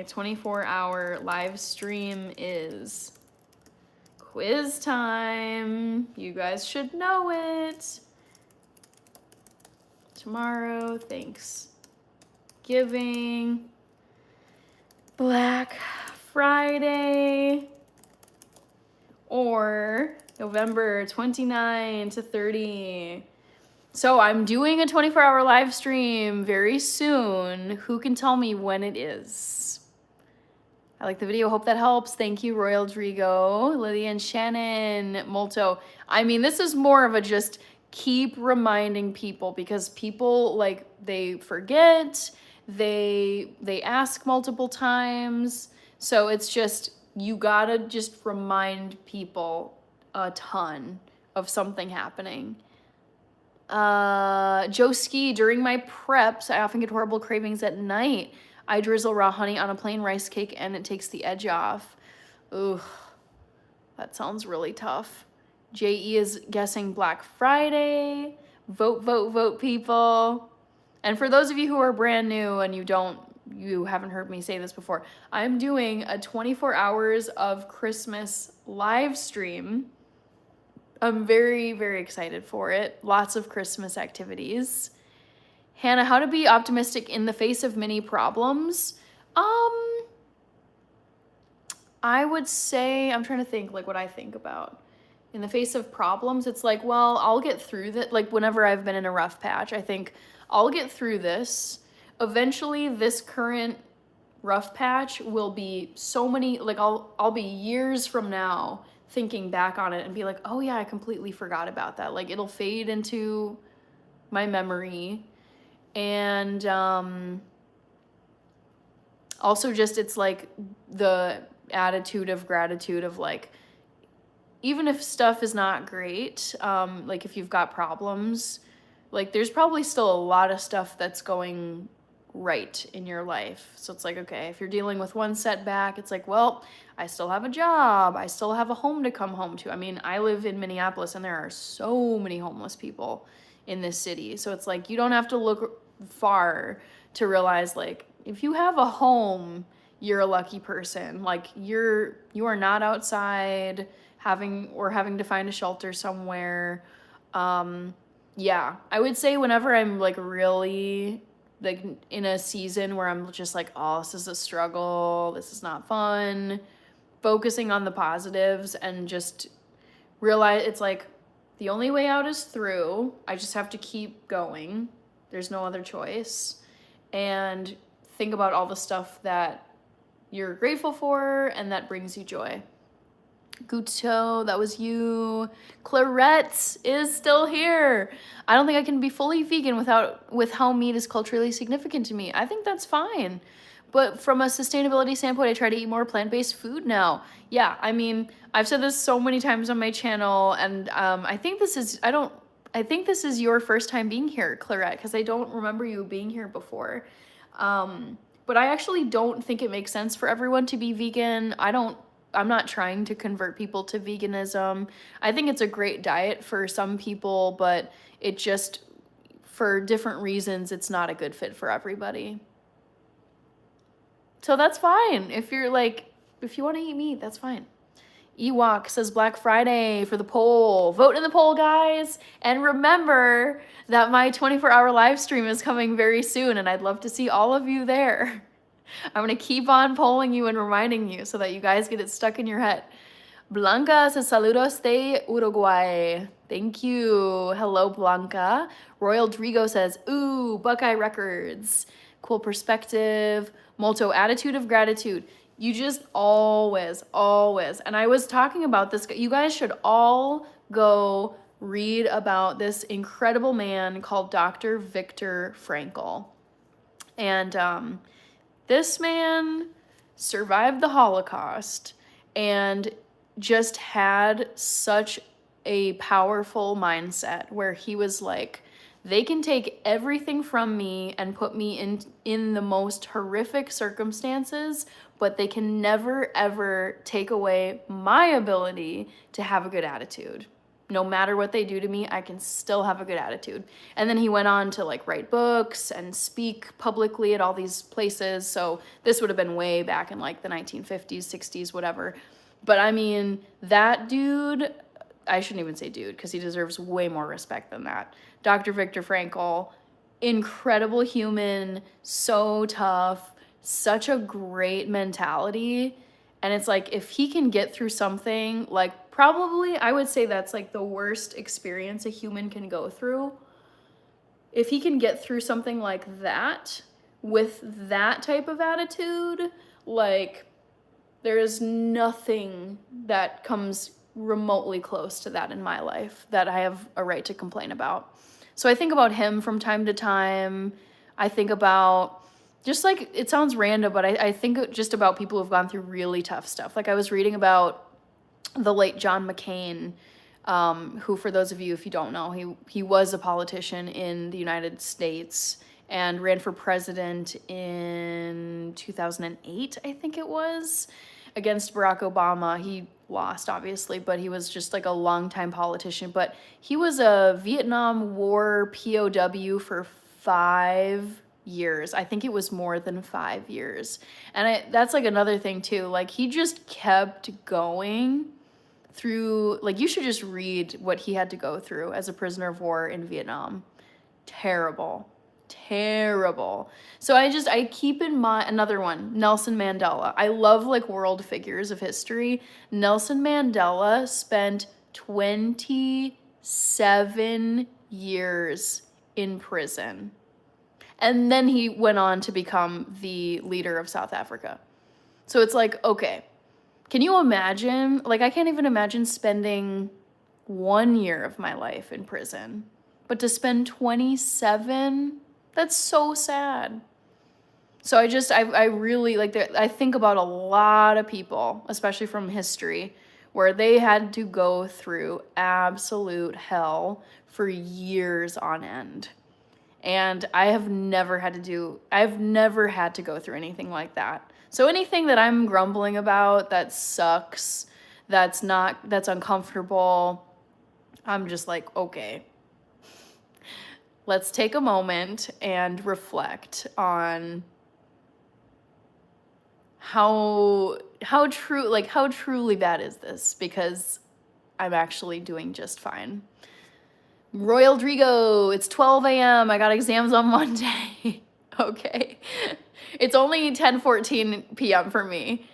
24-hour live stream is? Quiz time. You guys should know it. Tomorrow, Thanksgiving, Black Friday, or November 29 to 30. So I'm doing a 24-hour live stream very soon. Who can tell me when it is? I like the video. Hope that helps. Thank you, Royal Drigo, Lydia and Shannon, Molto. I mean, this is more of a just keep reminding people, because people, like, they forget, they ask multiple times. So it's just, you gotta just remind people a ton of something happening. Joe Ski, during my preps, I often get horrible cravings at night. I drizzle raw honey on a plain rice cake and it takes the edge off. Ooh, that sounds really tough. JE is guessing Black Friday. Vote, vote, vote, people. And for those of you who are brand new and you haven't heard me say this before, I'm doing a 24 hours of Christmas live stream. I'm very, very excited for it. Lots of Christmas activities. Hannah, how to be optimistic in the face of many problems? I would say, I'm trying to think like what I think about. In the face of problems, it's like, well, I'll get through that. Like whenever I've been in a rough patch, I think I'll get through this. Eventually this current rough patch will be so many, like I'll be years from now thinking back on it and be like, oh yeah, I completely forgot about that. Like it'll fade into my memory. And also just, it's like the attitude of gratitude of like, even if stuff is not great, like if you've got problems, like there's probably still a lot of stuff that's going right in your life. So it's like, okay, if you're dealing with one setback, it's like, well, I still have a job. I still have a home to come home to. I mean, I live in Minneapolis and there are so many homeless people in this city. So it's like, you don't have to look far to realize like, if you have a home, you're a lucky person. Like you are not outside having to find a shelter somewhere. Yeah, I would say whenever I'm like really like in a season where I'm just like, oh, this is a struggle, this is not fun, focusing on the positives and just realize it's like the only way out is through. I just have to keep going. There's no other choice. And think about all the stuff that you're grateful for and that brings you joy. Guto, that was you. Clarette is still here. I don't think I can be fully vegan with how meat is culturally significant to me. I think that's fine. But from a sustainability standpoint, I try to eat more plant-based food now. Yeah, I mean, I've said this so many times on my channel, and I think this is your first time being here, Clarette, because I don't remember you being here before. But I actually don't think it makes sense for everyone to be vegan. I'm not trying to convert people to veganism. I think it's a great diet for some people, but it just, for different reasons, it's not a good fit for everybody. So that's fine. If you want to eat meat, that's fine. Ewok says Black Friday for the poll. Vote in the poll, guys. And remember that my 24-hour live stream is coming very soon, and I'd love to see all of you there. I'm going to keep on polling you and reminding you so that you guys get it stuck in your head. Blanca says, saludos de Uruguay. Thank you. Hello, Blanca. Royal Drigo says, ooh, Buckeye Records. Cool perspective. Molto, attitude of gratitude. You just always, and I was talking about this, you guys should all go read about this incredible man called Dr. Viktor Frankl. And this man survived the Holocaust and just had such a powerful mindset where he was like, they can take everything from me and put me in the most horrific circumstances, but they can never ever take away my ability to have a good attitude. No matter what they do to me, I can still have a good attitude. And then he went on to like write books and speak publicly at all these places. So this would have been way back in like the 1950s, 60s, whatever. But I mean, that dude, I shouldn't even say dude because he deserves way more respect than that. Dr. Viktor Frankl, incredible human, so tough, such a great mentality. And it's like, if he can get through something, like probably, I would say that's like the worst experience a human can go through. If he can get through something like that with that type of attitude, like there is nothing that comes remotely close to that in my life that I have a right to complain about. So I think about him from time to time. I think about, just like, it sounds random, but I think just about people who've gone through really tough stuff. Like I was reading about the late John McCain, who, for those of you, if you don't know, he was a politician in the United States and ran for president in 2008, I think it was, against Barack Obama. He lost, obviously, but he was just like a longtime politician. But he was a Vietnam War POW for 5 years. I think it was more than 5 years. And that's like another thing too. Like he just kept going through, like you should just read what he had to go through as a prisoner of war in Vietnam. Terrible. So I keep in mind, another one, Nelson Mandela. I love like world figures of history. Nelson Mandela spent 27 years in prison. And then he went on to become the leader of South Africa. So it's like, okay, can you imagine? Like, I can't even imagine spending 1 year of my life in prison. But to spend 27, that's so sad. So I really, like, I think about a lot of people, especially from history, where they had to go through absolute hell for years on end. And I've never had to go through anything like that. So anything that I'm grumbling about that sucks, that's uncomfortable, I'm just like, okay, let's take a moment and reflect on how truly bad is this, because I'm actually doing just fine. Royal Drigo, it's 12 a.m. I got exams on Monday. Okay. It's only 10:14 p.m. for me.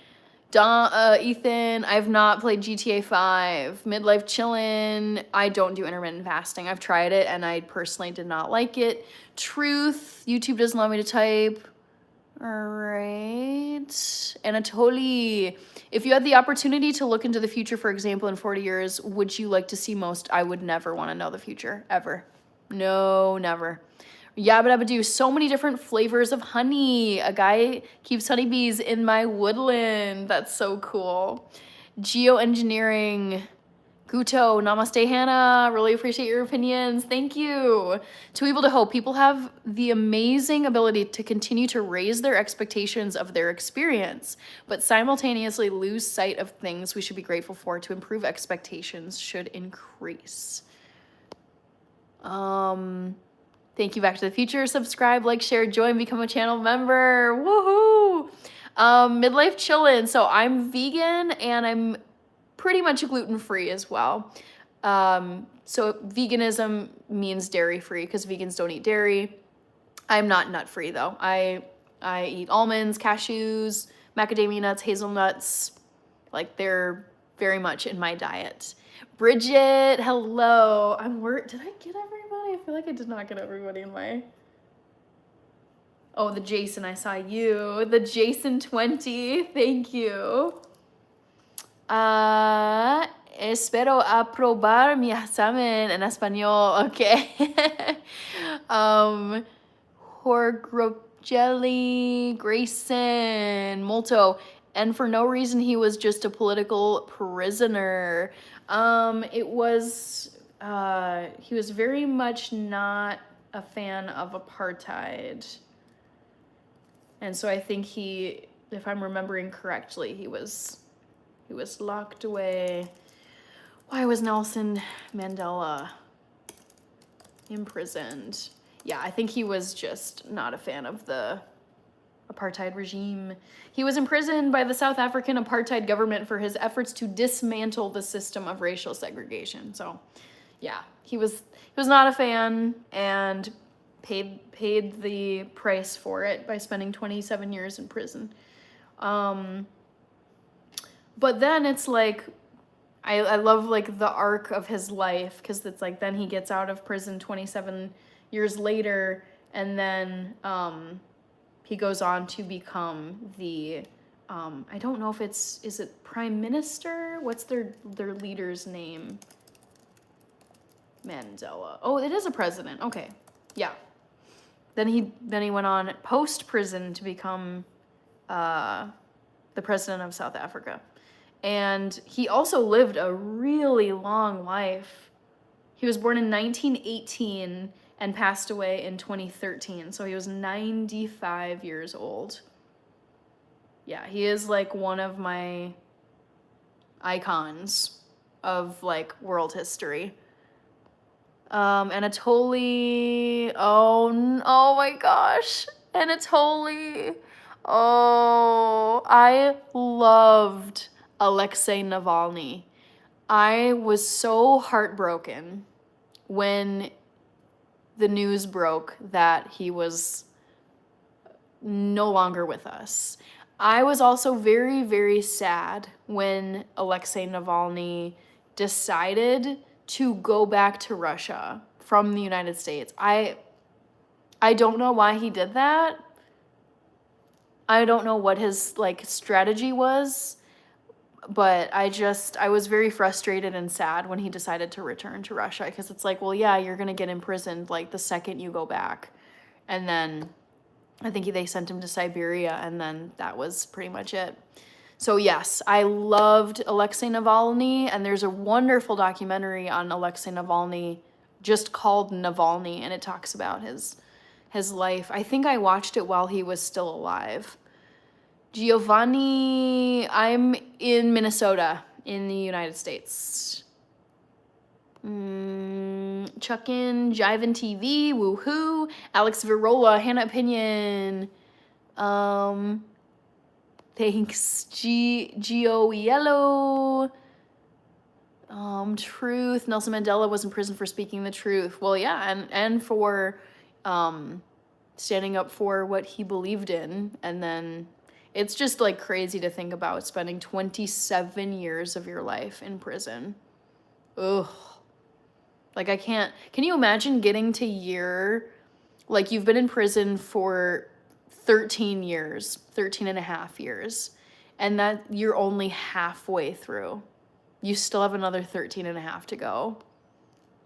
Ethan, I've not played GTA 5. Midlife Chillin', I don't do intermittent fasting. I've tried it and I personally did not like it. Truth, YouTube doesn't allow me to type. All right. Anatoly, if you had the opportunity to look into the future, for example, in 40 years, would you like to see most? I would never want to know the future, ever. No, never. Yabba dabba do, so many different flavors of honey. A guy keeps honeybees in my woodland. That's so cool. Geoengineering. Guto, namaste, Hannah. Really appreciate your opinions. Thank you. Too Able to Hope. People have the amazing ability to continue to raise their expectations of their experience, but simultaneously lose sight of things we should be grateful for. To improve, expectations should increase. Thank you, Back to the Future. Subscribe, like, share, join, become a channel member. Woohoo! Midlife Chillin'. So I'm vegan and I'm pretty much gluten-free as well. So veganism means dairy-free because vegans don't eat dairy. I'm not nut-free though. I eat almonds, cashews, macadamia nuts, hazelnuts. Like, they're very much in my diet. Bridget, hello. Did I get everybody? I feel like I did not get everybody in my... Oh, the Jason, I saw you. The Jason 20, thank you. Espero aprobar mi examen en español. Okay. Horgrop Jelly, Grayson, Molto. and for no reason. He was just a political prisoner. He was very much not a fan of apartheid. And so I think if I'm remembering correctly, he was locked away. Why was Nelson Mandela imprisoned? Yeah, I think he was just not a fan of the apartheid regime. He was imprisoned by the South African apartheid government for his efforts to dismantle the system of racial segregation. So, yeah, he was not a fan and paid the price for it by spending 27 years in prison. But then it's like, I love like the arc of his life, because it's like then he gets out of prison 27 years later, and then he goes on to become the I don't know if is it prime minister? What's their leader's name? Mandela. Oh, it is a president. Okay. Yeah. Then he went on post prison to become the president of South Africa. And he also lived a really long life. He was born in 1918 and passed away in 2013. So he was 95 years old. Yeah, he is like one of my icons of like world history. Anatoly, oh my gosh, Anatoly. Oh, I loved Alexei Navalny. I was so heartbroken when the news broke that he was no longer with us. I was also very, very sad when Alexei Navalny decided to go back to Russia from the United States. I don't know why he did that. I don't know what his like strategy was, but I was very frustrated and sad when he decided to return to Russia, because it's like, well, yeah, you're going to get imprisoned like the second you go back. And then I think they sent him to Siberia, and then that was pretty much it. So yes, I loved Alexei Navalny, and there's a wonderful documentary on Alexei Navalny just called Navalny, and it talks about his life. I think I watched it while he was still alive. Giovanni, I'm in Minnesota in the United States. Chuckin, Jivin TV, woohoo. Alex Virola, Hannah Opinion. Thanks, Gio Yellow. Truth. Nelson Mandela was in prison for speaking the truth. Well, yeah, and for standing up for what he believed in. And then it's just like crazy to think about spending 27 years of your life in prison. Ugh. Like, I can't. Can you imagine getting to like you've been in prison for 13 years, 13 and a half years, and that you're only halfway through. You still have another 13 and a half to go.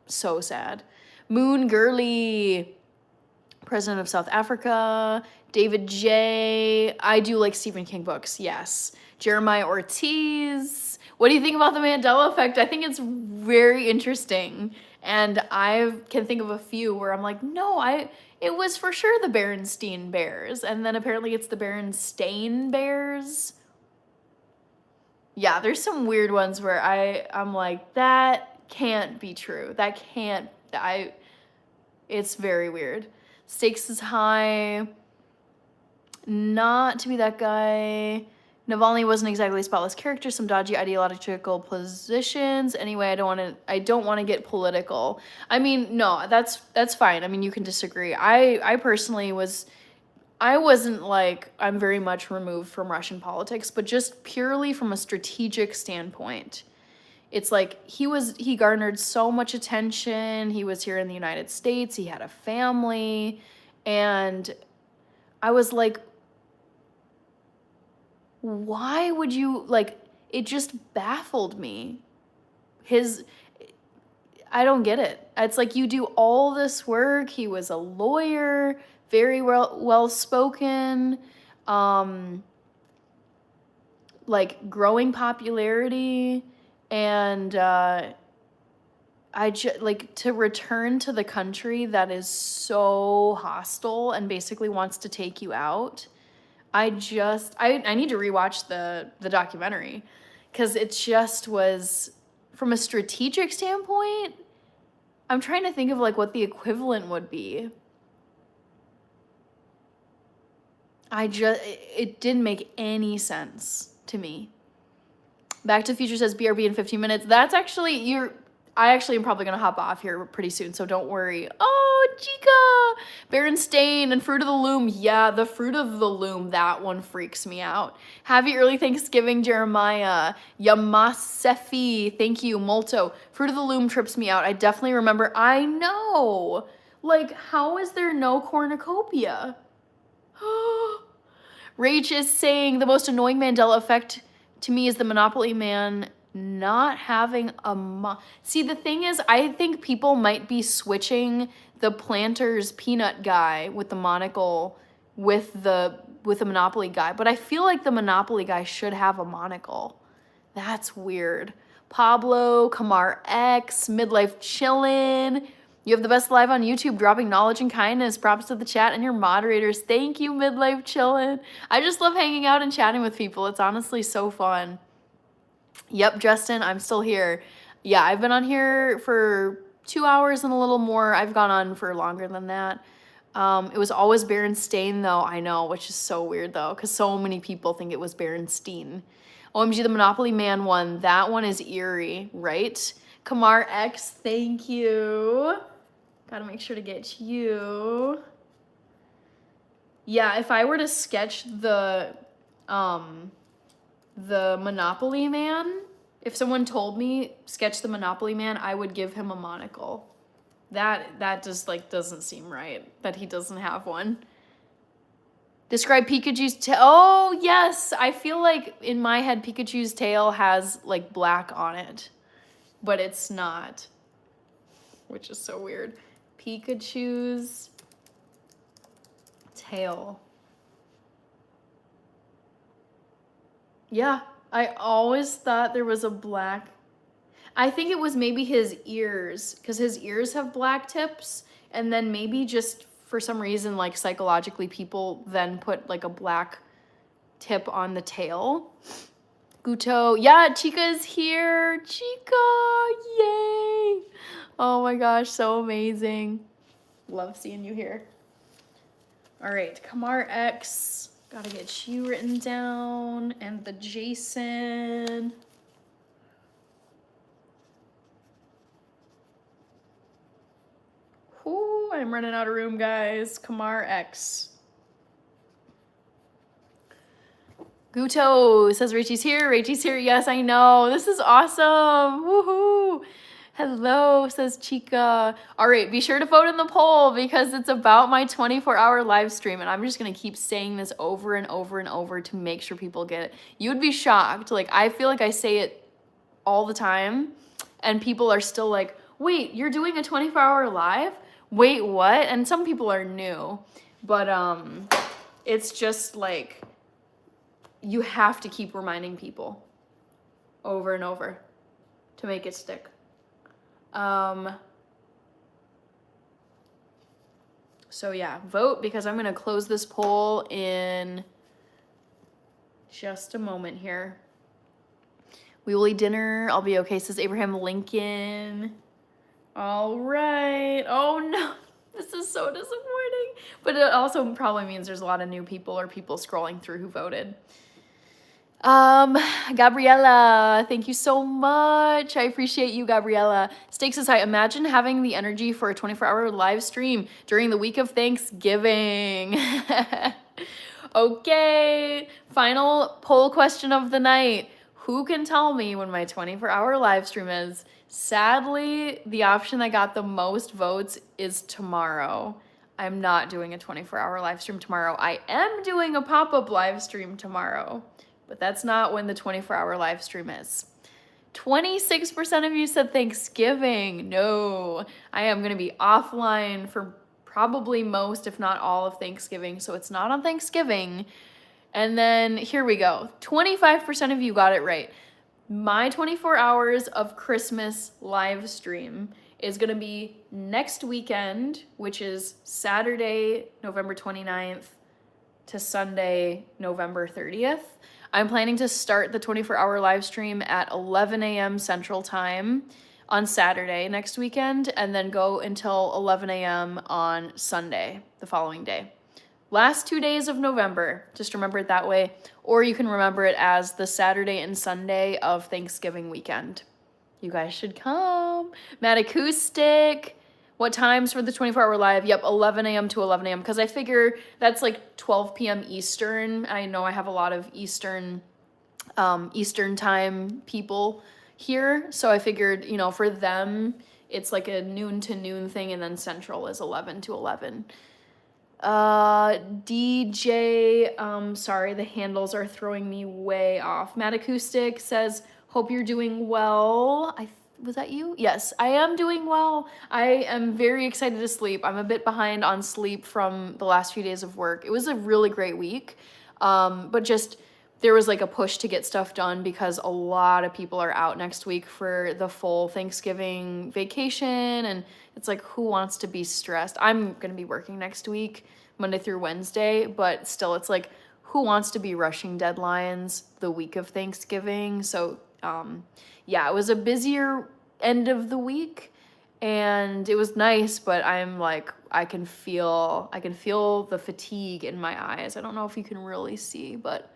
So sad. Moon Gurley, president of South Africa. David J. I do like Stephen King books, yes. Jeremiah Ortiz. What do you think about the Mandela effect? I think it's very interesting. And I can think of a few where I'm like, no, it was for sure the Berenstain Bears. And then apparently it's the Berenstain Bears. Yeah, there's some weird ones where I'm like, that can't be true. It's very weird. Stakes is high. Not to be that guy. Navalny wasn't exactly a spotless character, some dodgy ideological positions. Anyway, I don't want to get political. I mean, no, that's fine. I mean, you can disagree. I personally wasn't like, I'm very much removed from Russian politics, but just purely from a strategic standpoint. It's like he garnered so much attention. He was here in the United States. He had a family. And I was like, why would you, like, it just baffled me. I don't get it. It's like, you do all this work. He was a lawyer, very well spoken. like growing popularity, and like to return to the country that is so hostile and basically wants to take you out. I need to rewatch the documentary, because it just was, from a strategic standpoint, I'm trying to think of like what the equivalent would be. It didn't make any sense to me. Back to the Future says BRB in 15 minutes. That's actually, I actually am probably going to hop off here pretty soon, so don't worry. Oh, Chica! Berenstain and Fruit of the Loom. Yeah, the Fruit of the Loom, that one freaks me out. Happy early Thanksgiving, Jeremiah. Yamasefi, thank you. Molto. Fruit of the Loom trips me out. I definitely remember. I know. Like, how is there no cornucopia? Rach is saying the most annoying Mandela effect to me is the Monopoly man not having a See, the thing is, I think people might be switching the Planters peanut guy with the monocle with the Monopoly guy, but I feel like the Monopoly guy should have a monocle. That's weird. Pablo, Kamar X, Midlife Chillin'. You have the best live on YouTube, dropping knowledge and kindness. Props to the chat and your moderators. Thank you, Midlife Chillin'. I just love hanging out and chatting with people. It's honestly so fun. Yep, Justin, I'm still here. Yeah, I've been on here for 2 hours and a little more. I've gone on for longer than that. It was always Berenstain, though. I know, which is so weird, though, because so many people think it was Berenstein. OMG, the Monopoly Man one. That one is eerie, right? Kamar X, thank you. Gotta make sure to get you. Yeah, if I were to sketch the Monopoly Man, if someone told me sketch the Monopoly Man, I would give him a monocle. That just like doesn't seem right that he doesn't have one. Describe Pikachu's tail. Oh yes, I feel like in my head Pikachu's tail has like black on it, but it's not, which is so weird. Pikachu's tail. Yeah, I always thought there was a black. I think it was maybe his ears, because his ears have black tips, and then maybe just for some reason, like psychologically, people then put like a black tip on the tail. Guto, yeah, Chica's here. Chica, yay! Oh my gosh, so amazing. Love seeing you here. All right, Kamar X. Gotta get you written down, and the Jason. Ooh, I'm running out of room, guys. Kamar X. Guto says Rachel's here. Rachel's here. Yes, I know. This is awesome. Woohoo. Hello, says Chica. All right, be sure to vote in the poll because it's about my 24-hour live stream, and I'm just going to keep saying this over and over and over to make sure people get it. You'd be shocked. Like, I feel like I say it all the time, and people are still like, wait, you're doing a 24-hour live? Wait, what? And some people are new, but it's just like, you have to keep reminding people over and over to make it stick. So yeah, vote, because I'm gonna close this poll in just a moment here. We will eat dinner. I'll be okay, says Abraham Lincoln. All right. Oh no, this is so disappointing. But it also probably means there's a lot of new people or people scrolling through who voted. Gabriella, thank you so much. I appreciate you, Gabriella. Stakes is high. Imagine having the energy for a 24-hour live stream during the week of Thanksgiving. Okay, final poll question of the night. Who can tell me when my 24-hour live stream is? Sadly, the option that got the most votes is tomorrow. I'm not doing a 24-hour live stream tomorrow. I am doing a pop-up live stream tomorrow. But that's not when the 24-hour live stream is. 26% of you said Thanksgiving. No, I am going to be offline for probably most, if not all, of Thanksgiving. So it's not on Thanksgiving. And then here we go. 25% of you got it right. My 24 hours of Christmas live stream is going to be next weekend, which is Saturday, November 29th to Sunday, November 30th. I'm planning to start the 24-hour live stream at 11 a.m. Central Time on Saturday next weekend, and then go until 11 a.m. on Sunday, the following day. Last 2 days of November, just remember it that way, or you can remember it as the Saturday and Sunday of Thanksgiving weekend. You guys should come. Mad Acoustic. What times for the 24-hour live? Yep, 11 a.m. to 11 a.m. because I figure that's like 12 p.m. Eastern. I know I have a lot of Eastern time people here, so I figured, you know, for them, it's like a noon to noon thing, and then Central is 11 to 11. DJ, sorry, the handles are throwing me way off. Mad Acoustic says, hope you're doing well. Was that you? Yes, I am doing well. I am very excited to sleep. I'm a bit behind on sleep from the last few days of work. It was a really great week, but just there was like a push to get stuff done because a lot of people are out next week for the full Thanksgiving vacation, and it's like, who wants to be stressed? I'm gonna be working next week, Monday through Wednesday, but still, it's like, who wants to be rushing deadlines the week of Thanksgiving? So yeah, it was a busier end of the week, and it was nice, but I'm like, I can feel the fatigue in my eyes. I don't know if you can really see, but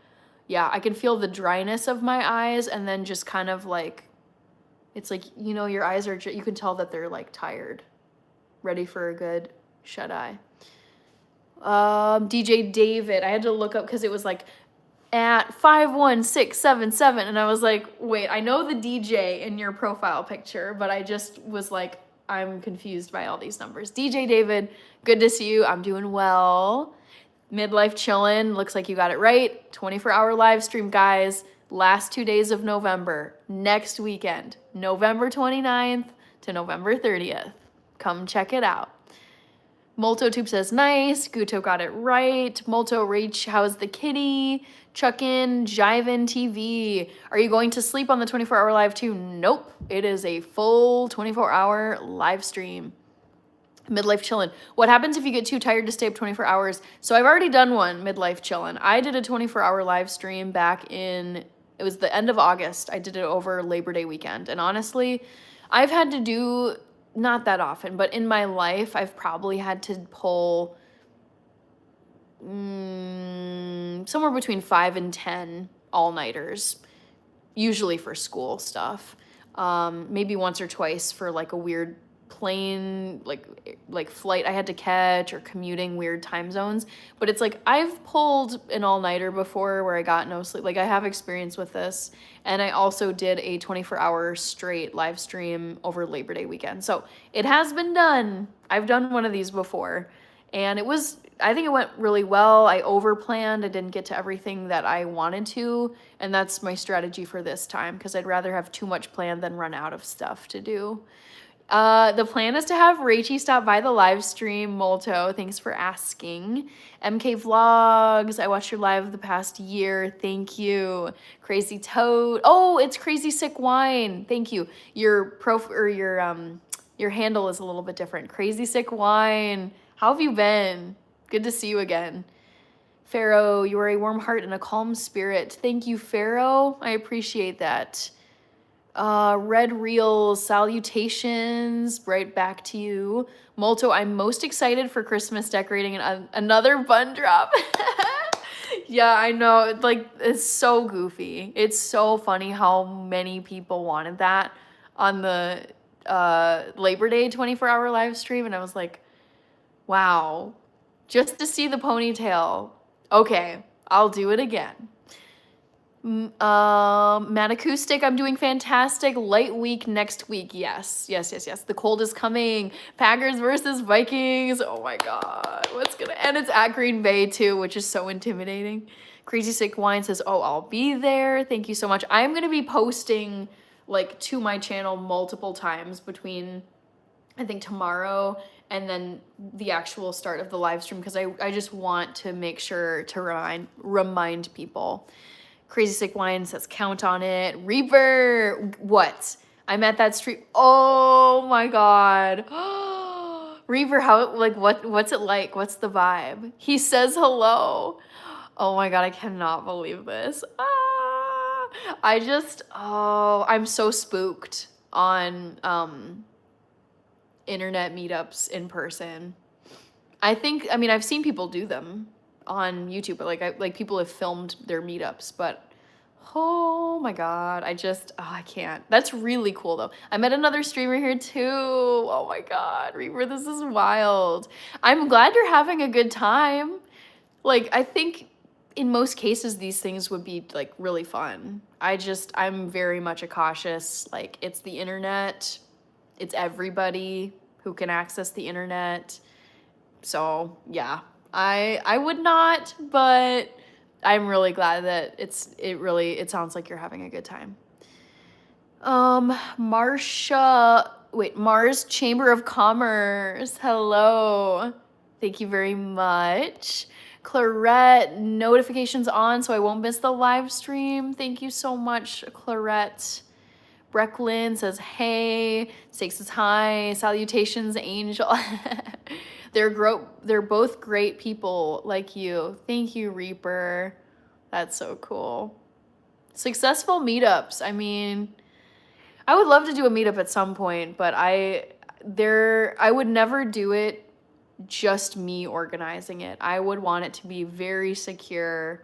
yeah, I can feel the dryness of my eyes, and then just kind of like, it's like, you know, your eyes are, you can tell that they're like tired, ready for a good shut eye. DJ David, I had to look up because it was like at 51677, and I was like, wait, I know the DJ in your profile picture, but I just was like, I'm confused by all these numbers. DJ David, good to see you. I'm doing well. Midlife Chillin', looks like you got it right. 24-hour live stream, guys. Last 2 days of November, next weekend, November 29th to November 30th. Come check it out. MoltoTube says, nice. Guto got it right. Molto Reach, how's the kitty? Chuckin, Jivin TV. Are you going to sleep on the 24-hour live too? Nope. It is a full 24-hour live stream. Midlife Chillin'. What happens if you get too tired to stay up 24 hours? So I've already done one, Midlife Chillin'. I did a 24-hour live stream back in, it was the end of August. I did it over Labor Day weekend. And honestly, I've had to do, not that often, but in my life, I've probably had to pull somewhere between 5 and 10 all-nighters, usually for school stuff. Maybe once or twice for like a weird plane like flight I had to catch, or commuting weird time zones. But it's like, I've pulled an all-nighter before where I got no sleep. Like, I have experience with this, and I also did a 24-hour straight live stream over Labor Day weekend, so it has been done. I've done one of these before, and I think it went really well. I over-planned. I didn't get to everything that I wanted to, and that's my strategy for this time, because I'd rather have too much planned than run out of stuff to do. The plan is to have Rachie stop by the live stream. Molto, thanks for asking. MK Vlogs, I watched your live the past year. Thank you. Crazy Toad. Oh, it's Crazy Sick Wine. Thank you. Your handle is a little bit different. Crazy Sick Wine. How have you been? Good to see you again. Pharaoh, you are a warm heart and a calm spirit. Thank you, Pharaoh. I appreciate that. Red Reels, salutations, right back to you. Molto, I'm most excited for Christmas decorating and another bun drop. Yeah, I know, like, it's so goofy. It's so funny how many people wanted that on the Labor Day 24-hour live stream, and I was like, wow, just to see the ponytail. Okay, I'll do it again. Mad Acoustic, I'm doing fantastic. Light week next week. Yes. The cold is coming. Packers versus Vikings. Oh my God. And it's at Green Bay too, which is so intimidating. Crazy Sick Wine says, oh, I'll be there. Thank you so much. I'm going to be posting like to my channel multiple times between, I think, tomorrow and then the actual start of the live stream, because I just want to make sure to remind people. Crazy Sick Wine says count on it. Reaper, what? I'm at that stream. Oh my god. Reaper, how, like, what's it like? What's the vibe? He says hello. Oh my god, I cannot believe this. I'm so spooked on internet meetups in person. I mean, I've seen people do them on YouTube, but like people have filmed their meetups, but oh my god, I can't. That's really cool though. I met another streamer here too. Oh my god, Reaper, this is wild. I'm glad you're having a good time. Like, I think in most cases these things would be like really fun. I'm very much a cautious, like, it's the internet. It's everybody who can access the internet. So yeah, I would not, but I'm really glad that it sounds like you're having a good time. Mars Chamber of Commerce, hello. Thank you very much. Clarette, notifications on so I won't miss the live stream. Thank you so much, Clarette. Brecklin says, hey. Stakes is high. Salutations, Angel. They're both great people like you. Thank you, Reaper. That's so cool. Successful meetups. I mean, I would love to do a meetup at some point, but I would never do it just me organizing it. I would want it to be very secure,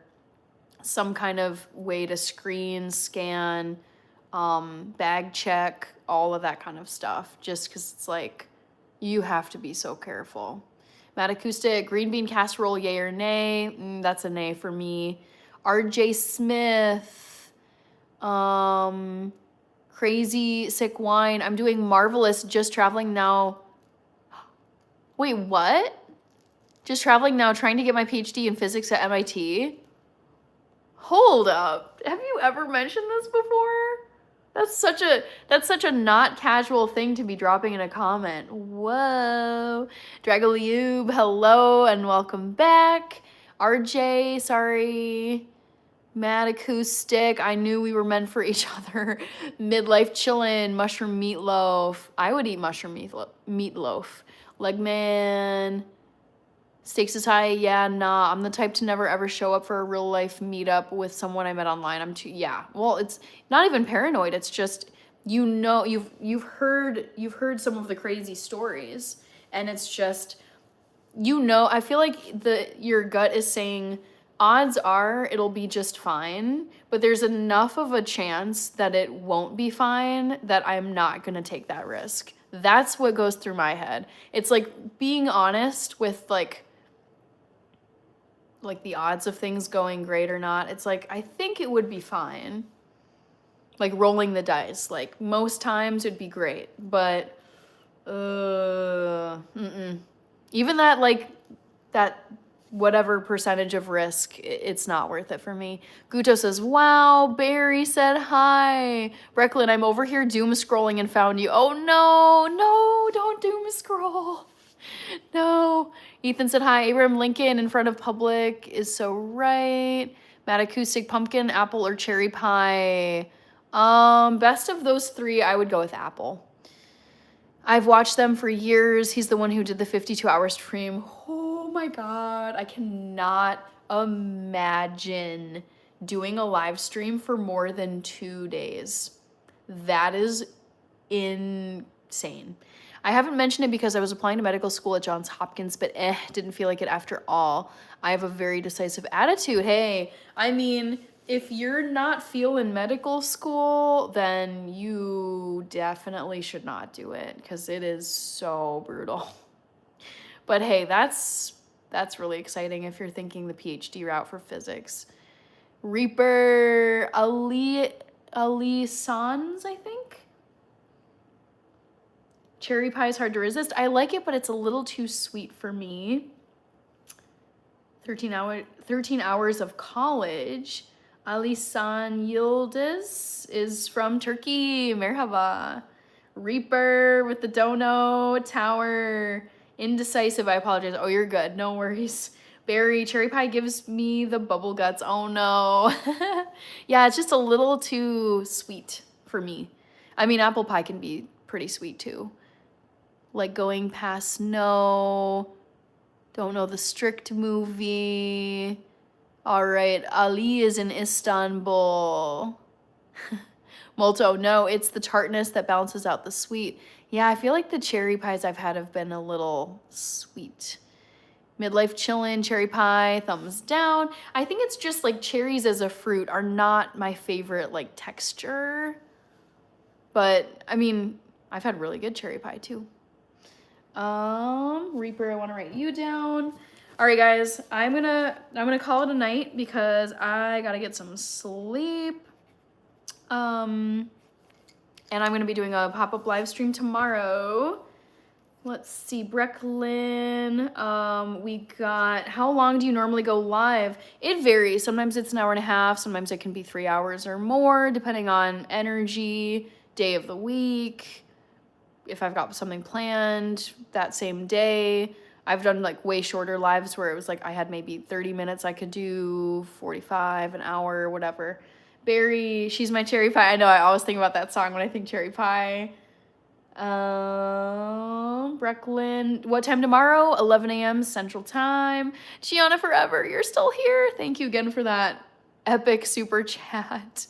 some kind of way to screen, scan, bag check, all of that kind of stuff, just because it's like, you have to be so careful. Mad Acoustic, green bean casserole, yay or nay? That's a nay for me. RJ Smith, Crazy Sick Wine, I'm doing marvelous, just traveling now. Wait, what? Just traveling now, trying to get my PhD in physics at MIT? Hold up. Have you ever mentioned this before? That's such a not casual thing to be dropping in a comment. Whoa. Dragoliube, hello and welcome back. RJ, sorry. Mad Acoustic, I knew we were meant for each other. Midlife Chillin', mushroom meatloaf. I would eat mushroom meatloaf. Legman, stakes is high. Yeah, nah. I'm the type to never ever show up for a real life meetup with someone I met online. Yeah. Well, it's not even paranoid. It's just, you've heard some of the crazy stories, and it's just, I feel like your gut is saying odds are it'll be just fine, but there's enough of a chance that it won't be fine that I'm not gonna take that risk. That's what goes through my head. It's like being honest with like the odds of things going great or not. It's like, I think it would be fine. Like rolling the dice. Like most times it'd be great, but even that, like, that whatever percentage of risk, it's not worth it for me. Guto says, wow. Barry said hi. Brecklin, I'm over here doom scrolling and found you. Oh no, don't doom scroll. No. Ethan said hi. Abraham Lincoln in front of public is so right. Mad Acoustic, pumpkin, apple, or cherry pie. Best of those three, I would go with apple. I've watched them for years. He's the one who did the 52-hour stream. Oh my god, I cannot imagine doing a live stream for more than 2 days. That is insane. I haven't mentioned it because I was applying to medical school at Johns Hopkins, but didn't feel like it after all. I have a very decisive attitude. Hey, I mean, if you're not feeling medical school, then you definitely should not do it, because it is so brutal. But hey, that's really exciting if you're thinking the PhD route for physics. Reaper, Ali Sans, I think. Cherry pie is hard to resist. I like it, but it's a little too sweet for me. 13 hours of college. Alisan Yildiz is from Turkey. Merhaba. Reaper with the dono. Tower. Indecisive, I apologize. Oh, you're good. No worries. Berry, cherry pie gives me the bubble guts. Oh no. Yeah, it's just a little too sweet for me. I mean, apple pie can be pretty sweet too. Like Going Past Snow. Don't know the Strict movie. All right, Ali is in Istanbul. Molto, no, it's the tartness that balances out the sweet. Yeah, I feel like the cherry pies I've had have been a little sweet. Midlife Chillin', cherry pie, thumbs down. I think it's just like cherries as a fruit are not my favorite like texture. But I mean, I've had really good cherry pie too. Reaper, I want to write you down. All right, guys, I'm gonna call it a night because I gotta get some sleep. And I'm gonna be doing a pop-up live stream tomorrow. Let's see, Brecklin. We got, how long do you normally go live? It varies. Sometimes it's an hour and a half. Sometimes it can be 3 hours or more, depending on energy, day of the week. If I've got something planned that same day. I've done like way shorter lives where it was like I had maybe 30 minutes I could do, 45, an hour, whatever. Barry, she's my cherry pie. I know I always think about that song when I think cherry pie. Brecklin, what time tomorrow? 11 a.m. Central Time. Gianna Forever, you're still here. Thank you again for that epic super chat.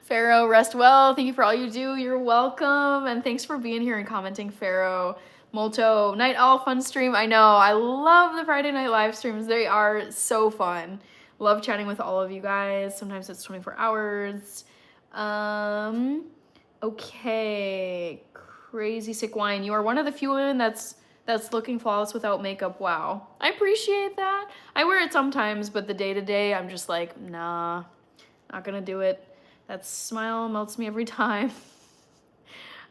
Pharaoh, rest well. Thank you for all you do. You're welcome. And thanks for being here and commenting, Pharaoh. Molto, Night Owl fun stream. I know, I love the Friday night live streams. They are so fun. Love chatting with all of you guys. Sometimes it's 24 hours. Okay. Crazy Sick Wine. You are one of the few women that's looking flawless without makeup. Wow. I appreciate that. I wear it sometimes, but the day-to-day, I'm just like, nah, not gonna do it. That smile melts me every time.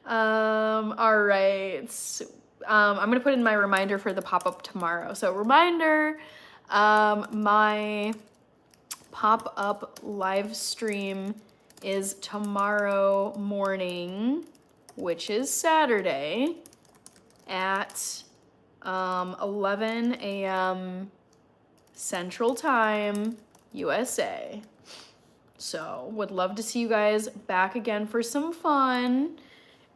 All right. I'm gonna put in my reminder for the pop-up tomorrow. So reminder, my pop-up live stream is tomorrow morning, which is Saturday, at 11 a.m. Central Time, USA. So would love to see you guys back again for some fun.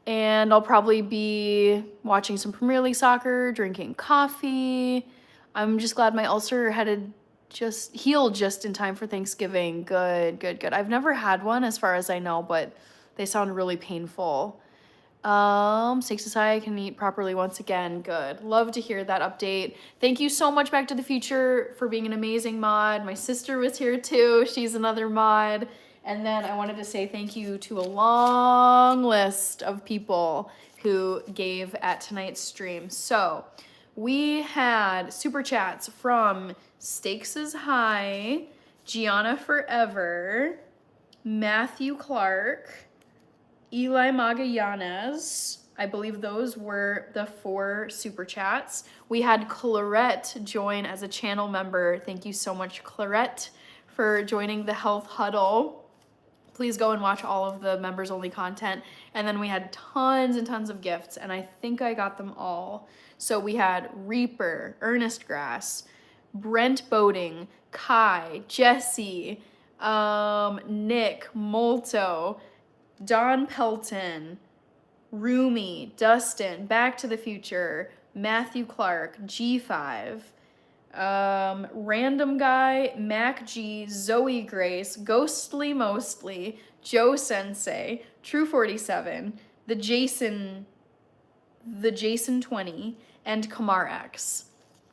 And I'll probably be watching some Premier League soccer, drinking coffee. I'm just glad my ulcer had healed just in time for Thanksgiving. Good. I've never had one as far as I know, but they sound really painful. Steaks Society can eat properly once again. Good. Love to hear that update. Thank you so much, Back to the Future, for being an amazing mod. My sister was here too. She's another mod. And then I wanted to say thank you to a long list of people who gave at tonight's stream. So we had super chats from Stakes is High, Gianna Forever, Matthew Clark, Eli Magallanes. I believe those were the 4 super chats. We had Clarette join as a channel member. Thank you so much, Clarette, for joining the Health Huddle. Please go and watch all of the members only content. And then we had tons and tons of gifts, and I think I got them all. So we had Reaper, Ernest Grass, Brent Boating, Kai, Jesse, Nick, Molto, Don Pelton, Rumi, Dustin, Back to the Future, Matthew Clark, G5, Random Guy, Mac G, Zoe Grace, Ghostly Mostly, Joe Sensei, True 47, the Jason 20, and Kamar X.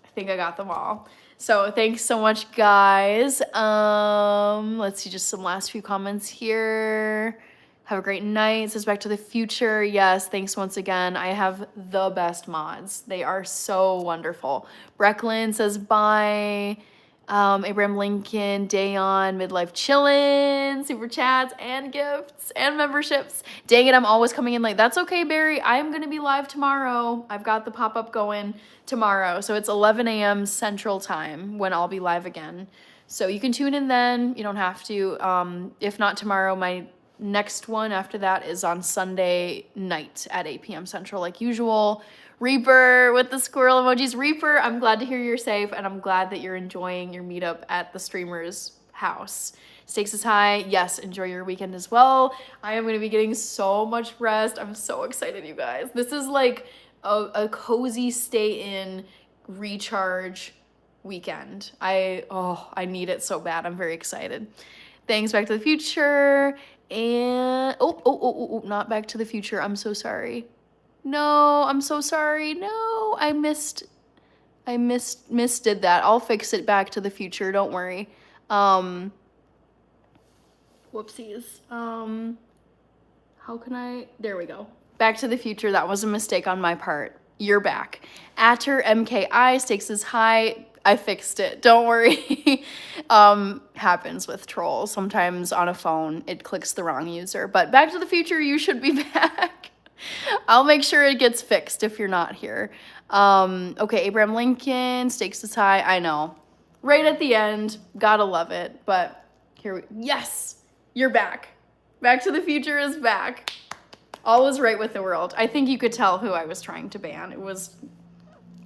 I think I got them all. So thanks so much, guys. Let's see, just some last few comments here. Have a great night. It says Back to the Future. Yes, thanks once again. I have the best mods. They are so wonderful. Brecklin says bye. Abraham Lincoln, Dayon, Midlife Chillin', super chats and gifts and memberships. Dang it, I'm always coming in late. That's okay, Barry. I'm going to be live tomorrow. I've got the pop-up going tomorrow. So it's 11 a.m. Central Time when I'll be live again. So you can tune in then. You don't have to. If not tomorrow, my next one after that is on Sunday night at 8 p.m. Central like usual. Reaper with the squirrel emojis. Reaper, I'm glad to hear you're safe, and I'm glad that you're enjoying your meetup at the streamer's house. Stakes is high. Yes, enjoy your weekend as well. I am going to be getting so much rest. I'm so excited, you guys. This is like a cozy stay-in recharge weekend. I need it so bad. I'm very excited. Thanks, Back to the Future. And not Back to the Future. I'm so sorry. No, I'm so sorry. No, I misdid that. I'll fix it. Back to the Future. Don't worry. Whoopsies. How can I? There we go. Back to the Future. That was a mistake on my part. You're back. Atter MKI, stakes is high. I fixed it. Don't worry. Happens with trolls. Sometimes on a phone, it clicks the wrong user. But Back to the Future, you should be back. I'll make sure it gets fixed if you're not here. Okay, Abraham Lincoln, stakes is high. I know. Right at the end. Gotta love it. But yes, you're back. Back to the Future is back. All is right with the world. I think you could tell who I was trying to ban. It was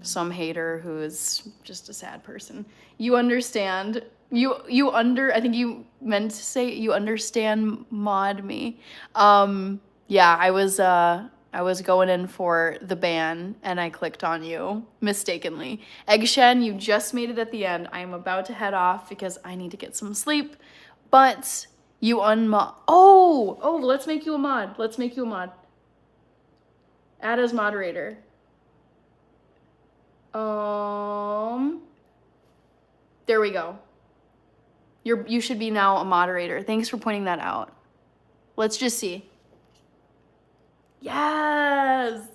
some hater who is just a sad person. You understand. I think you meant to say you understand mod me. Yeah, I was going in for the ban and I clicked on you mistakenly. Eggshen, you just made it at the end. I am about to head off because I need to get some sleep. But you unmod. Oh, let's make you a mod. Let's make you a mod. Add as moderator. There we go. You should be now a moderator. Thanks for pointing that out. Let's just see. Yes.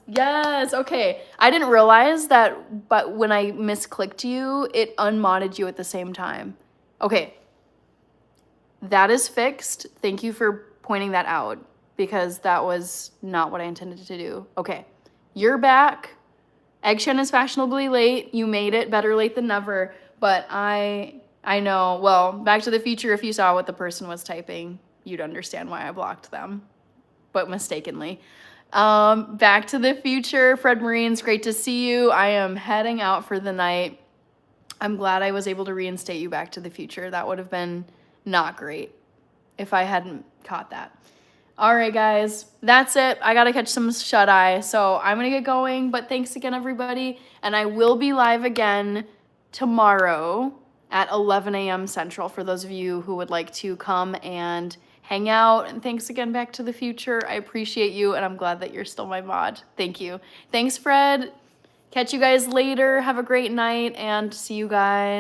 Okay. I didn't realize that, but when I misclicked you, it unmodded you at the same time. Okay. That is fixed. Thank you for pointing that out because that was not what I intended to do. Okay. You're back. Eggshen is fashionably late. You made it. Better late than never. But I know. Well, Back to the Future, if you saw what the person was typing, you'd understand why I blocked them. But mistakenly. Back to the Future. Fred Marines, great to see you. I am heading out for the night. I'm glad I was able to reinstate you Back to the Future. That would have been not great if I hadn't caught that. All right, guys, that's it. I got to catch some shut-eye, so I'm going to get going. But thanks again, everybody. And I will be live again tomorrow at 11 a.m. Central for those of you who would like to come and hang out. And thanks again, Back to the Future. I appreciate you, and I'm glad that you're still my mod. Thank you. Thanks, Fred. Catch you guys later. Have a great night, and see you guys.